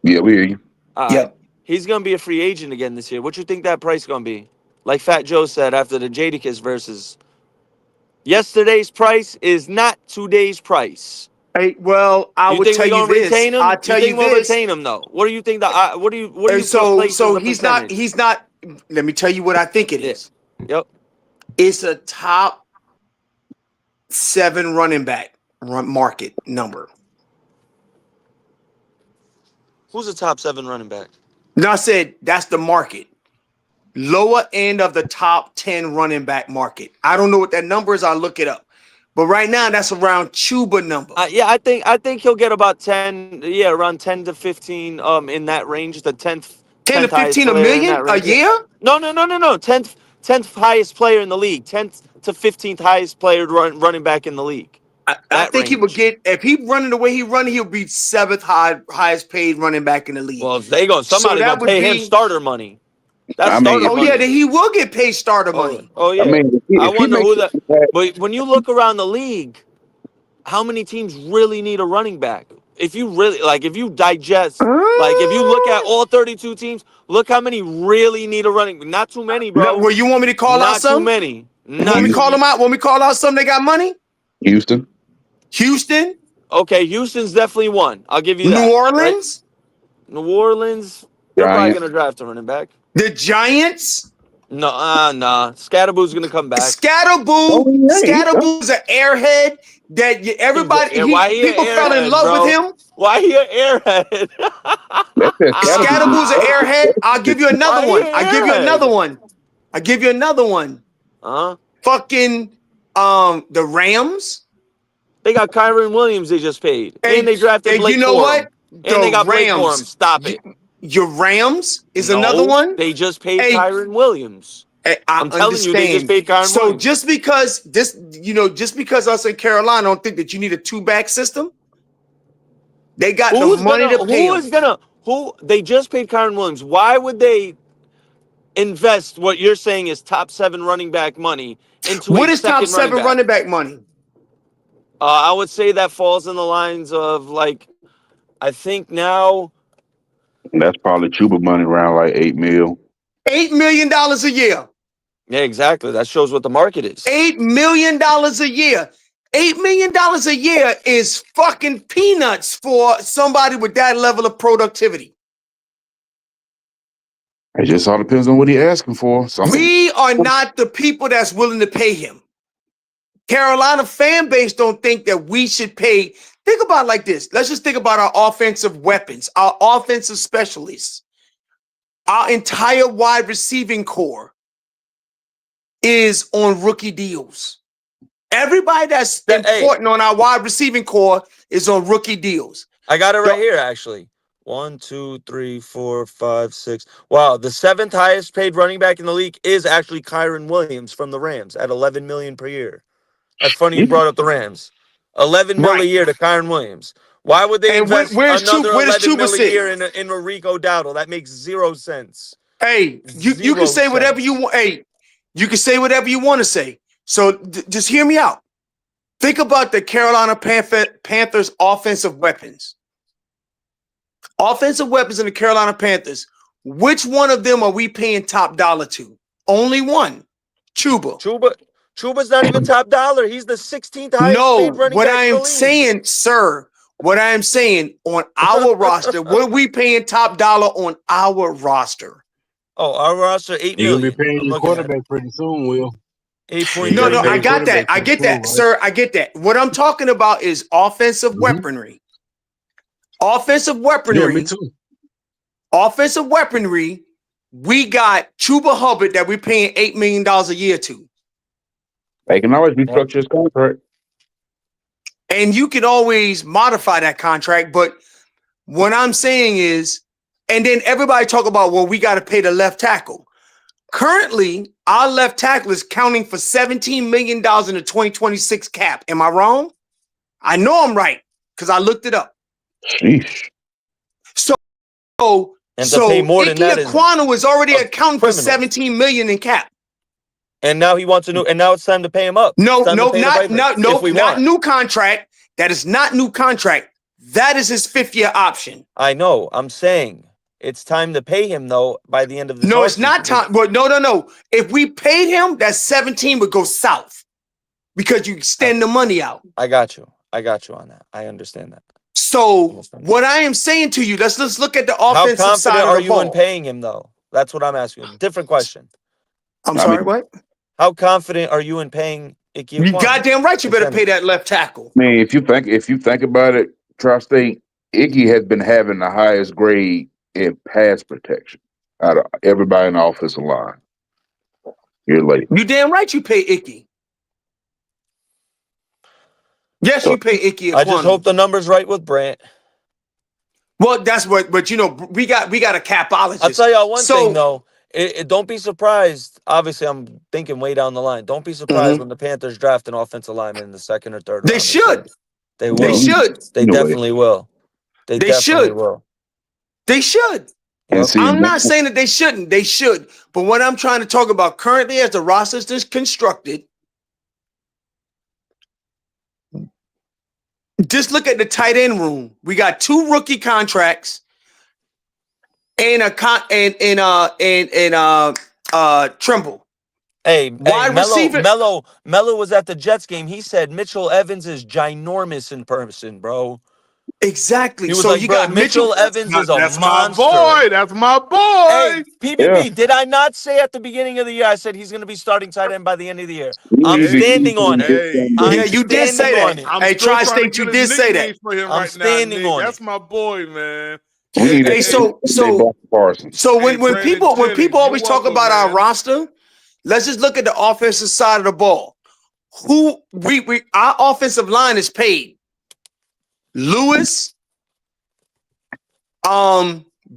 Yeah, we hear you. Yep. He's gonna be a free agent again this year. What you think that price gonna be? Like Fat Joe said after the Jadakiss versus. Yesterday's price is not today's price. Hey, well, I You would think tell we you gonna this. retain him? I'll tell you think you we'll this. retain him though? What do you think? What do you put So place as a he's percentage? not. Let me tell you what I think it is. Yep. It's a top 7 running back market number. Who's the top 7 running back? No, I said that's the market. Lower end of the top 10 running back market. I don't know what that number is. I'll look it up. But right now, that's around Chuba number. Yeah, I think he'll get about 10. Yeah, around 10 to 15. In that range, the 10th. 10 to 10th highest 15 a player in million that a range. year? No. 10th highest player in the league. 10th to 15th highest player running back in the league. I think he would get, if he running the way he running, he'll be 7th highest paid running back in the league. Well, they go. Somebody that gonna would pay be- him starter money. That's I mean, starter Oh money. yeah, then he will get paid starter money. Oh yeah. I mean, I if he wonder makes who that. But when you look around the league, how many teams really need a running back? If you really if you digest, if you look at all 32 teams, look how many really need a running. Not too many, bro. Well, you want me to call out Not some? too many. Want me to call them out? Want me to call out some they got money? Houston. Houston? Okay, Houston's definitely one. I'll give you New that. Right? Orleans, New Orleans, they're probably Giants. gonna draft a running back. the Giants. No, nah. Scatterboo's gonna come back. No, he ain't. Scatterboo's an airhead that Why he an people fell in airhead, love with bro? him. Why he an airhead? That's that Scatterboo's an airhead. I'll give you another Why he one. an I'll give you airhead? another one. I'll give you another one. Fucking the Rams. They got Kyron Williams they just paid. And they drafted Blake you know Corum. what? And they The got Blake Corum. Rams. Stop it. Your Rams is No, another one. They just paid Hey, Kyron Williams. I I'm telling you, they just paid Kyron So Williams. just because us in Carolina don't think that you need a two-back system, they got the money to pay him. They just paid Kyron Williams. Why would they invest what you're saying is top 7 running back money into What a is top second 7 running back money? I would say that falls in the lines of I think now. That's probably Chuba money around like $8 million. $8 million a year. Yeah, exactly. That shows what the market is. $8 million a year. $8 million a year is fucking peanuts for somebody with that level productivity. It just all depends on what he's asking for. We are not the people that's willing to pay him. Carolina fan base don't think that we should pay. Think about it like this. Let's just think about our offensive weapons, our offensive specialists, our entire wide receiving core is on rookie deals. Everybody that's important on our wide receiving core is on rookie deals. I got it right here, actually. 1, 2, 3, 4, 5, 6. Wow, the 7th highest paid running back in the league is actually Kyron Williams from the Rams at $11 million per year. That's funny you brought up the Rams. $11 million a year to Kyron Williams. Why would they invest another $11 million a year in a Rico Dowdle? That makes 0 sense. Hey, you can say whatever you want. Hey, you can say whatever you want to say. So just hear me out. Think about the Carolina Panthers offensive weapons. Offensive weapons in the Carolina Panthers. Which one of them are we paying top dollar to? Only one. Chuba. Chuba's not even top dollar. He's the 16th highest paid running back in the league. Saying, sir, what I am saying on our roster, what are we paying top dollar on our roster? Oh, our roster, $8 million. You're gonna be paying your quarterback pretty soon, Will. No, I got that. I get that, sir. I get that. What I'm talking about is offensive weaponry. Offensive weaponry. Yeah, me too. Offensive weaponry. We got Chuba Hubbard that we're paying $8 million a year to. They can always restructure his contract. And you can always modify that contract. But what I'm saying is, and then everybody talk about, well, we got to pay the left tackle. Currently, our left tackle is counting for $17 million in the 2026 cap. Am I wrong? I know I'm right because I looked it up. Sheesh. And to pay more than that Aquano is already accounting for $17 million in cap. And now he wants a new. And now it's time to pay him up. Not new contract. That is not new contract. That is his 5th-year option. I know. I'm saying it's time to pay him though by the end of the. No, it's not time. But no. If we paid him, that 17 would go south because you extend the money out. I got you on that. I understand that. So what I am saying to you, let's look at the offensive How side confident of are the you ball. in paying him though? That's what I'm asking. Different question. I'm sorry, what? How confident are you in paying Ike You Ekwonu? goddamn right. You better pay that left tackle. Man, if you think about it, Tri-State, Iggy has been having the highest grade in pass protection out of everybody in the offensive line. You're late. You damn right. You pay Icky. Yes, you pay Icky. I just hope the number's right with Brant. Well, that's what. But you know, we got a capologist. I'll tell y'all one thing though. Don't be surprised. Obviously, I'm thinking way down the line. Don't be surprised when the Panthers draft an offensive lineman in the 2nd or 3rd round. They should. They will. They should. They definitely will. They definitely will. They should. I'm not saying that they shouldn't. They should. But what I'm trying to talk about currently, as the roster is constructed, just look at the tight end room. We got 2 rookie contracts and Trimble. Hey, Wide Melo, receiver. Melo, Melo was at the Jets game. He said Mitchell Evans is ginormous in person, bro. Exactly. He was So like, you bro, got Mitchell. Mitchell Evans is a That's my monster. boy. That's my Hey, boy. Yeah, PBB, did I not say at the beginning of the year, I said he's going to be starting tight end by the end of the year? I'm easy, Hey, standing on easy. it. hey. Yeah, I'm you did say standing that. on it. I'm Hey, still trying to Tri-State, you get a did say nickname that. for him I'm right now, standing Nick. on it. That's my boy, man. We Hey, need hey, that. Hey, hey, They so block Parsons. so hey, when Brandon people Jennings, you're always talk welcome, about our man. roster, let's just look at the offensive side of the ball. Who we our offensive line is paid. Lewis,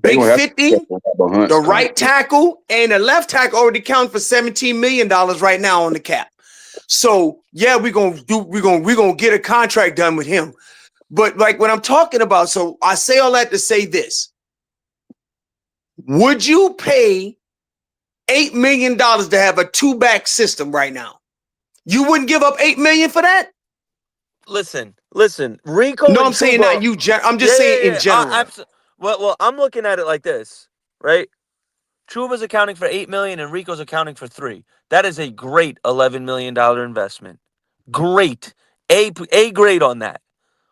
They Big gonna have to 50, step up Hunt. the right tackle, and the left tackle already count for $17 million right now on the cap. So yeah, we're gonna get a contract done with him. But like what I'm talking about, so I say all that to say this. Would you pay $8 million to have a two-back system right now? You wouldn't give up $8 million for that? Listen. Rico No, and I'm saying not Chuba. you. I'm just saying in Yeah. general. Well, I'm looking at it like this, right? Chuba's accounting for $8 million and Rico's accounting for $3 million. That is a great $11 million investment. Great. A grade on that.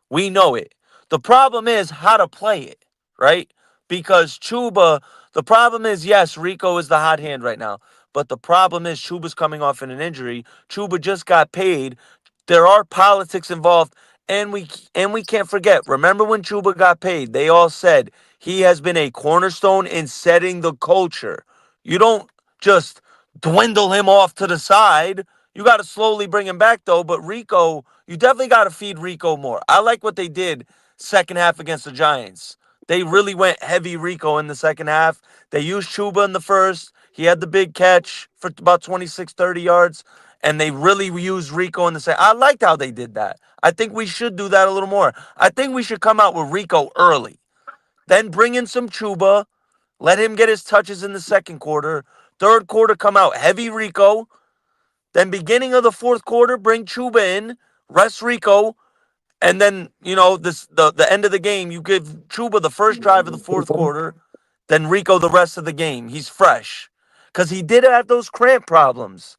We know it. The problem is how to play it, right? Because Chuba, the problem is, yes, Rico is the hot hand right now. But the problem is Chuba's coming off in an injury. Chuba just got paid. There are politics involved. And we can't forget. Remember when Chuba got paid? They all said he has been a cornerstone in setting the culture. You don't just dwindle him off to the side. You got to slowly bring him back, though. But Rico, you definitely got to feed Rico more. I like what they did second half against the Giants. They really went heavy Rico in the second half. They used Chuba in the first. He had the big catch for about 26, 30 yards. And they really used Rico in the second. I liked how they did that. I think we should do that a little more. I think we should come out with Rico early. Then bring in some Chuba. Let him get his touches in the second quarter. Third quarter, come out heavy Rico. Then beginning of the fourth quarter, bring Chuba in, rest Rico, and then the end of the game, you give Chuba the first drive of the fourth quarter, then Rico the rest of the game. He's fresh. Because he did have those cramp problems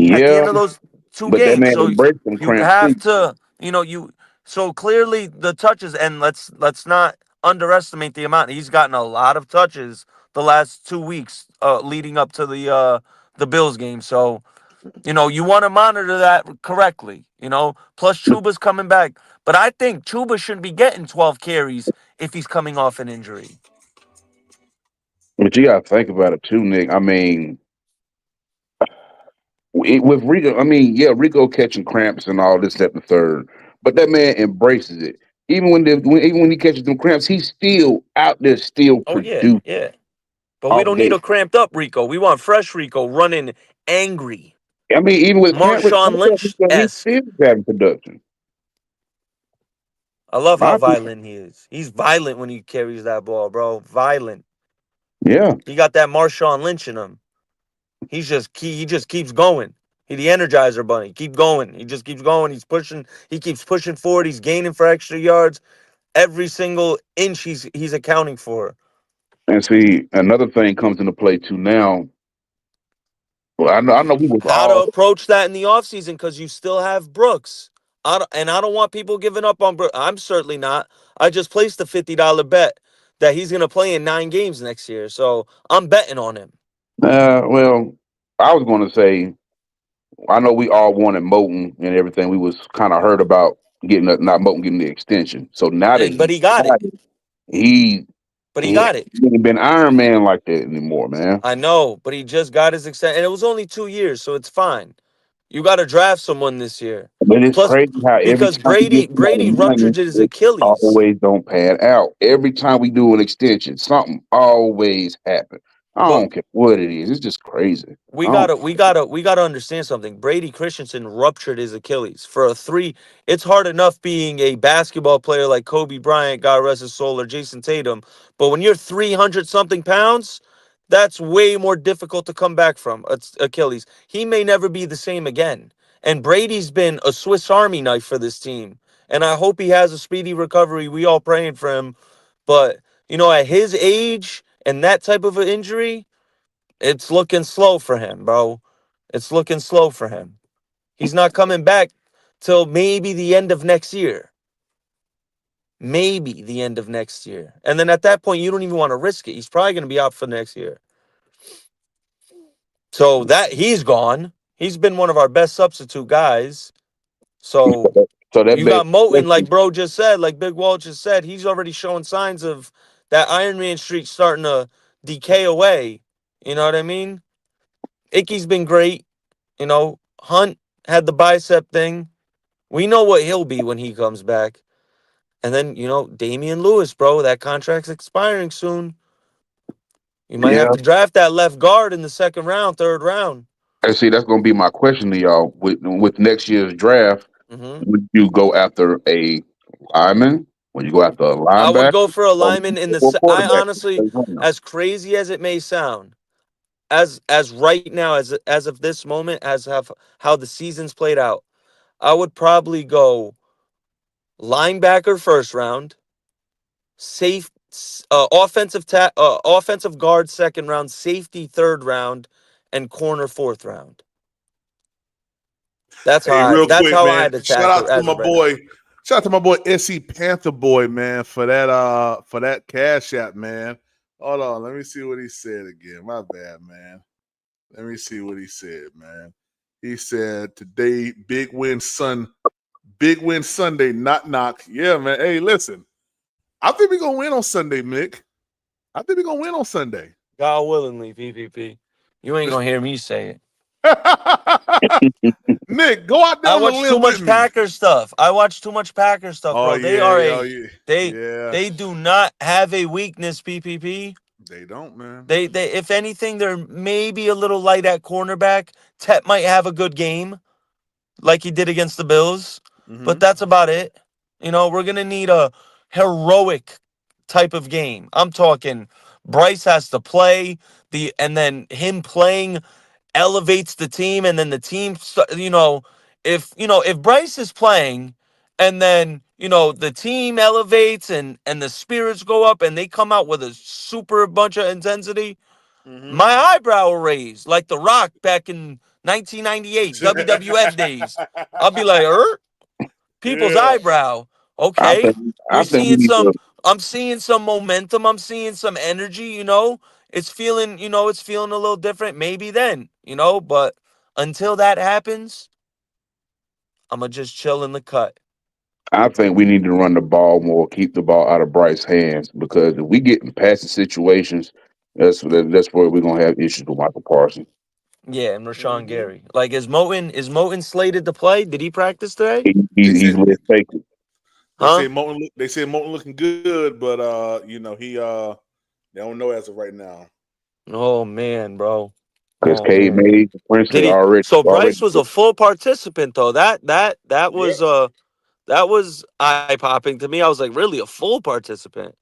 at the Yeah, end of those two but that games. man So can break some you cramps have too. to, so clearly the touches, and let's not underestimate the amount. He's gotten a lot of touches the last 2 weeks leading up to the Bills game. So you want to monitor that correctly, Plus, Chuba's coming back. But I think Chuba shouldn't be getting 12 carries if he's coming off an injury. But you gotta think about it too, Nick. I mean, with Rico, I mean, yeah, Rico catching cramps and all this, that, and the third, but that man embraces it. Even when he catches them cramps, he's still out there, still Oh, yeah, producing yeah. But we all don't need day. a cramped up Rico. We want fresh Rico running angry. I mean, even with Marshawn he's Lynch-esque. still having production. I love how My violent he is. He's violent when he carries that ball, bro. Violent. Yeah. He got that Marshawn Lynch in him. He just keeps going. He the Energizer Bunny. Keep going. He just keeps going. He's pushing. He keeps pushing forward. He's gaining for extra yards. Every single inch he's accounting for. And see, another thing comes into play too now. Well, I know we was How to all approach that in the offseason because you still have Brooks. I don't want people giving up on Brooks. I'm certainly not. I just placed a $50 bet that he's going to play in 9 games next year. So I'm betting on him. well, I was going to say, I know we all wanted Moten and everything. We was kind of heard about not Moten getting the extension. So now that But he he got it. got it, he But he he got it. ain't been Iron Man like that anymore, man. I know, but he just got his extension. And it was only 2 years, so it's fine. You got to draft someone this year. But it's Plus, crazy how every because time we get Brady somebody money, ruptured his it Achilles. always don't pan out. Every time we do an extension, something always happens. I But don't care what it is. It's just crazy. we I don't. gotta we gotta we gotta understand something. Brady Christensen ruptured his Achilles for a 3. It's hard enough being a basketball player like Kobe Bryant, God rest his soul, or Jason Tatum. But when you're 300 something pounds, that's way more difficult to come back from. It's Achilles. He may never be the same again. And Brady's been a Swiss Army knife for this team. And I hope he has a speedy recovery. We all praying for him. But at his age and that type of an injury, it's looking slow for him, bro. It's looking slow for him. He's not coming back till maybe the end of next year. Maybe the end of next year. And then at that point, you don't even want to risk it. He's probably going to be out for next year. So that he's gone. He's been one of our best substitute guys. So So that you got makes Moten, like bro just said, like Big Walt just said, he's already showing signs of that Iron Man streak starting to decay away. You know what I mean? Icky's been great. You know, Hunt had the bicep thing. We know what he'll be when he comes back. And then, you know, Damian Lewis, bro, that contract's expiring soon. You might have yeah. to draft that left guard in the second round, third round. And see, that's going to be my question to y'all. With next year's draft, would you go after a lineman? Would you go after a I would linebacker? go for a Or lineman in the. or I quarterback? honestly, as crazy as it may sound, as right now, as of this moment, as have how the season's played out, I would probably go linebacker first round, safe, offensive guard second round, safety third round, and corner fourth round. That's Hey, real that's quick, how man. I'd Shout attack it out to as my of right now. boy. Shout out to my boy SC Panther Boy, man, for that cash app, man. Hold on, let me see what he said again. My bad, man. Let me see what he said, man. He said today, big win Sunday, knock. Yeah, man. Hey, listen. I think we're gonna win on Sunday, Mick. I think we're gonna win on Sunday. God willingly, PPP. You ain't gonna hear me say it. Nick, go out there I on the watch too limb with much me. Packers stuff. I watch too much Packers stuff, Oh bro. yeah, They do not have a weakness, PPP. They don't, man. They if anything, they're maybe a little light at cornerback. Tet might have a good game, like he did against the Bills, but that's about it. You know, we're gonna need a heroic type of game. I'm talking Bryce has to play and then him playing elevates the team, and then the team, if Bryce is playing and then the team elevates and the spirits go up and they come out with a super bunch of intensity, my eyebrow will raise like The Rock back in 1998 WWF days. I'll be like, people's eyebrow. I Okay, think I think we need to. I'm seeing some momentum. I'm seeing some energy. It's feeling, it's feeling a little different. Maybe then, but until that happens, I'm gonna just chill in the cut. I think we need to run the ball more, keep the ball out of Bryce's hands, because if we get in passing situations, that's where we're gonna have issues with Michael Parsons. Yeah, and Rashawn Gary. Like, is Moten slated to play? Did he practice today? He's lit safety. Huh? They say Moten looking good, but he they don't know as of right now. Oh man, bro. Because Oh, Cade man. made Prince Did he? already. So Bryce was a full participant though. That was eye popping to me. I was like, really, a full participant?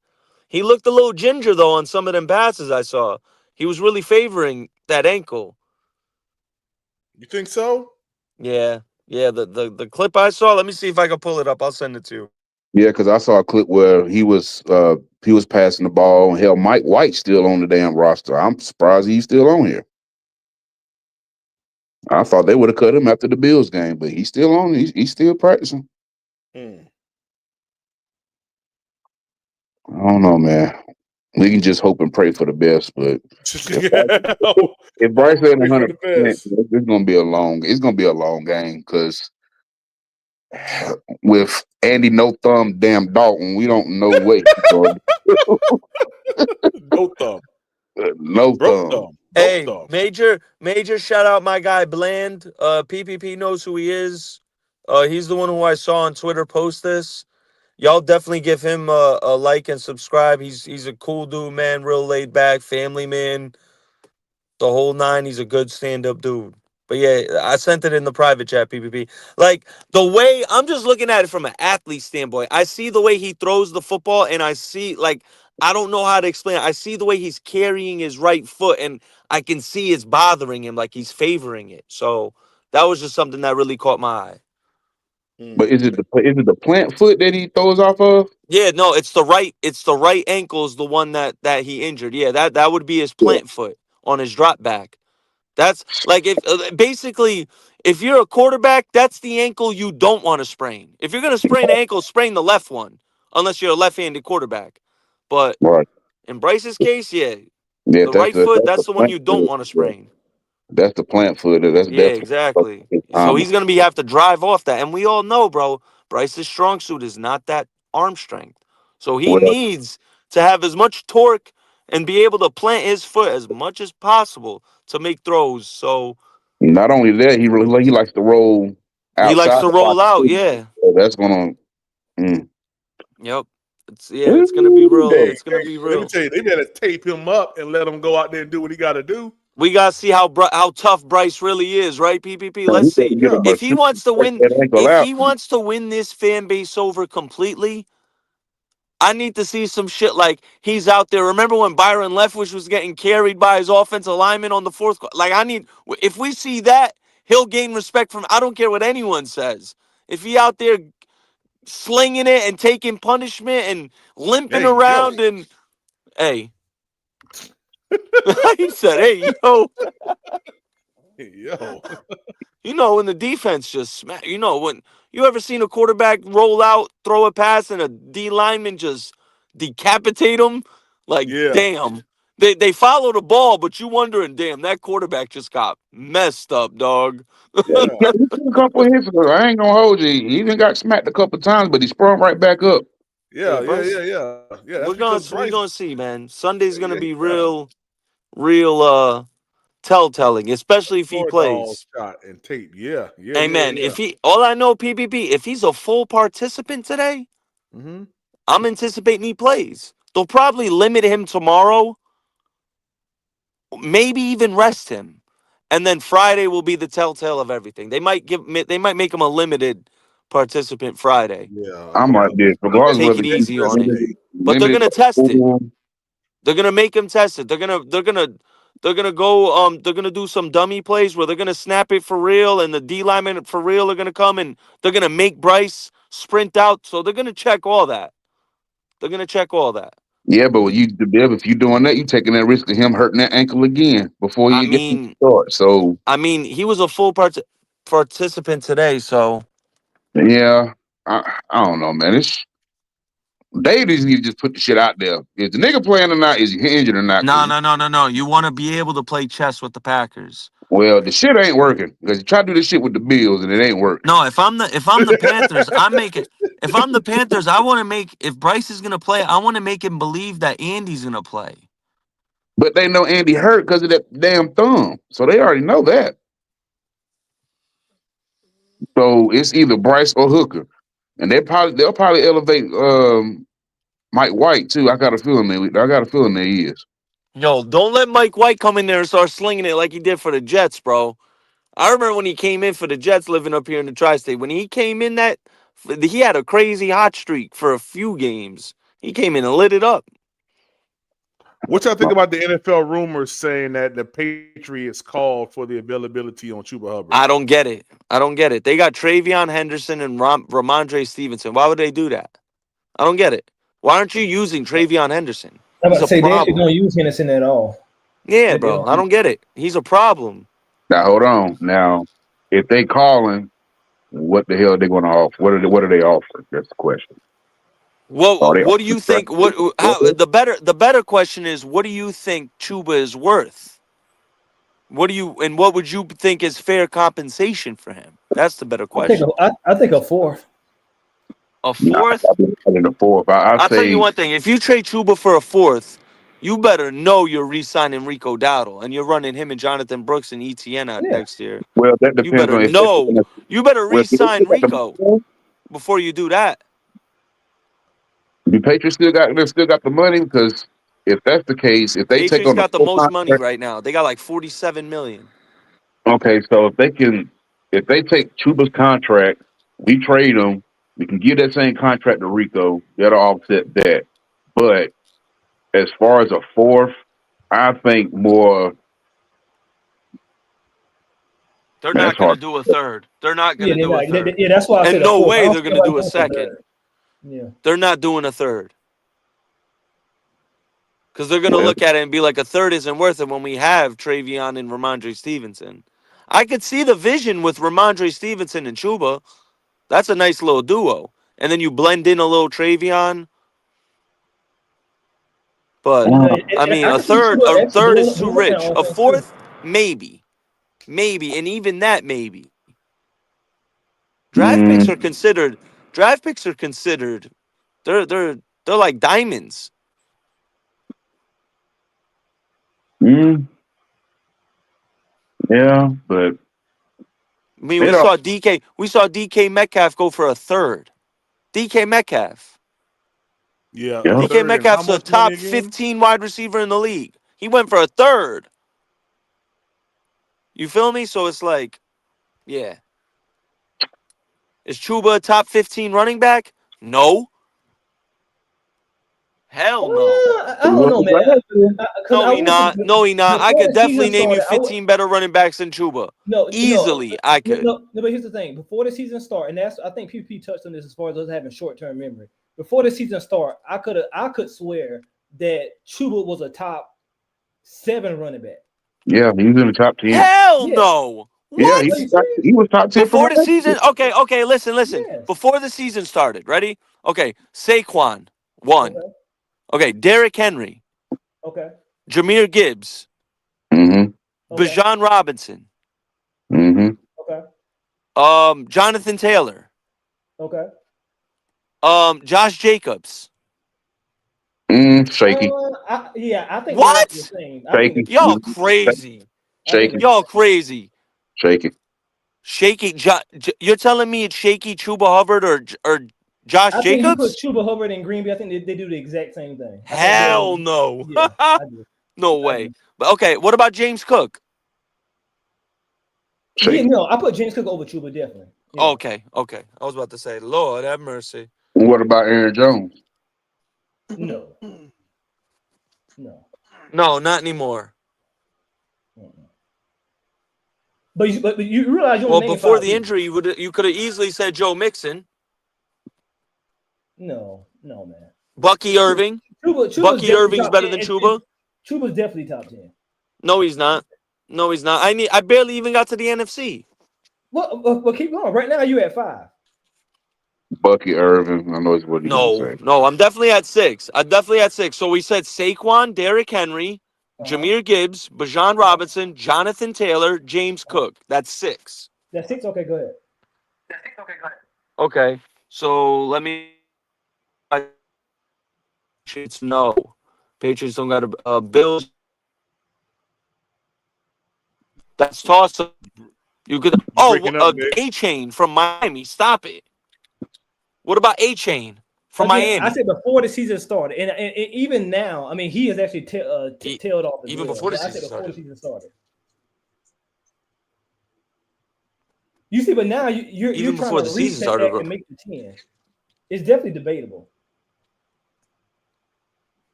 He looked a little ginger though on some of them passes I saw. He was really favoring that ankle. You think so? Yeah. The clip I saw. Let me see if I can pull it up. I'll send it to you. Yeah, because I saw a clip where he was passing the ball. Hell, Mike White's still on the damn roster. I'm surprised he's still on here. I thought they would have cut him after the Bills game, but he's still on. He's still practicing. I don't know, man. We can just hope and pray for the best, but if Bryce ain't 100%, it's gonna be a long game because with Andy No Thumb damn Dalton, we don't know what he's going to do. No thumb. No thumb. Hey, major shout out my guy Bland. PPP knows who he is. He's the one who I saw on Twitter post this. Y'all definitely give him a like and subscribe. He's a cool dude, man. Real laid back, family man. The whole nine. He's a good stand-up dude. But yeah, I sent it in the private chat, PPP. Like, the way, I'm just looking at it from an athlete standpoint. I see the way he throws the football, and I see, like, I don't know how to explain it. I see the way he's carrying his right foot, and I can see it's bothering him, like he's favoring it. So that was just something that really caught my eye. But is it the plant foot that he throws off of? Yeah, no, it's the right ankle is the one that he injured. Yeah, that would be his plant foot on his drop back. That's like if basically if you're a quarterback, that's the ankle you don't want to sprain. If you're gonna sprain an ankle, sprain the left one, unless you're a left-handed quarterback. But Right. in Bryce's case, yeah, Yeah, the right foot, that's the one plant you don't foot. want to Yeah, sprain. that's the plant foot. That's Yeah, definitely exactly. So common. he's gonna have to drive off that, and we all know, bro, Bryce's strong suit is not that arm strength. So he Well, needs to have as much torque and be able to plant his foot as much as possible to make throws. So not only that, he likes to roll he likes outside to the roll pocket out. too. Yeah. So that's gonna. Mm. Yep. It's gonna be real. Hey, It's gonna be let me real. tell you, they better tape him up and let him go out there and do what he got to do. We gotta see how tough Bryce really is, right? PPP. Man, Let's he better see get him a if he shoe wants to break win. that ankle If out. he wants to win this fan base over completely, I need to see some shit like he's out there. Remember when Byron Leftwich was getting carried by his offensive lineman on the fourth? Like if we see that, he'll gain respect from. I don't care what anyone says. If he out there slinging it and taking punishment and limping Hey, yo. around and hey, he said, "Hey, yo." Hey, yo. You know, when the defense just smack. You know, when you ever seen a quarterback roll out, throw a pass, and a D lineman just decapitate him? Like, Yeah. damn. They follow the ball, but you wondering, damn, that quarterback just got messed up, dog. Yeah. Yeah, he took a couple of hits. I ain't gonna hold you. He even got smacked a couple of times, but he sprung right back up. Yeah, Yeah, yeah, Bryce. yeah, yeah. Yeah, that's We're because gonna Bryce. see, man. Sunday's gonna Yeah, be yeah. real telltelling, especially if he Short dog plays. shot and tape. Yeah, yeah, yeah, Amen. yeah. If he all I know, PPP, if he's a full participant today, Mm-hmm. I'm anticipating he plays. They'll probably limit him tomorrow, maybe even rest him, and then Friday will be the telltale of everything. They might make him a limited participant Friday. Yeah. I'm right there, I regardless think Take whether it he gets easy rest on it. today. But they're limited gonna test it. or They're gonna make him test it. They're gonna do some dummy plays where they're gonna snap it for real, and the D linemen for real are gonna come and they're gonna make Bryce sprint out. So they're gonna check all that. They're gonna check all that. yeah, but if you doing that, you taking that risk of him hurting that ankle again before I you get to mean, start. So he was a full participant today, so yeah, I don't know, man. They just need to just put the shit out there. Is the nigga playing or not? Is he injured or not? no, Because no, no, no, no. You want to be able to play chess with the Packers. well, the shit ain't working. Because you try to do this shit with the Bills and it ain't working. No, if I'm the Panthers, I'm making. If I'm the Panthers, I want to make. If Bryce is gonna play, I want to make him believe that Andy's gonna play. But they know Andy hurt because of that damn thumb, so they already know that. So it's either Bryce or Hooker, and they'll probably elevate Mike White too. I got a feeling that he is. Yo, don't let Mike White come in there and start slinging it like he did for the Jets, bro. I remember when he came in for the Jets, living up here in the tri-state. When he came in, he had a crazy hot streak for a few games. He came in and lit it up. What y'all think about the NFL rumors saying that the Patriots called for the availability on Chuba Hubbard? I don't get it. They got Travion Henderson and Ramondre Stevenson. Why would they do that? I don't get it. Why aren't you using Travion Henderson? I'm He's about to a say they actually problem. don't use Henderson at all. Yeah, They bro. don't. I don't get it. He's a problem. Now hold on. Now, if they calling, what the hell are they going to offer? What are they offering? That's the question. Are they What do you think? The better question is, what do you think Chuba is worth? What would you think is fair compensation for him? That's the better question. I think a fourth. A Nah, fourth? I think a fourth. I I'll tell you say, one thing. If you trade Chuba for a fourth, you better know you're re-signing Rico Dowdle and you're running him and Jonathan Brooks and ETN out Yeah. next year. well, that You depends better on if know. You better well, if they re-sign still got Rico the before you do that. the Patriots still got the money because if that's the case, if they take Patriots on a got the full most money contract, right now. They got like 47 million. okay, so if they take Chuba's contract, we trade him, we can give that same contract to Rico, that'll offset that. But as far as a fourth, I think more. They're Man, that's not going to hard. do a third. They're not going Yeah, to do a third. yeah, that's why I said And a no fourth. I way don't they're see going to nobody do a going for a second. third. Yeah. They're not doing a third. Because they're going to Yeah. look at it and be like, a third isn't worth it when we have Travion and Ramondre Stevenson. I could see the vision with Ramondre Stevenson and Chuba. That's a nice little duo. And then you blend in a little Travion. But, I mean, I a can see third Chuba actually is too doing that rich. A offense too. fourth, maybe. Maybe. And even that, maybe. Draft picks are considered. They're like diamonds. Yeah, but I mean, we saw DK Metcalf go for a third. DK Metcalf. Yeah, Yeah. a DK third and how Metcalf's a much money top again? 15 wide receiver in the league. He went for a third. You feel me? So it's like, yeah. Is Chuba a top 15 running back? No. Hell no. I don't know, man. No, he not. No, he not. I Before could the season definitely name you started, 15 better running backs than Chuba. Easily, I could. No, but here's the thing. Before the season started, and I think PPP touched on this as far as us having short-term memory. Before the season started, I could swear that Chuba was a top 7 running back. Yeah, he was in the top 10. Hell no. Yeah, What? he was top 10 Before for the season, okay, listen. Yes. Before the season started, ready? Okay, Saquon, 1. Okay, Derrick Henry, Okay. Jahmyr Gibbs, Bijan Robinson, Okay. Jonathan Taylor, Okay. Josh Jacobs. Shaky. I think What? they're the same. Shaky. Y'all crazy. Shaky. Y'all crazy. Shaky. Shaky. You're telling me it's shaky Chuba Hubbard or Josh I think you put Jacobs? Chuba Hubbard and Green Bay. I think they do the exact same thing. Hell no. Yeah, I do. No way. But okay, what about James Cook? Yeah, no, I put James Cook over Chuba definitely. Yeah. Okay. I was about to say, Lord have mercy. What about Aaron Jones? No. No, not anymore. But you realize you Well, name before 5 the people. injury, you could have easily said Joe Mixon, No, man. Bucky Irving. Chuba's Bucky definitely Irving's top better 10. than Chuba. Chuba's definitely top 10. No, he's not. I barely even got to the NFC. Well, keep going. Right now you're at 5. Bucky Irving. I know it's what he's going to say. No, I'm definitely at 6. So we said Saquon, Derrick Henry, Jahmyr Gibbs, Bijan Robinson, Jonathan Taylor, James Cook. That's 6. That's 6. Okay, go ahead. Okay, so let me. Patriots, no. Patriots don't got a Bills. That's toss up. You could. A-Chain from Miami. Stop it. What about A-Chain from Miami? I said before the season started, and even now, I mean, he has actually tailed off. Even before the season started. You see, but now you're Even trying before to the season reset started, that and make the 10. It's definitely debatable.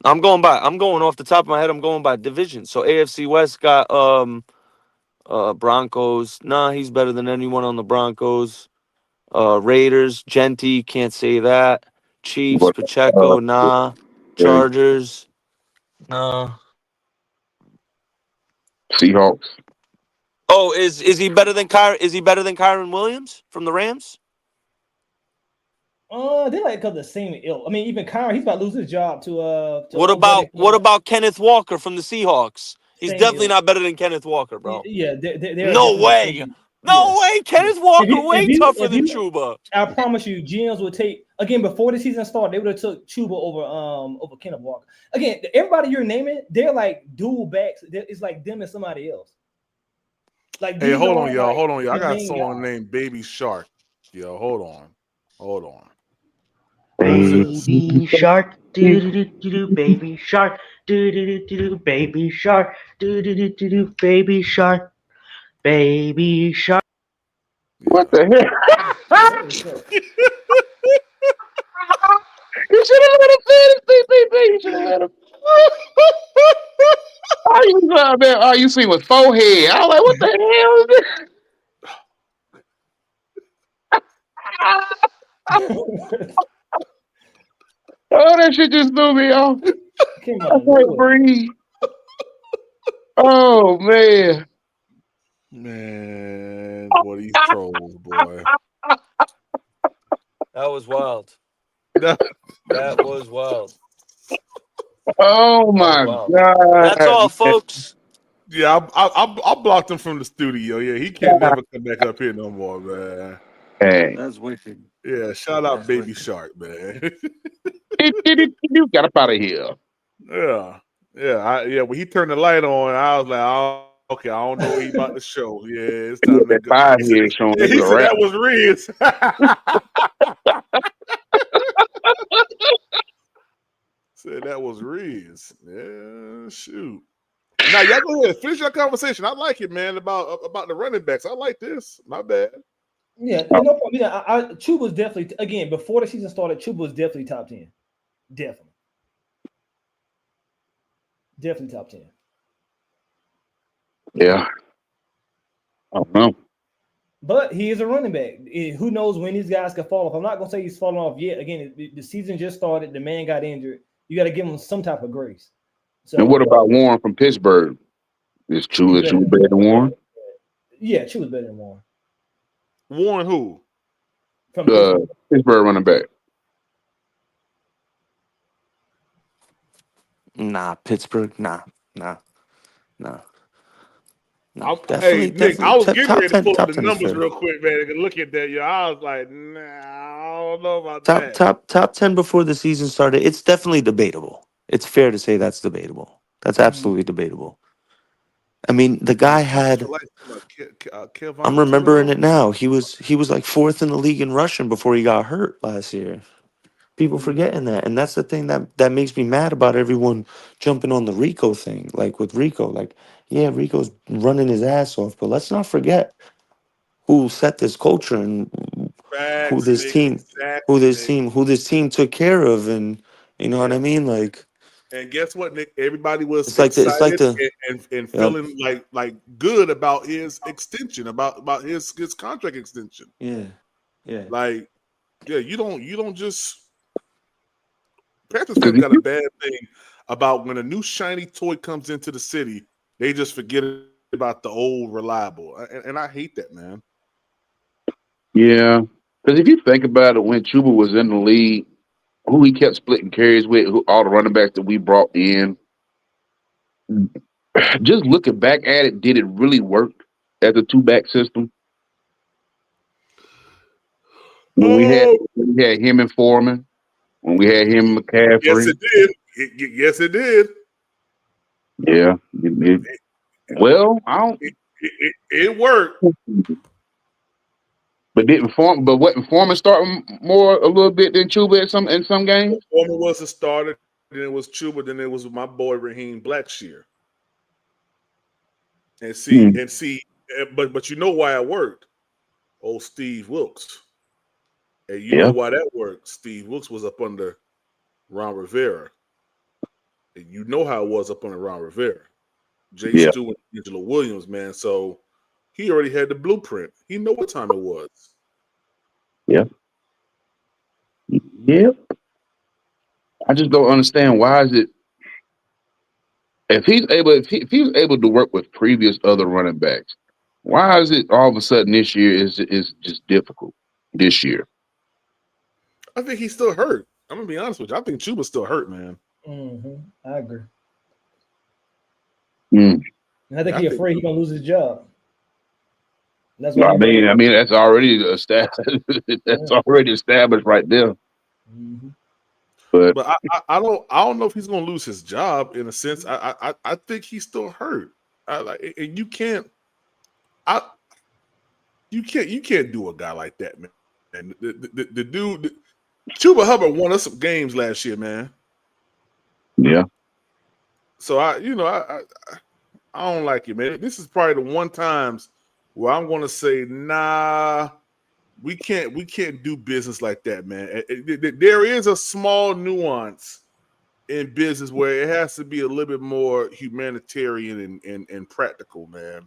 I'm going off the top of my head. I'm going by division. So AFC West got Broncos. Nah, he's better than anyone on the Broncos. Raiders, Genty, can't say that. Chiefs, Pacheco, nah. Chargers, nah. Seahawks. Oh, is he better than Kyron Williams from the Rams? They're like because the same ilk. I mean, even Kyron, he's about to lose his job to What about Kenneth Walker from the Seahawks? He's Same definitely ilk. not better than Kenneth Walker, bro. Yeah, they're No way. No way. Kenneth Walker way tougher than Chuba. I promise you, GMs would take again before the season started. They would have took Chuba over Kenneth Walker. Again, everybody you're naming, they're like dual backs. It's like them and somebody else. Like, Hey, hold on, y'all. I the got main someone guy. named Baby Shark. Yo, hold on. Baby shark, do do do do do, baby shark, do do do do do, baby shark, do do do do do, baby shark, baby shark. What the heck? You should have let him finish, PPP. You should have let him. All you see was forehead. I was like, what the hell is this? Oh, that shit just threw me off. Came I out of can't nowhere. breathe. Oh man. Man, boy, these trolls, boy. That was wild. That That was wild. Oh That was my wild. That's God. all, folks. Yeah, I blocked him from the studio. Yeah, he can't never come back up here no more, man. Hey. That's wicked. Yeah, shout out That's Baby wicked. Shark, man. Got up out of here. Yeah. When he turned the light on, I was like, oh, okay, I don't know what he about to show. Yeah, it's Yeah, time to that go. fire here showing Yeah, up he with a said rap. that was Riz. Said that was Riz. Yeah, shoot. Now y'all go ahead, finish your conversation. I like it, man. About the running backs. I like this. My bad. Yeah, no problem. Yeah, Chuba was definitely again before the season started. Chuba was definitely top 10. Definitely top 10. Yeah. I don't know. But he is a running back. Who knows when these guys can fall off? I'm not gonna say he's falling off yet. Again, the season just started. The man got injured. You got to give him some type of grace. So, And what about Warren from Pittsburgh? Is Chuba better than Warren? Yeah, Chuba's better than Warren. Warren who? From Pittsburgh. Pittsburgh running back. Nah, Pittsburgh. Nah. Hey, Nick, I was getting ready to pull up Top the 10 is numbers fair. real quick, man. And look at that, yo. I was like, nah, I don't know about that. Top 10 before the season started. It's definitely debatable. It's fair to say that's debatable. That's absolutely debatable. I mean, the guy had. I'm remembering it now. He was like fourth in the league in rushing before he got hurt last year. People forgetting that, and that's the thing that makes me mad about everyone jumping on the Rico thing. Like with Rico, like yeah, Rico's running his ass off, but let's not forget who set this culture and who Facts, this Nick. team, Exactly, Nick. who this team took care of, and you know what I mean. Like And guess what, Nick? Everybody was it's like excited the and yep. feeling like good about his extension, about his contract extension. Yeah. Like, yeah, you don't just Panthers fans got a bad thing about when a new shiny toy comes into the city, they just forget about the old reliable, and I hate that, man. Yeah, because if you think about it, when Chuba was in the league, who he kept splitting carries with, all the running backs that we brought in, just looking back at it, did it really work as a two-back system? When we had him and Foreman, when we had him and McCaffrey. Yes, it did. Yes, it did. Yeah. Well, I don't. It worked. But wasn't Foreman starting more a little bit than Chuba in some games? Foreman was a starter, then it was Chuba, then it was my boy Raheem Blackshear. And see, but you know why it worked? Old Steve Wilkes. And you know why that worked? Steve Wilkes was up under Ron Rivera. And you know how it was up under Ron Rivera. Jay Stu and Angela Williams, man. So he already had the blueprint. He know what time it was. Yep. I just don't understand why is it if he's able to work with previous other running backs, why is it all of a sudden this year is just difficult this year? I think he's still hurt. I'm gonna be honest with you. I think Chuba's still hurt, man. I agree. And I think he's afraid he's gonna lose his job. That's why. what I mean that's already established. That's already established right there. But I don't know if he's gonna lose his job in a sense. I think he's still hurt. And you can't do a guy like that, man. And the dude, Chuba Hubbard won us some games last year, man. Yeah. So I don't like it, man. This is probably the one times where I'm gonna say, nah, we can't do business like that, man. There is a small nuance in business where it has to be a little bit more humanitarian and practical, man.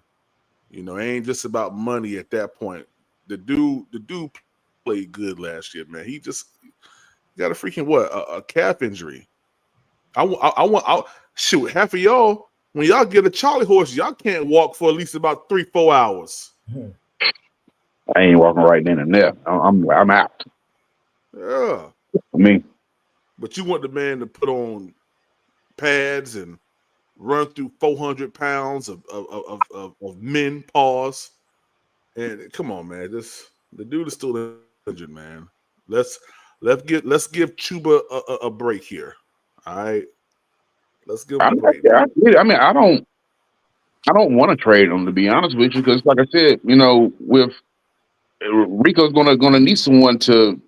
You know, it ain't just about money at that point. The dude played good last year, man. He got a freaking a calf injury. Shoot, half of y'all, when y'all get a Charlie horse, y'all can't walk for at least about 3-4 hours. I ain't walking right then and there. I'm out. Yeah. I mean, but you want the man to put on pads and run through 400 pounds of men pause. And come on, man, the dude is still injured, man. Let's give Chuba a break here. All right, let's give him a break. I mean, I don't want to trade him, to be honest with you, because like I said, with Rico's gonna need someone to,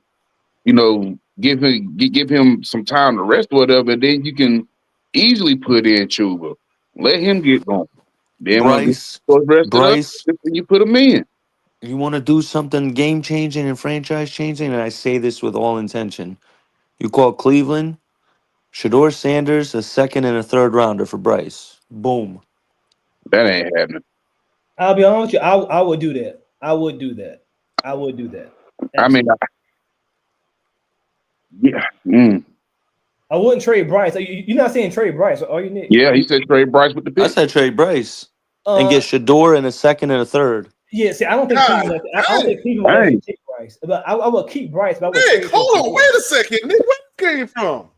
give him some time to rest or whatever, and then you can easily put in Chuba. Let him get going. Then Bryce, once rested up, you put him in. You want to do something game changing and franchise changing, and I say this with all intention. You call Cleveland, Shador Sanders, a second and a third rounder for Bryce. Boom. That ain't happening. I'll be honest with you. I would do that. I would do that. Absolutely. Yeah. Mm. I wouldn't trade Bryce. You're not saying trade Bryce, are you, Nick? Yeah, he said trade Bryce with the pick. I said trade Bryce and get Shador in a second and a third. Yeah, see, I don't think Cleveland would actually take Bryce. But I would keep Bryce. But I would Nick, hold on, wait a second, Nick. Where this came from?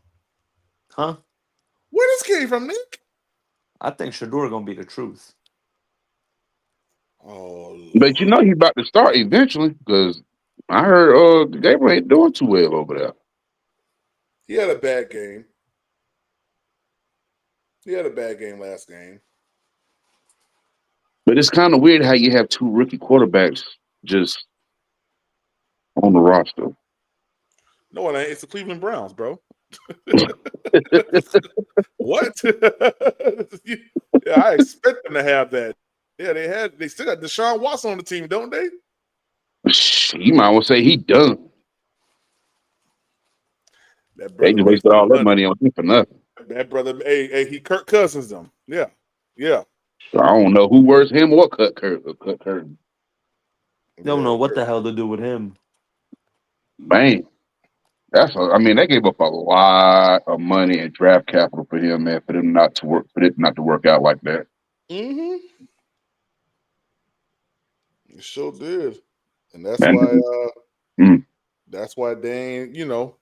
Huh? Where this came from, Nick? I think Shador gonna be the truth. Oh, but he's about to start eventually, because I heard Gabriel ain't doing too well over there. He had a bad game. Last game. But it's kind of weird how you have two rookie quarterbacks just on the roster. No, it ain't. It's the Cleveland Browns, bro. What? Yeah, I expect them to have that. Yeah, they still got Deshaun Watson on the team, don't they? You might well say he done. They just wasted all that money on him for nothing. That brother, hey, he Kirk Cousins them. Yeah. So I don't know who worse, him or Cut Curtin. Don't know what the hell to do with him. Man, they gave up a lot of money and draft capital for him, man, for it not to work out like that. Mm-hmm. It sure did. And that's why that's why they ain't,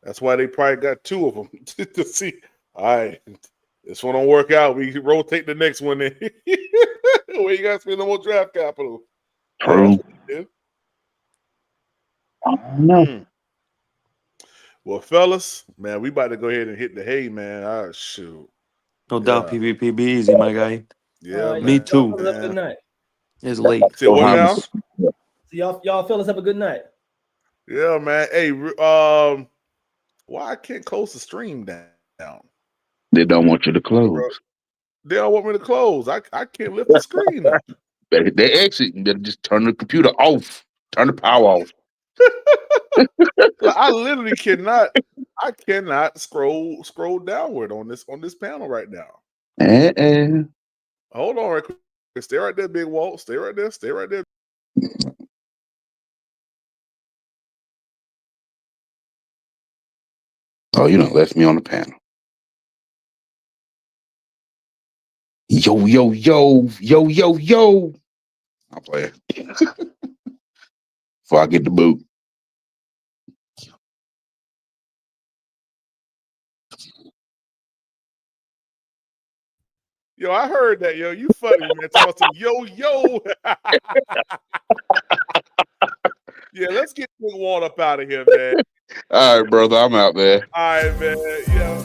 that's why they probably got two of them to see. All right, this one don't work out. We can rotate the next one in. Where you got to spend no more draft capital. True. No. Well, fellas, man, we about to go ahead and hit the hay, man. Shoot. No doubt, PvP be easy, my guy. Yeah, me too. Have a good night. It's late. Say what now? So y'all fellas have a good night. Yeah, man. Hey, why I can't close the stream down? They don't want you to close. Bro, they don't want me to close. I can't lift the screen up. They exit and they just turn the computer off. Turn the power off. I literally cannot. I cannot scroll downward on this panel right now. Hold on, right quick. Stay right there, Big Walt. Stay right there. Oh, you done left me on the panel. Yo. I'll play it. Before I get the boot. Yo, I heard that. Yo, you funny, man. Talking some yo. Yeah, let's get Big Walt up out of here, man. All right, brother. I'm out there. All right, man. Yeah.